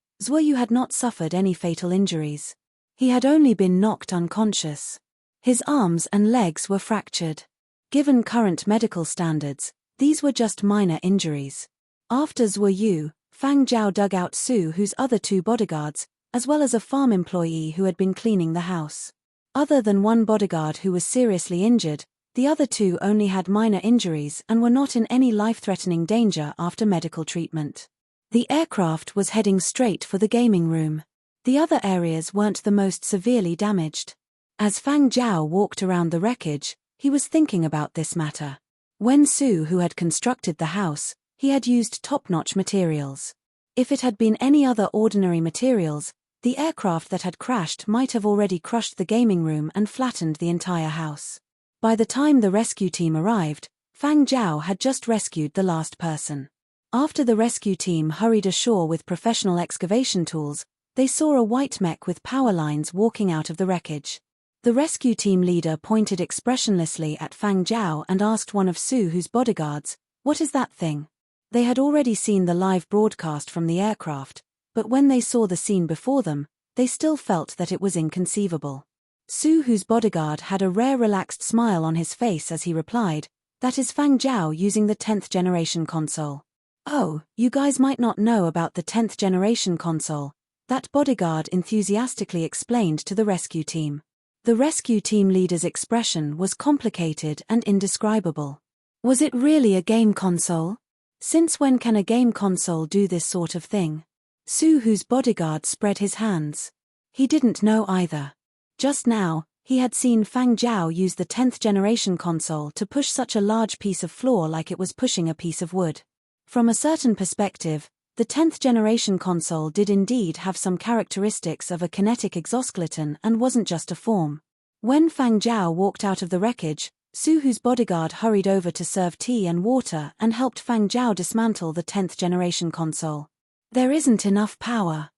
Yu had not suffered any fatal injuries. He had only been knocked unconscious. His arms and legs were fractured. Given current medical standards, these were just minor injuries. After Zhuo Yu, Fang Zhao dug out Su Hu's other two bodyguards, as well as a farm employee who had been cleaning the house. Other than one bodyguard who was seriously injured, the other two only had minor injuries and were not in any life-threatening danger after medical treatment. The aircraft was heading straight for the gaming room. The other areas weren't the most severely damaged. As Fang Zhao walked around the wreckage, he was thinking about this matter. When Su Hu had constructed the house, he had used top-notch materials. If it had been any other ordinary materials, the aircraft that had crashed might have already crushed the gaming room and flattened the entire house. By the time the rescue team arrived, Fang Zhao had just rescued the last person. After the rescue team hurried ashore with professional excavation tools, they saw a white mech with power lines walking out of the wreckage. The rescue team leader pointed expressionlessly at Fang Zhao and asked one of Su Hu's bodyguards, "What is that thing?" They had already seen the live broadcast from the aircraft, but when they saw the scene before them, they still felt that it was inconceivable. Su Hu's bodyguard had a rare relaxed smile on his face as he replied, "That is Fang Zhao using the 10th generation console." "Oh, you guys might not know about the 10th generation console," that bodyguard enthusiastically explained to the rescue team. The rescue team leader's expression was complicated and indescribable. Was it really a game console? Since when can a game console do this sort of thing? Su Hu's bodyguard spread his hands. He didn't know either. Just now, he had seen Fang Zhao use the 10th generation console to push such a large piece of floor like it was pushing a piece of wood. From a certain perspective, the 10th generation console did indeed have some characteristics of a kinetic exoskeleton and wasn't just a form. When Fang Zhao walked out of the wreckage, Su Hu's bodyguard hurried over to serve tea and water and helped Fang Zhao dismantle the 10th generation console. There isn't enough power.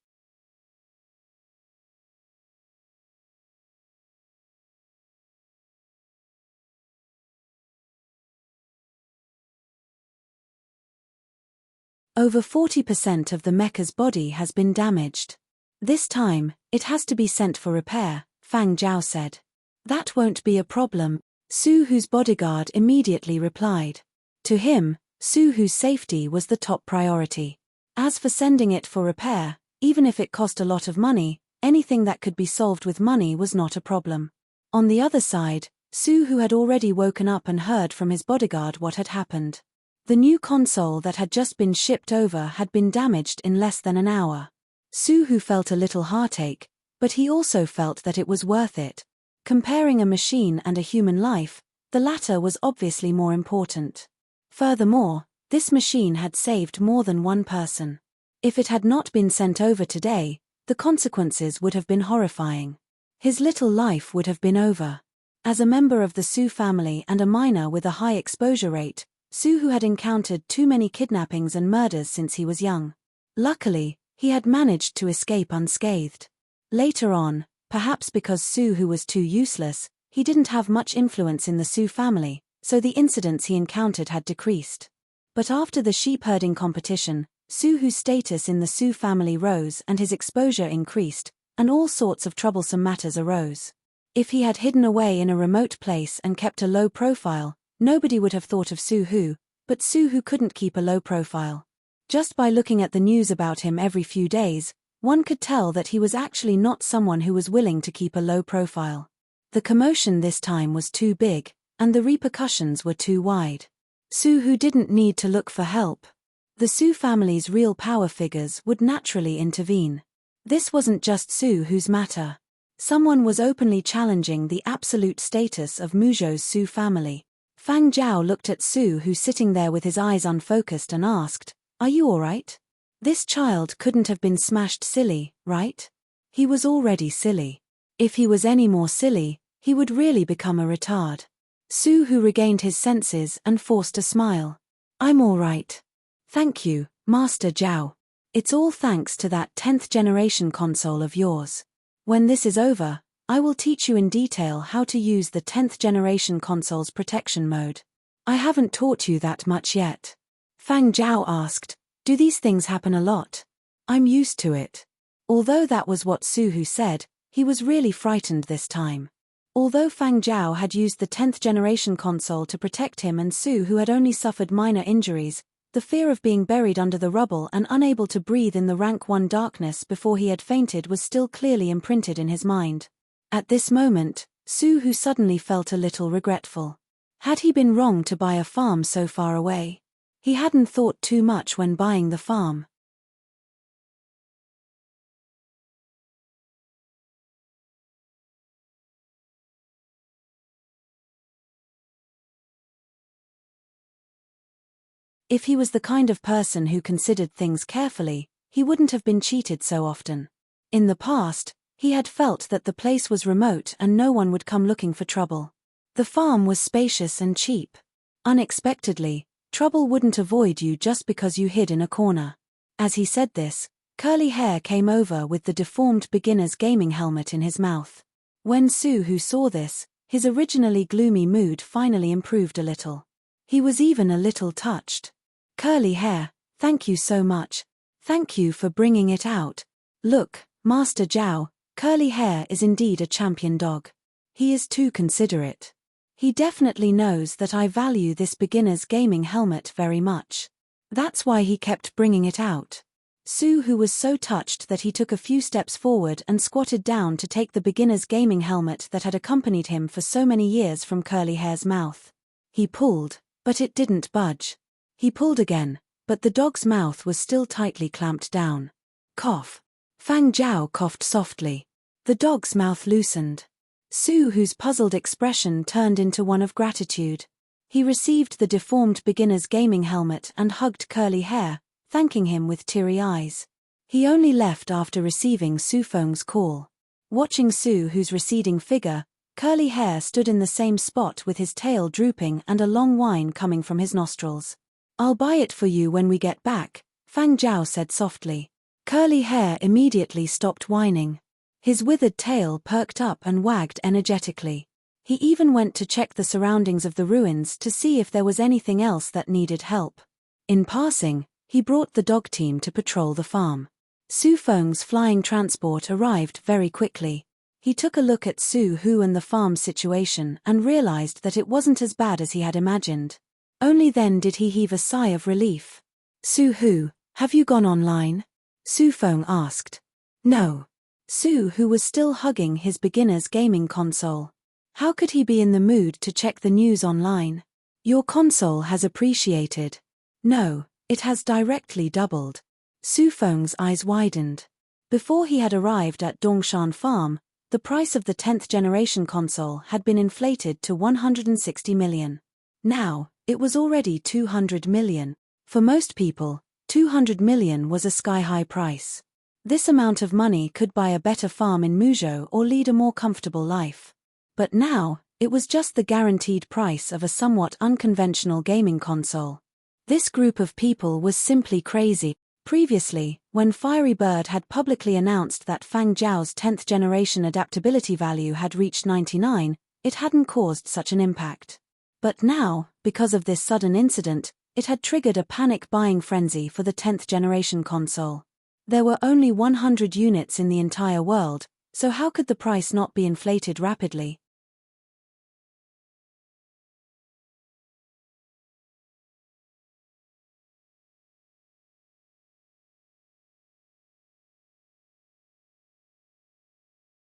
Over 40% of the mecha's body has been damaged. This time, it has to be sent for repair, Fang Zhao said. That won't be a problem, Su Hu's bodyguard immediately replied. To him, Su Hu's safety was the top priority. As for sending it for repair, even if it cost a lot of money, anything that could be solved with money was not a problem. On the other side, Su Hu had already woken up and heard from his bodyguard what had happened. The new console that had just been shipped over had been damaged in less than an hour. Su Hu felt a little heartache, but he also felt that it was worth it. Comparing a machine and a human life, the latter was obviously more important. Furthermore, this machine had saved more than one person. If it had not been sent over today, the consequences would have been horrifying. His little life would have been over. As a member of the Su family and a miner with a high exposure rate, Su Hu had encountered too many kidnappings and murders since he was young. Luckily, he had managed to escape unscathed. Later on, perhaps because Su Hu was too useless, he didn't have much influence in the Su family, so the incidents he encountered had decreased. But after the sheep herding competition, Su Hu's status in the Su family rose and his exposure increased, and all sorts of troublesome matters arose. If he had hidden away in a remote place and kept a low profile, nobody would have thought of Su Hu, but Su Hu couldn't keep a low profile. Just by looking at the news about him every few days, one could tell that he was actually not someone who was willing to keep a low profile. The commotion this time was too big, and the repercussions were too wide. Su Hu didn't need to look for help. The Su family's real power figures would naturally intervene. This wasn't just Su Hu's matter. Someone was openly challenging the absolute status of Muzhou's Su family. Fang Zhao looked at Su Hu sitting there with his eyes unfocused and asked, "Are you alright? This child couldn't have been smashed silly, right?" He was already silly. If he was any more silly, he would really become a retard. Su Hu regained his senses and forced a smile. "I'm alright. Thank you, Master Zhao. It's all thanks to that 10th generation console of yours. When this is over, I will teach you in detail how to use the 10th generation console's protection mode." "I haven't taught you that much yet." Fang Zhao asked, "Do these things happen a lot?" "I'm used to it." Although that was what Su Hu said, he was really frightened this time. Although Fang Zhao had used the 10th generation console to protect him and Su Hu had only suffered minor injuries, the fear of being buried under the rubble and unable to breathe in the rank 1 darkness before he had fainted was still clearly imprinted in his mind. At this moment, Su Hu suddenly felt a little regretful. Had he been wrong to buy a farm so far away? He hadn't thought too much when buying the farm. If he was the kind of person who considered things carefully, he wouldn't have been cheated so often. In the past, he had felt that the place was remote and no one would come looking for trouble. The farm was spacious and cheap. Unexpectedly, trouble wouldn't avoid you just because you hid in a corner. As he said this, curly hair came over with the deformed beginner's gaming helmet in his mouth. When Su Hu saw this, his originally gloomy mood finally improved a little. He was even a little touched. "Curly hair, thank you so much. Thank you for bringing it out. Look, Master Zhao, curly hair is indeed a champion dog. He is too considerate. He definitely knows that I value this beginner's gaming helmet very much. That's why he kept bringing it out." Su Hu was so touched that he took a few steps forward and squatted down to take the beginner's gaming helmet that had accompanied him for so many years from curly hair's mouth. He pulled, but it didn't budge. He pulled again, but the dog's mouth was still tightly clamped down. Cough. Fang Zhao coughed softly. The dog's mouth loosened. Su Hu's puzzled expression turned into one of gratitude. He received the deformed beginner's gaming helmet and hugged curly hair, thanking him with teary eyes. He only left after receiving Su Feng's call. Watching Su Hu's receding figure, curly hair stood in the same spot with his tail drooping and a long whine coming from his nostrils. "I'll buy it for you when we get back," Fang Zhao said softly. Curly hair immediately stopped whining. His withered tail perked up and wagged energetically. He even went to check the surroundings of the ruins to see if there was anything else that needed help. In passing, he brought the dog team to patrol the farm. Su Feng's flying transport arrived very quickly. He took a look at Su Hu and the farm's situation and realized that it wasn't as bad as he had imagined. Only then did he heave a sigh of relief. "Su Hu, have you gone online?" Su Feng asked. "No." Su Hu was still hugging his beginner's gaming console. How could he be in the mood to check the news online? "Your console has appreciated." "No, it has directly doubled." Su Feng's eyes widened. Before he had arrived at Dongshan Farm, the price of the 10th generation console had been inflated to 160 million. Now, it was already 200 million. For most people, 200 million was a sky-high price. This amount of money could buy a better farm in Muzhou or lead a more comfortable life. But now, it was just the guaranteed price of a somewhat unconventional gaming console. This group of people was simply crazy. Previously, when Fiery Bird had publicly announced that Fang Zhao's 10th generation adaptability value had reached 99, it hadn't caused such an impact. But now, because of this sudden incident, it had triggered a panic buying frenzy for the 10th generation console. There were only 100 units in the entire world, so how could the price not be inflated rapidly?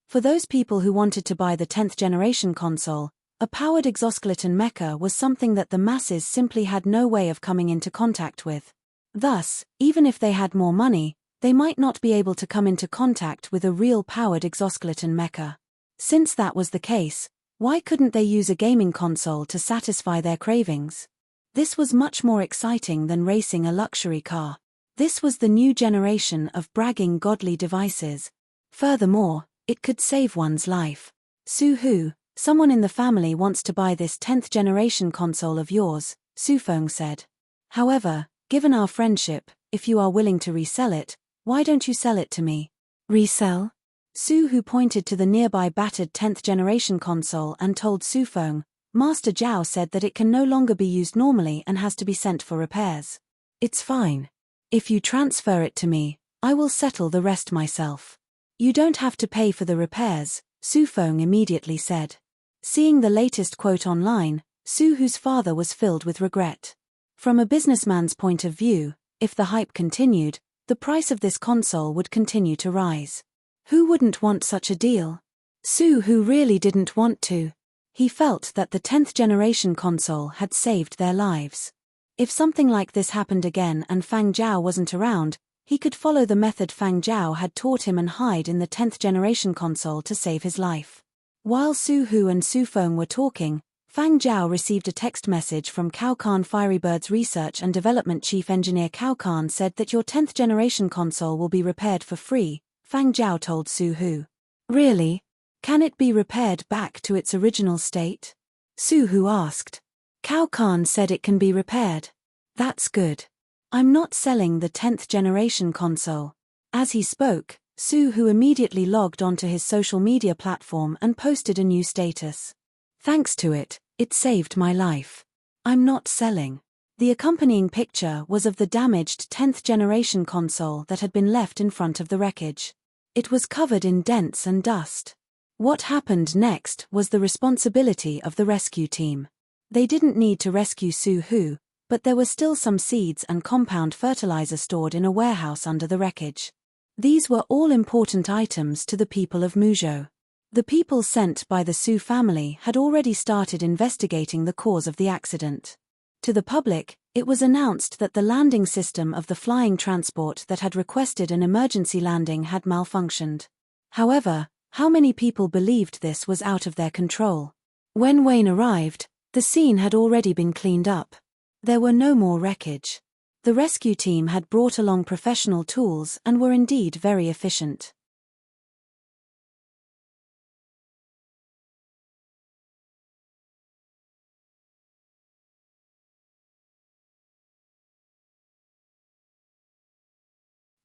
For those people who wanted to buy the 10th generation console, a powered exoskeleton mecha was something that the masses simply had no way of coming into contact with. Thus, even if they had more money, they might not be able to come into contact with a real powered exoskeleton mecha. Since that was the case, why couldn't they use a gaming console to satisfy their cravings? This was much more exciting than racing a luxury car. This was the new generation of bragging godly devices. Furthermore, it could save one's life. Su-Hu, someone in the family wants to buy this 10th generation console of yours, Su-Feng said. However, given our friendship, if you are willing to resell it, why don't you sell it to me? Resell? Su-Hu pointed to the nearby battered 10th generation console and told Su-Feng, Master Zhao said that it can no longer be used normally and has to be sent for repairs. It's fine. If you transfer it to me, I will settle the rest myself. You don't have to pay for the repairs, Su-Feng immediately said. Seeing the latest quote online, Su-Hu's father was filled with regret. From a businessman's point of view, if the hype continued, the price of this console would continue to rise. Who wouldn't want such a deal? Su-Hu really didn't want to. He felt that the 10th generation console had saved their lives. If something like this happened again and Fang Zhao wasn't around, he could follow the method Fang Zhao had taught him and hide in the 10th generation console to save his life. While Su-Hu and Su-Feng were talking, Fang Zhao received a text message from Cao Khan. Firebird's research and development chief engineer Cao Khan said that your 10th generation console will be repaired for free, Fang Zhao told Su-Hu. Really? Can it be repaired back to its original state? Su-Hu asked. Cao Khan said it can be repaired. That's good. I'm not selling the 10th generation console. As he spoke, Su-Hu immediately logged onto his social media platform and posted a new status. Thanks to it, it saved my life. I'm not selling. The accompanying picture was of the damaged 10th generation console that had been left in front of the wreckage. It was covered in dents and dust. What happened next was the responsibility of the rescue team. They didn't need to rescue Su-Hu, but there were still some seeds and compound fertilizer stored in a warehouse under the wreckage. These were all important items to the people of Muzhou. The people sent by the Su family had already started investigating the cause of the accident. To the public, it was announced that the landing system of the flying transport that had requested an emergency landing had malfunctioned. However, how many people believed this was out of their control? When Wayne arrived, the scene had already been cleaned up. There were no more wreckage. The rescue team had brought along professional tools and were indeed very efficient.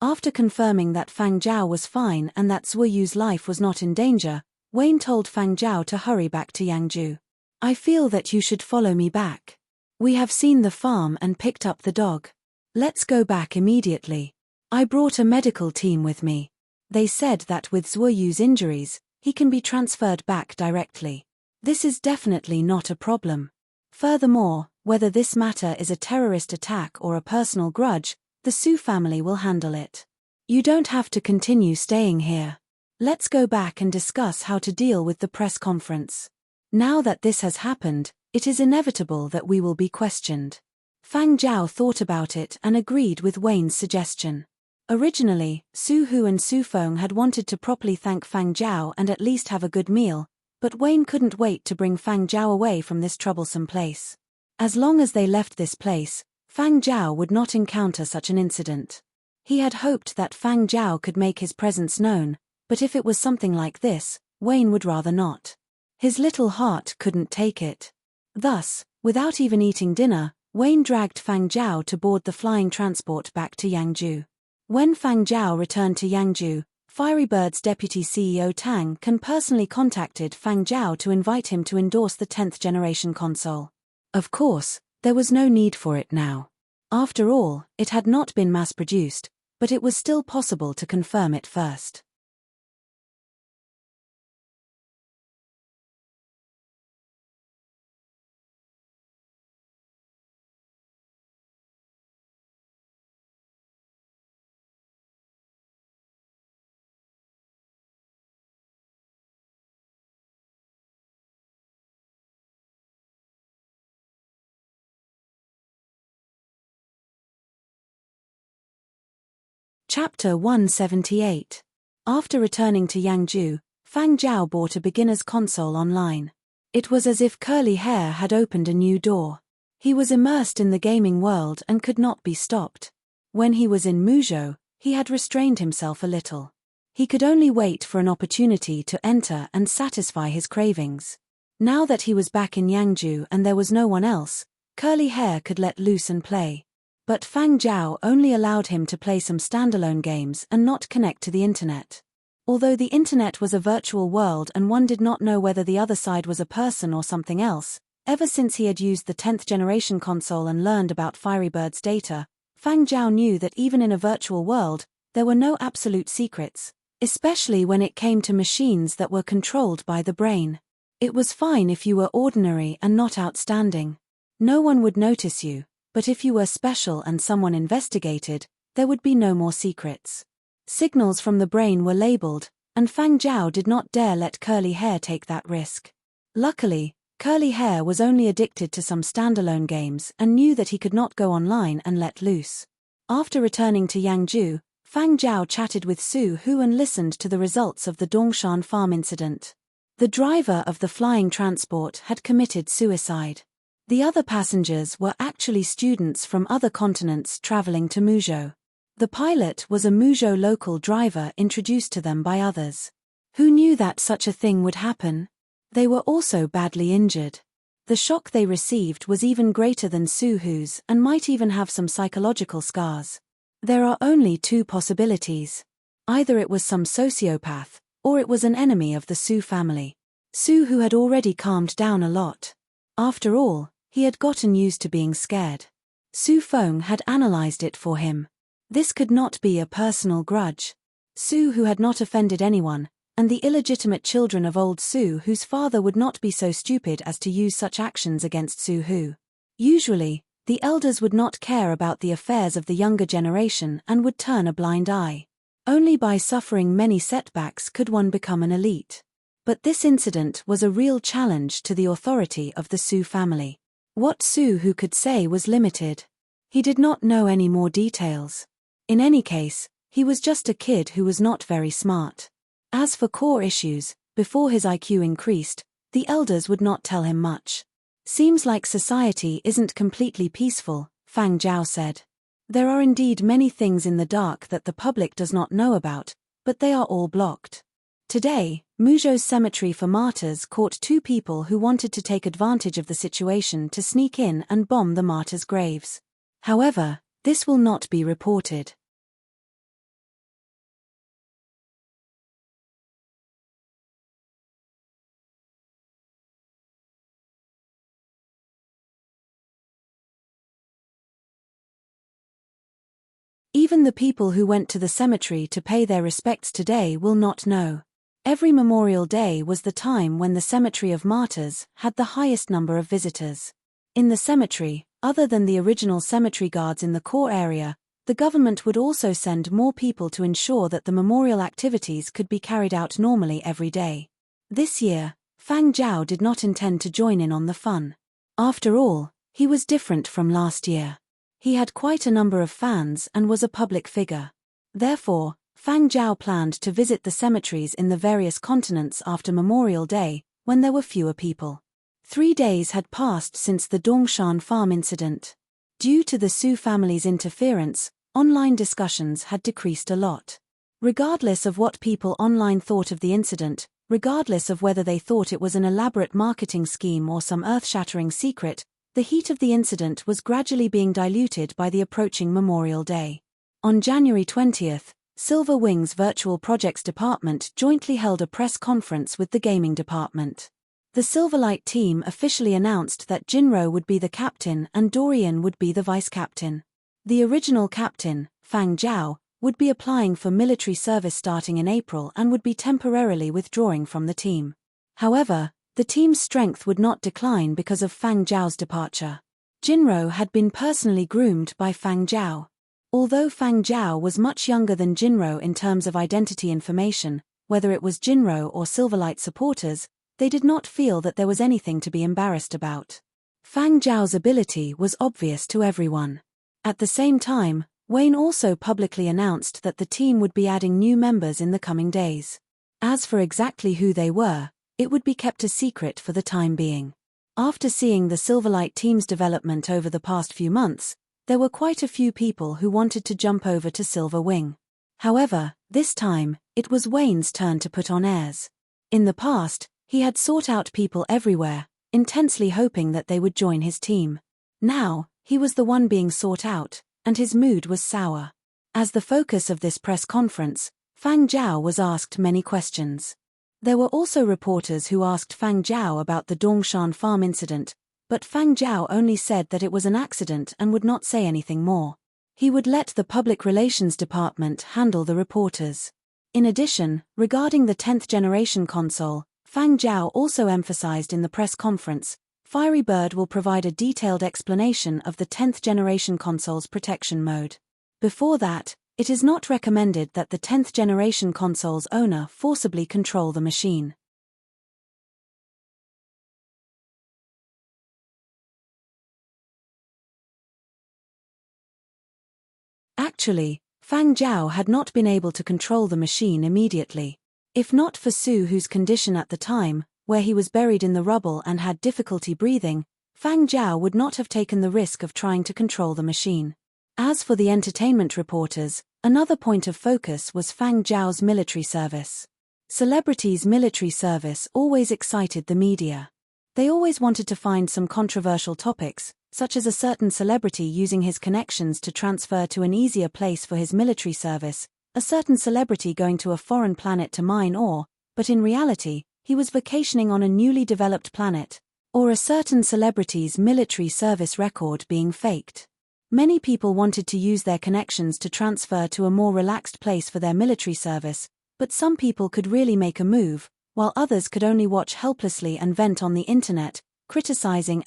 After confirming that Fang Zhao was fine and that Zhuoyu's life was not in danger, Wayne told Fang Zhao to hurry back to Yangzhou. I feel that you should follow me back. We have seen the farm and picked up the dog. Let's go back immediately. I brought a medical team with me. They said that with Zhuoyu's injuries, he can be transferred back directly. This is definitely not a problem. Furthermore, whether this matter is a terrorist attack or a personal grudge, the Su family will handle it. You don't have to continue staying here. Let's go back and discuss how to deal with the press conference. Now that this has happened, it is inevitable that we will be questioned. Fang Zhao thought about it and agreed with Wayne's suggestion. Originally, Su-Hu and Su-Feng had wanted to properly thank Fang Zhao and at least have a good meal, but Wayne couldn't wait to bring Fang Zhao away from this troublesome place. As long as they left this place, Fang Zhao would not encounter such an incident. He had hoped that Fang Zhao could make his presence known, but if it was something like this, Wayne would rather not. His little heart couldn't take it. Thus, without even eating dinner, Wayne dragged Fang Zhao to board the flying transport back to Yangzhou. When Fang Zhao returned to Yangzhou, Firebird's deputy CEO Tang Can personally contacted Fang Zhao to invite him to endorse the 10th generation console. Of course, there was no need for it now. After all, it had not been mass-produced, but it was still possible to confirm it first. Chapter 178. After returning to Yangzhou, Fang Zhao bought a beginner's console online. It was as if curly hair had opened a new door. He was immersed in the gaming world and could not be stopped. When he was in Muzhou, he had restrained himself a little. He could only wait for an opportunity to enter and satisfy his cravings. Now that he was back in Yangzhou and there was no one else, curly hair could let loose and play. But Fang Zhao only allowed him to play some standalone games and not connect to the internet. Although the internet was a virtual world and one did not know whether the other side was a person or something else, ever since he had used the 10th generation console and learned about Firebird's data, Fang Zhao knew that even in a virtual world, there were no absolute secrets, especially when it came to machines that were controlled by the brain. It was fine if you were ordinary and not outstanding. No one would notice you, but if you were special and someone investigated, there would be no more secrets. Signals from the brain were labeled, and Fang Zhao did not dare let curly hair take that risk. Luckily, curly hair was only addicted to some standalone games and knew that he could not go online and let loose. After returning to Yangzhou, Fang Zhao chatted with Su Hu and listened to the results of the Dongshan farm incident. The driver of the flying transport had committed suicide. The other passengers were actually students from other continents traveling to Muzhou. The pilot was a Muzhou local driver introduced to them by others. Who knew that such a thing would happen? They were also badly injured. The shock they received was even greater than Su Hu's and might even have some psychological scars. There are only two possibilities. Either it was some sociopath, or it was an enemy of the Su family. Su Hu had already calmed down a lot. After all, he had gotten used to being scared. Su Feng had analyzed it for him. This could not be a personal grudge. Su Hu had not offended anyone, and the illegitimate children of old Su Hu's father would not be so stupid as to use such actions against Su Hu. Usually, the elders would not care about the affairs of the younger generation and would turn a blind eye. Only by suffering many setbacks could one become an elite. But this incident was a real challenge to the authority of the Su family. What Su Hu could say was limited. He did not know any more details. In any case, he was just a kid who was not very smart. As for core issues, before his IQ increased, the elders would not tell him much. Seems like society isn't completely peaceful, Fang Zhao said. There are indeed many things in the dark that the public does not know about, but they are all blocked. Today, Muzhou's cemetery for martyrs caught two people who wanted to take advantage of the situation to sneak in and bomb the martyrs' graves. However, this will not be reported. Even the people who went to the cemetery to pay their respects today will not know. Every Memorial Day was the time when the Cemetery of Martyrs had the highest number of visitors. In the cemetery, other than the original cemetery guards in the core area, the government would also send more people to ensure that the memorial activities could be carried out normally every day. This year, Fang Zhao did not intend to join in on the fun. After all, he was different from last year. He had quite a number of fans and was a public figure. Therefore, Fang Zhao planned to visit the cemeteries in the various continents after Memorial Day, when there were fewer people. 3 days had passed since the Dongshan farm incident. Due to the Su family's interference, online discussions had decreased a lot. Regardless of what people online thought of the incident, regardless of whether they thought it was an elaborate marketing scheme or some earth-shattering secret, the heat of the incident was gradually being diluted by the approaching Memorial Day. On January 20th, Silver Wing's Virtual Projects Department jointly held a press conference with the gaming department. The Silverlight team officially announced that Jinro would be the captain and Dorian would be the vice-captain. The original captain, Fang Zhao, would be applying for military service starting in April and would be temporarily withdrawing from the team. However, the team's strength would not decline because of Fang Zhao's departure. Jinro had been personally groomed by Fang Zhao. Although Fang Zhao was much younger than Jinro in terms of identity information, whether it was Jinro or Silverlight supporters, they did not feel that there was anything to be embarrassed about. Fang Zhao's ability was obvious to everyone. At the same time, Wayne also publicly announced that the team would be adding new members in the coming days. As for exactly who they were, it would be kept a secret for the time being. After seeing the Silverlight team's development over the past few months, there were quite a few people who wanted to jump over to Silver Wing. However, this time, it was Wayne's turn to put on airs. In the past, he had sought out people everywhere, intensely hoping that they would join his team. Now, he was the one being sought out, and his mood was sour. As the focus of this press conference, Fang Zhao was asked many questions. There were also reporters who asked Fang Zhao about the Dongshan farm incident, but Fang Zhao only said that it was an accident and would not say anything more. He would let the public relations department handle the reporters. In addition, regarding the 10th generation console, Fang Zhao also emphasized in the press conference, Fiery Bird will provide a detailed explanation of the 10th generation console's protection mode. Before that, it is not recommended that the 10th generation console's owner forcibly control the machine. Actually, Fang Zhao had not been able to control the machine immediately. If not for Su Hu's condition at the time, where he was buried in the rubble and had difficulty breathing, Fang Zhao would not have taken the risk of trying to control the machine. As for the entertainment reporters, another point of focus was Fang Zhao's military service. Celebrities' military service always excited the media. They always wanted to find some controversial topics, such as a certain celebrity using his connections to transfer to an easier place for his military service, a certain celebrity going to a foreign planet to mine ore, but in reality, he was vacationing on a newly developed planet, or a certain celebrity's military service record being faked. Many people wanted to use their connections to transfer to a more relaxed place for their military service, but some people could really make a move, while others could only watch helplessly and vent on the internet, criticizing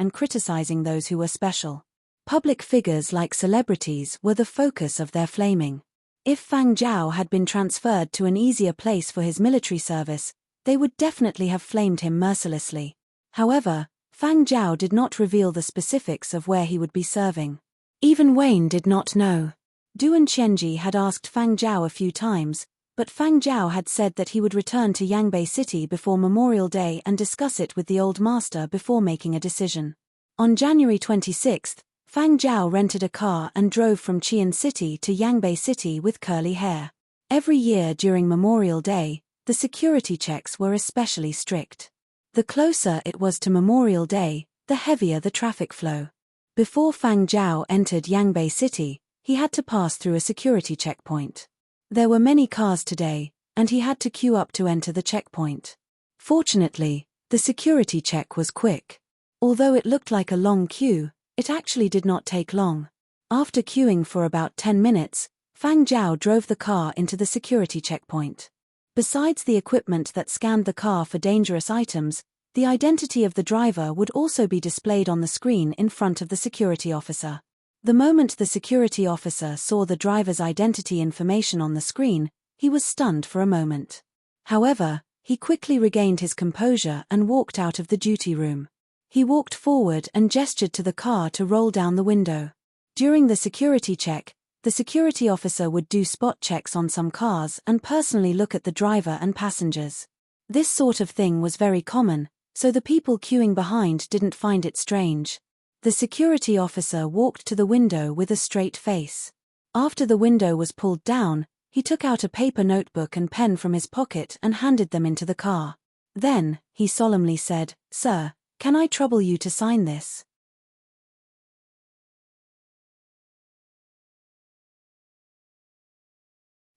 those who were special. Public figures like celebrities were the focus of their flaming. If Fang Zhao had been transferred to an easier place for his military service, they would definitely have flamed him mercilessly. However, Fang Zhao did not reveal the specifics of where he would be serving. Even Wayne did not know. Du and Qianji had asked Fang Zhao a few times, but Fang Zhao had said that he would return to Yangbei City before Memorial Day and discuss it with the old master before making a decision. On January 26, Fang Zhao rented a car and drove from Qian City to Yangbei City with curly hair. Every year during Memorial Day, the security checks were especially strict. The closer it was to Memorial Day, the heavier the traffic flow. Before Fang Zhao entered Yangbei City, he had to pass through a security checkpoint. There were many cars today, and he had to queue up to enter the checkpoint. Fortunately, the security check was quick. Although it looked like a long queue, it actually did not take long. After queuing for about 10 minutes, Fang Zhao drove the car into the security checkpoint. Besides the equipment that scanned the car for dangerous items, the identity of the driver would also be displayed on the screen in front of the security officer. The moment the security officer saw the driver's identity information on the screen, he was stunned for a moment. However, he quickly regained his composure and walked out of the duty room. He walked forward and gestured to the car to roll down the window. During the security check, the security officer would do spot checks on some cars and personally look at the driver and passengers. This sort of thing was very common, so the people queuing behind didn't find it strange. The security officer walked to the window with a straight face. After the window was pulled down, he took out a paper notebook and pen from his pocket and handed them into the car. Then, he solemnly said, "Sir, can I trouble you to sign this?"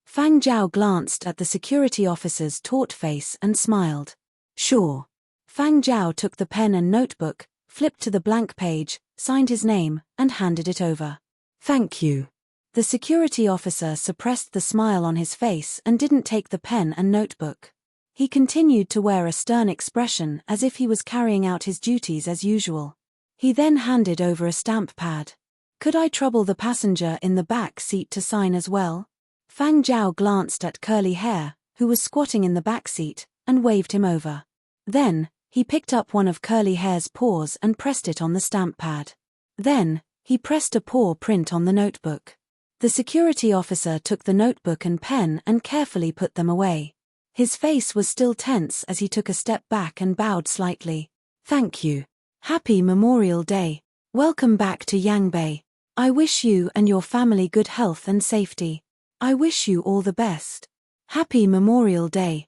Fang Zhao glanced at the security officer's taut face and smiled. "Sure." Fang Zhao took the pen and notebook, flipped to the blank page, signed his name, and handed it over. "Thank you." The security officer suppressed the smile on his face and didn't take the pen and notebook. He continued to wear a stern expression as if he was carrying out his duties as usual. He then handed over a stamp pad. "Could I trouble the passenger in the back seat to sign as well?" Fang Zhao glanced at Curly Hair, who was squatting in the back seat, and waved him over. Then, he picked up one of Curly Hair's paws and pressed it on the stamp pad. Then, he pressed a paw print on the notebook. The security officer took the notebook and pen and carefully put them away. His face was still tense as he took a step back and bowed slightly. "Thank you. Happy Memorial Day. Welcome back to Yangbei. I wish you and your family good health and safety. I wish you all the best. Happy Memorial Day."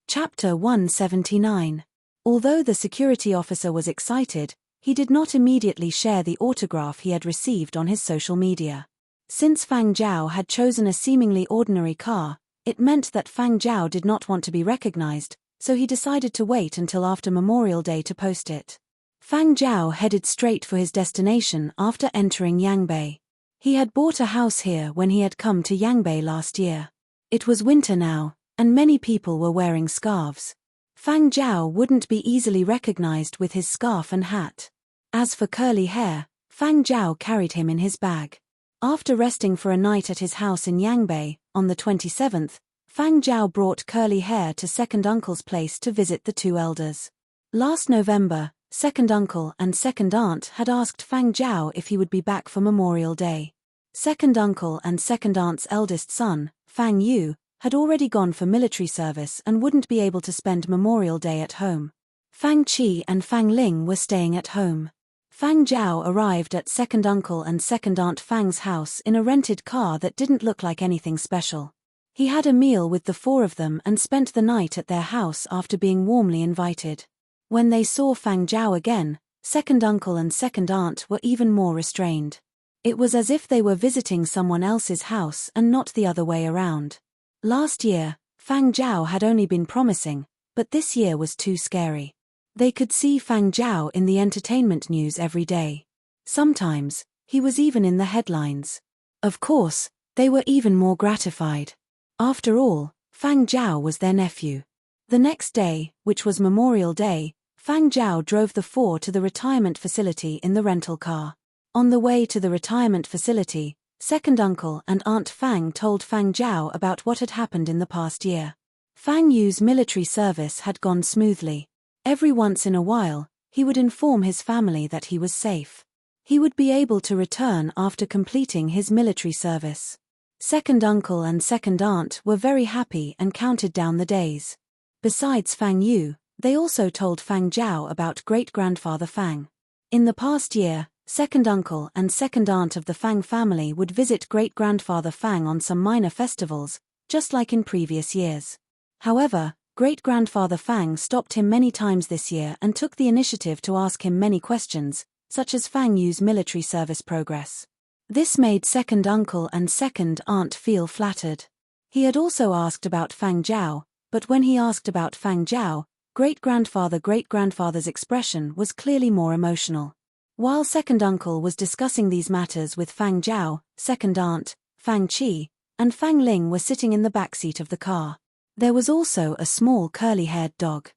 Chapter 179. Although the security officer was excited, he did not immediately share the autograph he had received on his social media. Since Fang Zhao had chosen a seemingly ordinary car, it meant that Fang Zhao did not want to be recognized, so he decided to wait until after Memorial Day to post it. Fang Zhao headed straight for his destination after entering Yangbei. He had bought a house here when he had come to Yangbei last year. It was winter now, and many people were wearing scarves. Fang Zhao wouldn't be easily recognized with his scarf and hat. As for curly hair, Fang Zhao carried him in his bag. After resting for a night at his house in Yangbei, on the 27th, Fang Zhao brought curly hair to second uncle's place to visit the two elders. Last November, second uncle and second aunt had asked Fang Zhao if he would be back for Memorial Day. Second uncle and second aunt's eldest son, Fang Yu, had already gone for military service and wouldn't be able to spend Memorial Day at home. Fang Qi and Fang Ling were staying at home. Fang Zhao arrived at second uncle and second aunt Fang's house in a rented car that didn't look like anything special. He had a meal with the four of them and spent the night at their house after being warmly invited. When they saw Fang Zhao again, second uncle and second aunt were even more restrained. It was as if they were visiting someone else's house and not the other way around. Last year, Fang Zhao had only been promising, but this year was too scary. They could see Fang Zhao in the entertainment news every day. Sometimes, he was even in the headlines. Of course, they were even more gratified. After all, Fang Zhao was their nephew. The next day, which was Memorial Day, Fang Zhao drove the four to the retirement facility in the rental car. On the way to the retirement facility, second uncle and aunt Fang told Fang Zhao about what had happened in the past year. Fang Yu's military service had gone smoothly. Every once in a while, he would inform his family that he was safe. He would be able to return after completing his military service. Second uncle and second aunt were very happy and counted down the days. Besides Fang Yu, they also told Fang Zhao about great-grandfather Fang. In the past year, second uncle and second aunt of the Fang family would visit great-grandfather Fang on some minor festivals, just like in previous years. However, great-grandfather Fang stopped him many times this year and took the initiative to ask him many questions, such as Fang Yu's military service progress. This made second uncle and second aunt feel flattered. He had also asked about Fang Zhao, but when he asked about Fang Zhao, great-grandfather's expression was clearly more emotional. While second uncle was discussing these matters with Fang Zhao, second aunt, Fang Qi, and Fang Ling were sitting in the backseat of the car. There was also a small curly-haired dog.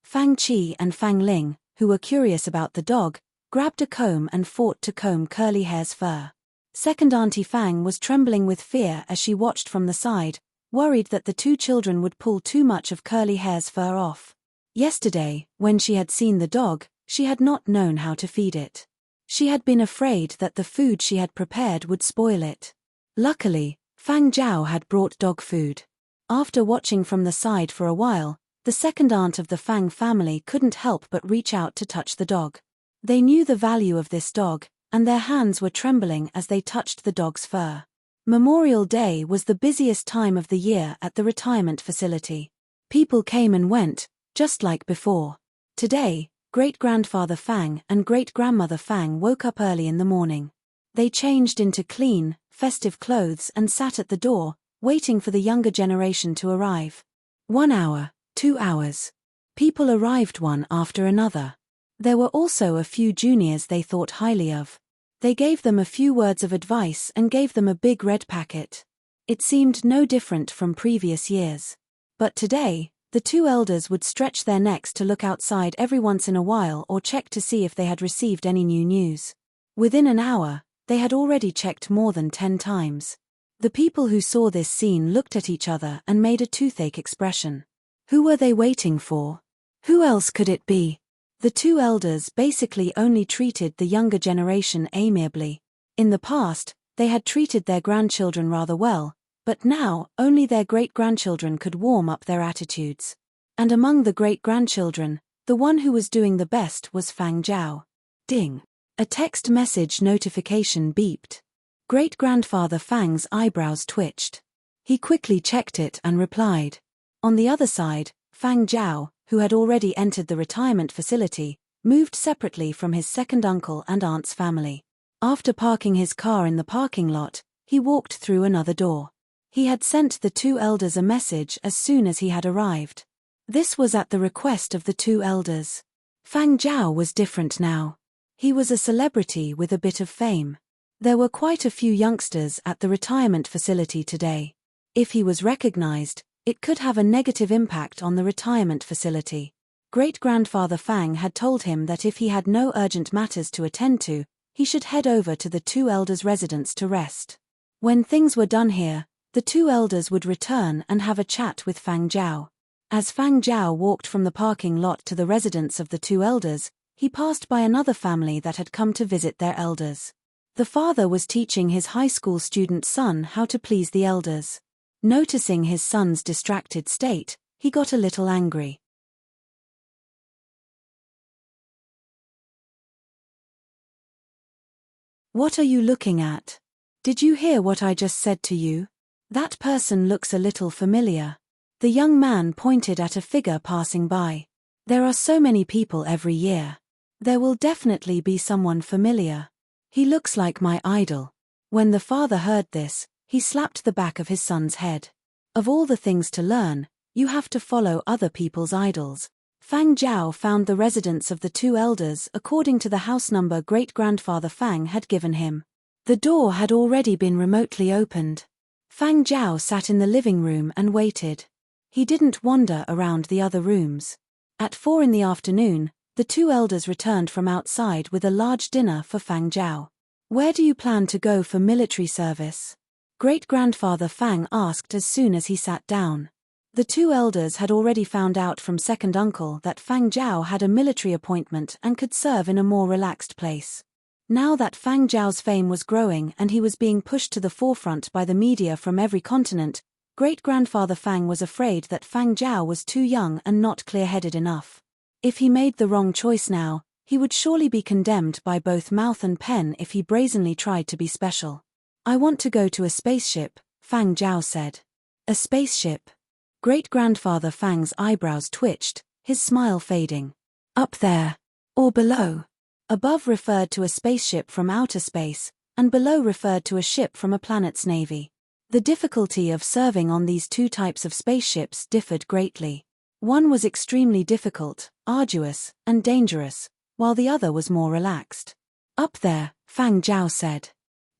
Fang Qi and Fang Ling, who were curious about the dog, grabbed a comb and fought to comb Curly Hair's fur. Second Auntie Fang was trembling with fear as she watched from the side, worried that the two children would pull too much of Curly Hair's fur off. Yesterday, when she had seen the dog, she had not known how to feed it. She had been afraid that the food she had prepared would spoil it. Luckily, Fang Zhao had brought dog food. After watching from the side for a while, the second aunt of the Fang family couldn't help but reach out to touch the dog. They knew the value of this dog, and their hands were trembling as they touched the dog's fur. Memorial Day was the busiest time of the year at the retirement facility. People came and went, just like before. Today, great-grandfather Fang and great-grandmother Fang woke up early in the morning. They changed into clean, festive clothes and sat at the door, waiting for the younger generation to arrive. 1 hour, 2 hours. People arrived one after another. There were also a few juniors they thought highly of. They gave them a few words of advice and gave them a big red packet. It seemed no different from previous years. But today, The two elders would stretch their necks to look outside every once in a while or check to see if they had received any new news. Within an hour, they had already checked more than 10 times. The people who saw this scene looked at each other and made a toothache expression. Who were they waiting for? Who else could it be? The two elders basically only treated the younger generation amiably. In the past, they had treated their grandchildren rather well, but now only their great-grandchildren could warm up their attitudes. And among the great-grandchildren, the one who was doing the best was Fang Zhao. Ding! A text message notification beeped. Great-grandfather Fang's eyebrows twitched. He quickly checked it and replied. On the other side, Fang Zhao, who had already entered the retirement facility, moved separately from his second uncle and aunt's family. After parking his car in the parking lot, he walked through another door. He had sent the two elders a message as soon as he had arrived. This was at the request of the two elders. Fang Zhao was different now. He was a celebrity with a bit of fame. There were quite a few youngsters at the retirement facility today. If he was recognized, it could have a negative impact on the retirement facility. Great-grandfather Fang had told him that if he had no urgent matters to attend to, he should head over to the two elders' residence to rest. When things were done here, the two elders would return and have a chat with Fang Zhao. As Fang Zhao walked from the parking lot to the residence of the two elders, he passed by another family that had come to visit their elders. The father was teaching his high school student son how to please the elders. Noticing his son's distracted state, he got a little angry. What are you looking at? Did you hear what I just said to you? That person looks a little familiar. The young man pointed at a figure passing by. There are so many people every year. There will definitely be someone familiar. He looks like my idol. When the father heard this, he slapped the back of his son's head. Of all the things to learn, you have to follow other people's idols. Fang Zhao found the residence of the two elders according to the house number great-grandfather Fang had given him. The door had already been remotely opened. Fang Zhao sat in the living room and waited. He didn't wander around the other rooms. At 4 in the afternoon, the two elders returned from outside with a large dinner for Fang Zhao. Where do you plan to go for military service? Great-grandfather Fang asked as soon as he sat down. The two elders had already found out from second uncle that Fang Zhao had a military appointment and could serve in a more relaxed place. Now that Fang Zhao's fame was growing and he was being pushed to the forefront by the media from every continent, great-grandfather Fang was afraid that Fang Zhao was too young and not clear-headed enough. If he made the wrong choice now, he would surely be condemned by both mouth and pen if he brazenly tried to be special. I want to go to a spaceship, Fang Zhao said. A spaceship? Great-grandfather Fang's eyebrows twitched, his smile fading. Up there. Or below. Above referred to a spaceship from outer space, and below referred to a ship from a planet's navy. The difficulty of serving on these two types of spaceships differed greatly. One was extremely difficult, arduous, and dangerous, while the other was more relaxed. Up there, Fang Zhao said.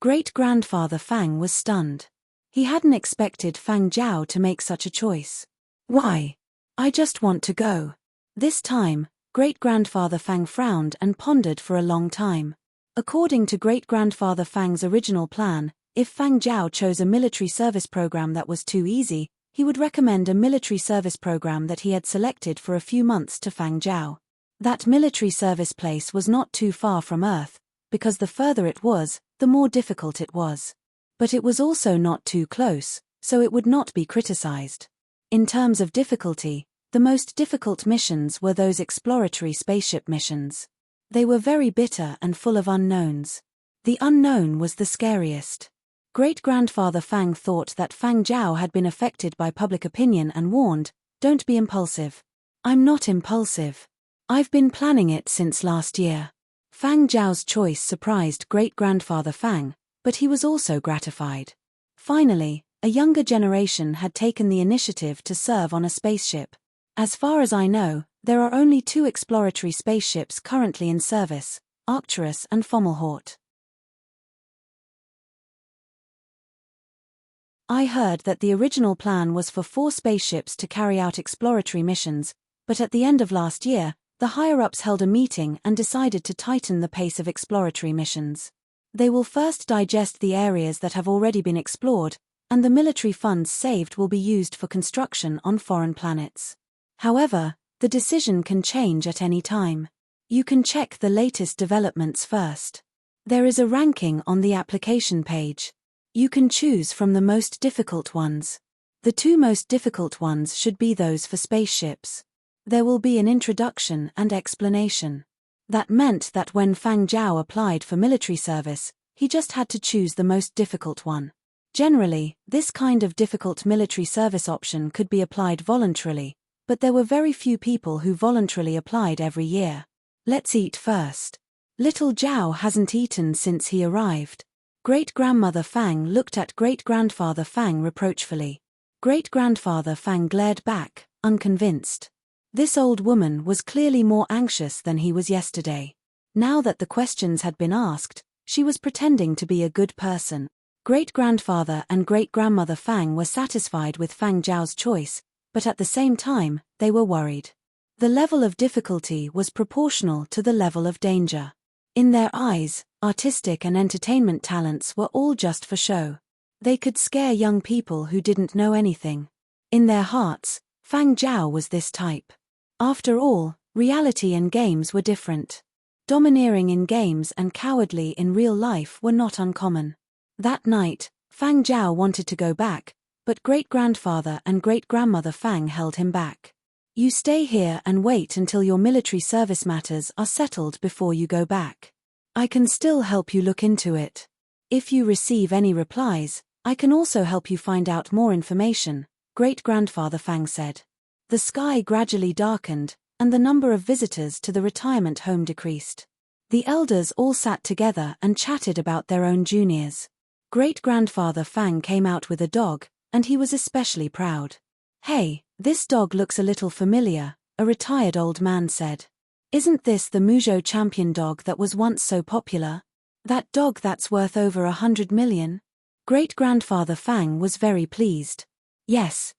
Great-grandfather Fang was stunned. He hadn't expected Fang Zhao to make such a choice. Why? I just want to go. This time, great-grandfather Fang frowned and pondered for a long time. According to great-grandfather Fang's original plan, if Fang Zhao chose a military service program that was too easy, he would recommend a military service program that he had selected for a few months to Fang Zhao. That military service place was not too far from Earth, because the further it was, the more difficult it was. But it was also not too close, so it would not be criticized. In terms of difficulty, the most difficult missions were those exploratory spaceship missions. They were very bitter and full of unknowns. The unknown was the scariest. Great-grandfather Fang thought that Fang Zhao had been affected by public opinion and warned, "Don't be impulsive." "I'm not impulsive. I've been planning it since last year." Fang Zhao's choice surprised great-grandfather Fang, but he was also gratified. Finally, a younger generation had taken the initiative to serve on a spaceship. As far as I know, there are only 2 exploratory spaceships currently in service, Arcturus and Fomalhaut. I heard that the original plan was for 4 spaceships to carry out exploratory missions, but at the end of last year, the higher-ups held a meeting and decided to tighten the pace of exploratory missions. They will first digest the areas that have already been explored, and the military funds saved will be used for construction on foreign planets. However, the decision can change at any time. You can check the latest developments first. There is a ranking on the application page. You can choose from the most difficult ones. The 2 most difficult ones should be those for spaceships. There will be an introduction and explanation. That meant that when Fang Zhao applied for military service, he just had to choose the most difficult one. Generally, this kind of difficult military service option could be applied voluntarily, but there were very few people who voluntarily applied every year. Let's eat first. Little Zhao hasn't eaten since he arrived. Great-grandmother Fang looked at great-grandfather Fang reproachfully. Great-grandfather Fang glared back, unconvinced. This old woman was clearly more anxious than he was yesterday. Now that the questions had been asked, she was pretending to be a good person. Great-grandfather and great-grandmother Fang were satisfied with Fang Zhao's choice, but at the same time, they were worried. The level of difficulty was proportional to the level of danger. In their eyes, artistic and entertainment talents were all just for show. They could scare young people who didn't know anything. In their hearts, Fang Zhao was this type. After all, reality and games were different. Domineering in games and cowardly in real life were not uncommon. That night, Fang Zhao wanted to go back, but great-grandfather and great-grandmother Fang held him back. You stay here and wait until your military service matters are settled before you go back. I can still help you look into it. If you receive any replies, I can also help you find out more information, great-grandfather Fang said. The sky gradually darkened, and the number of visitors to the retirement home decreased. The elders all sat together and chatted about their own juniors. Great-grandfather Fang came out with a dog, and he was especially proud. Hey, this dog looks a little familiar, a retired old man said. Isn't this the Muzhou champion dog that was once so popular? That dog that's worth over 100 million? Great-grandfather Fang was very pleased. Yes,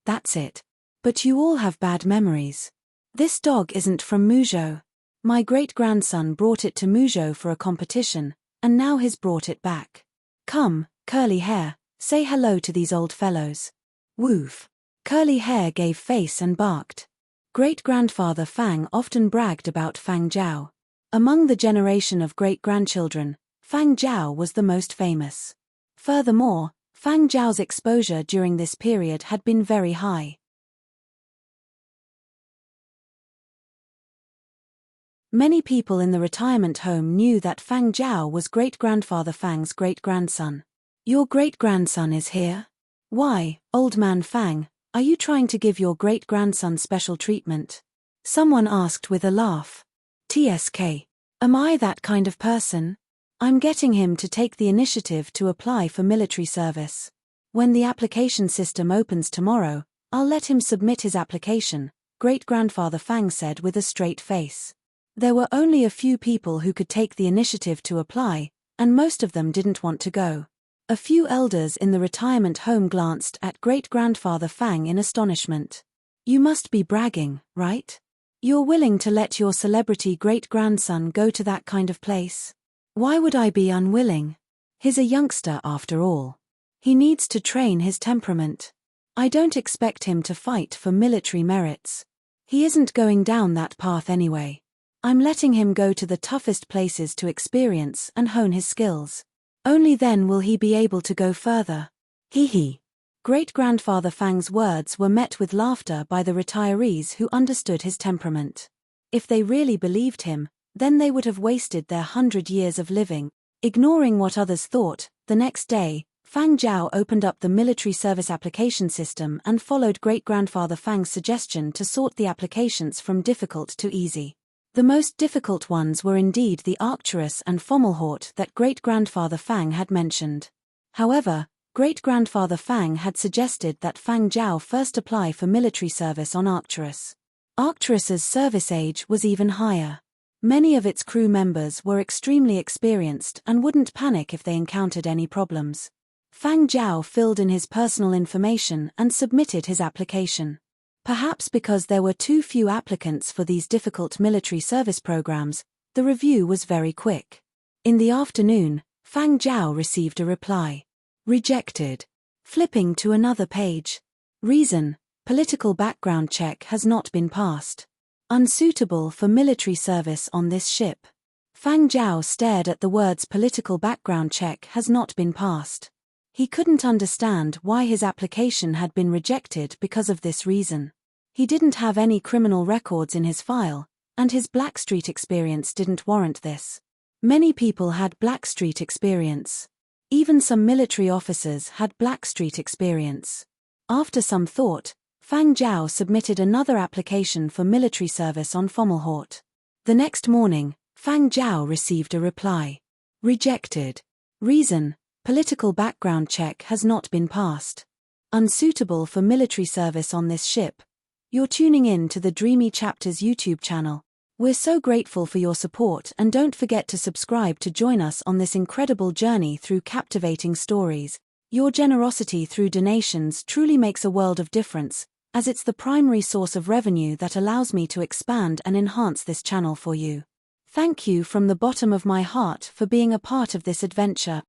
that's it. But you all have bad memories. This dog isn't from Muzhou. My great-grandson brought it to Muzhou for a competition, and now he's brought it back. Come, Curly Hair, say hello to these old fellows. Woof. Curly Hair gave face and barked. Great-grandfather Fang often bragged about Fang Zhao. Among the generation of great-grandchildren, Fang Zhao was the most famous. Furthermore, Fang Zhao's exposure during this period had been very high. Many people in the retirement home knew that Fang Zhao was great-grandfather Fang's great-grandson. Your great-grandson is here? Why, old man Fang, are you trying to give your great-grandson special treatment? Someone asked with a laugh. TSK. Am I that kind of person? I'm getting him to take the initiative to apply for military service. When the application system opens tomorrow, I'll let him submit his application, great-grandfather Fang said with a straight face. There were only a few people who could take the initiative to apply, and most of them didn't want to go. A few elders in the retirement home glanced at great-grandfather Fang in astonishment. You must be bragging, right? You're willing to let your celebrity great-grandson go to that kind of place? Why would I be unwilling? He's a youngster after all. He needs to train his temperament. I don't expect him to fight for military merits. He isn't going down that path anyway. I'm letting him go to the toughest places to experience and hone his skills. Only then will he be able to go further. Hee hee. Great-grandfather Fang's words were met with laughter by the retirees who understood his temperament. If they really believed him, then they would have wasted their 100 years of living. Ignoring what others thought, the next day, Fang Zhao opened up the military service application system and followed great-grandfather Fang's suggestion to sort the applications from difficult to easy. The most difficult ones were indeed the Arcturus and Fomalhaut that great-grandfather Fang had mentioned. However, great-grandfather Fang had suggested that Fang Zhao first apply for military service on Arcturus. Arcturus's service age was even higher. Many of its crew members were extremely experienced and wouldn't panic if they encountered any problems. Fang Zhao filled in his personal information and submitted his application. Perhaps because there were too few applicants for these difficult military service programs, the review was very quick. In the afternoon, Fang Zhao received a reply. Rejected. Flipping to another page. Reason: political background check has not been passed. Unsuitable for military service on this ship. Fang Zhao stared at the words political background check has not been passed. He couldn't understand why his application had been rejected because of this reason. He didn't have any criminal records in his file, and his Blackstreet experience didn't warrant this. Many people had Blackstreet experience. Even some military officers had Blackstreet experience. After some thought, Fang Zhao submitted another application for military service on Fomalhaut. The next morning, Fang Zhao received a reply. Rejected. Reason: political background check has not been passed. Unsuitable for military service on this ship. You're tuning in to the Dreamy Chapters YouTube channel. We're so grateful for your support, and don't forget to subscribe to join us on this incredible journey through captivating stories. Your generosity through donations truly makes a world of difference, as it's the primary source of revenue that allows me to expand and enhance this channel for you. Thank you from the bottom of my heart for being a part of this adventure.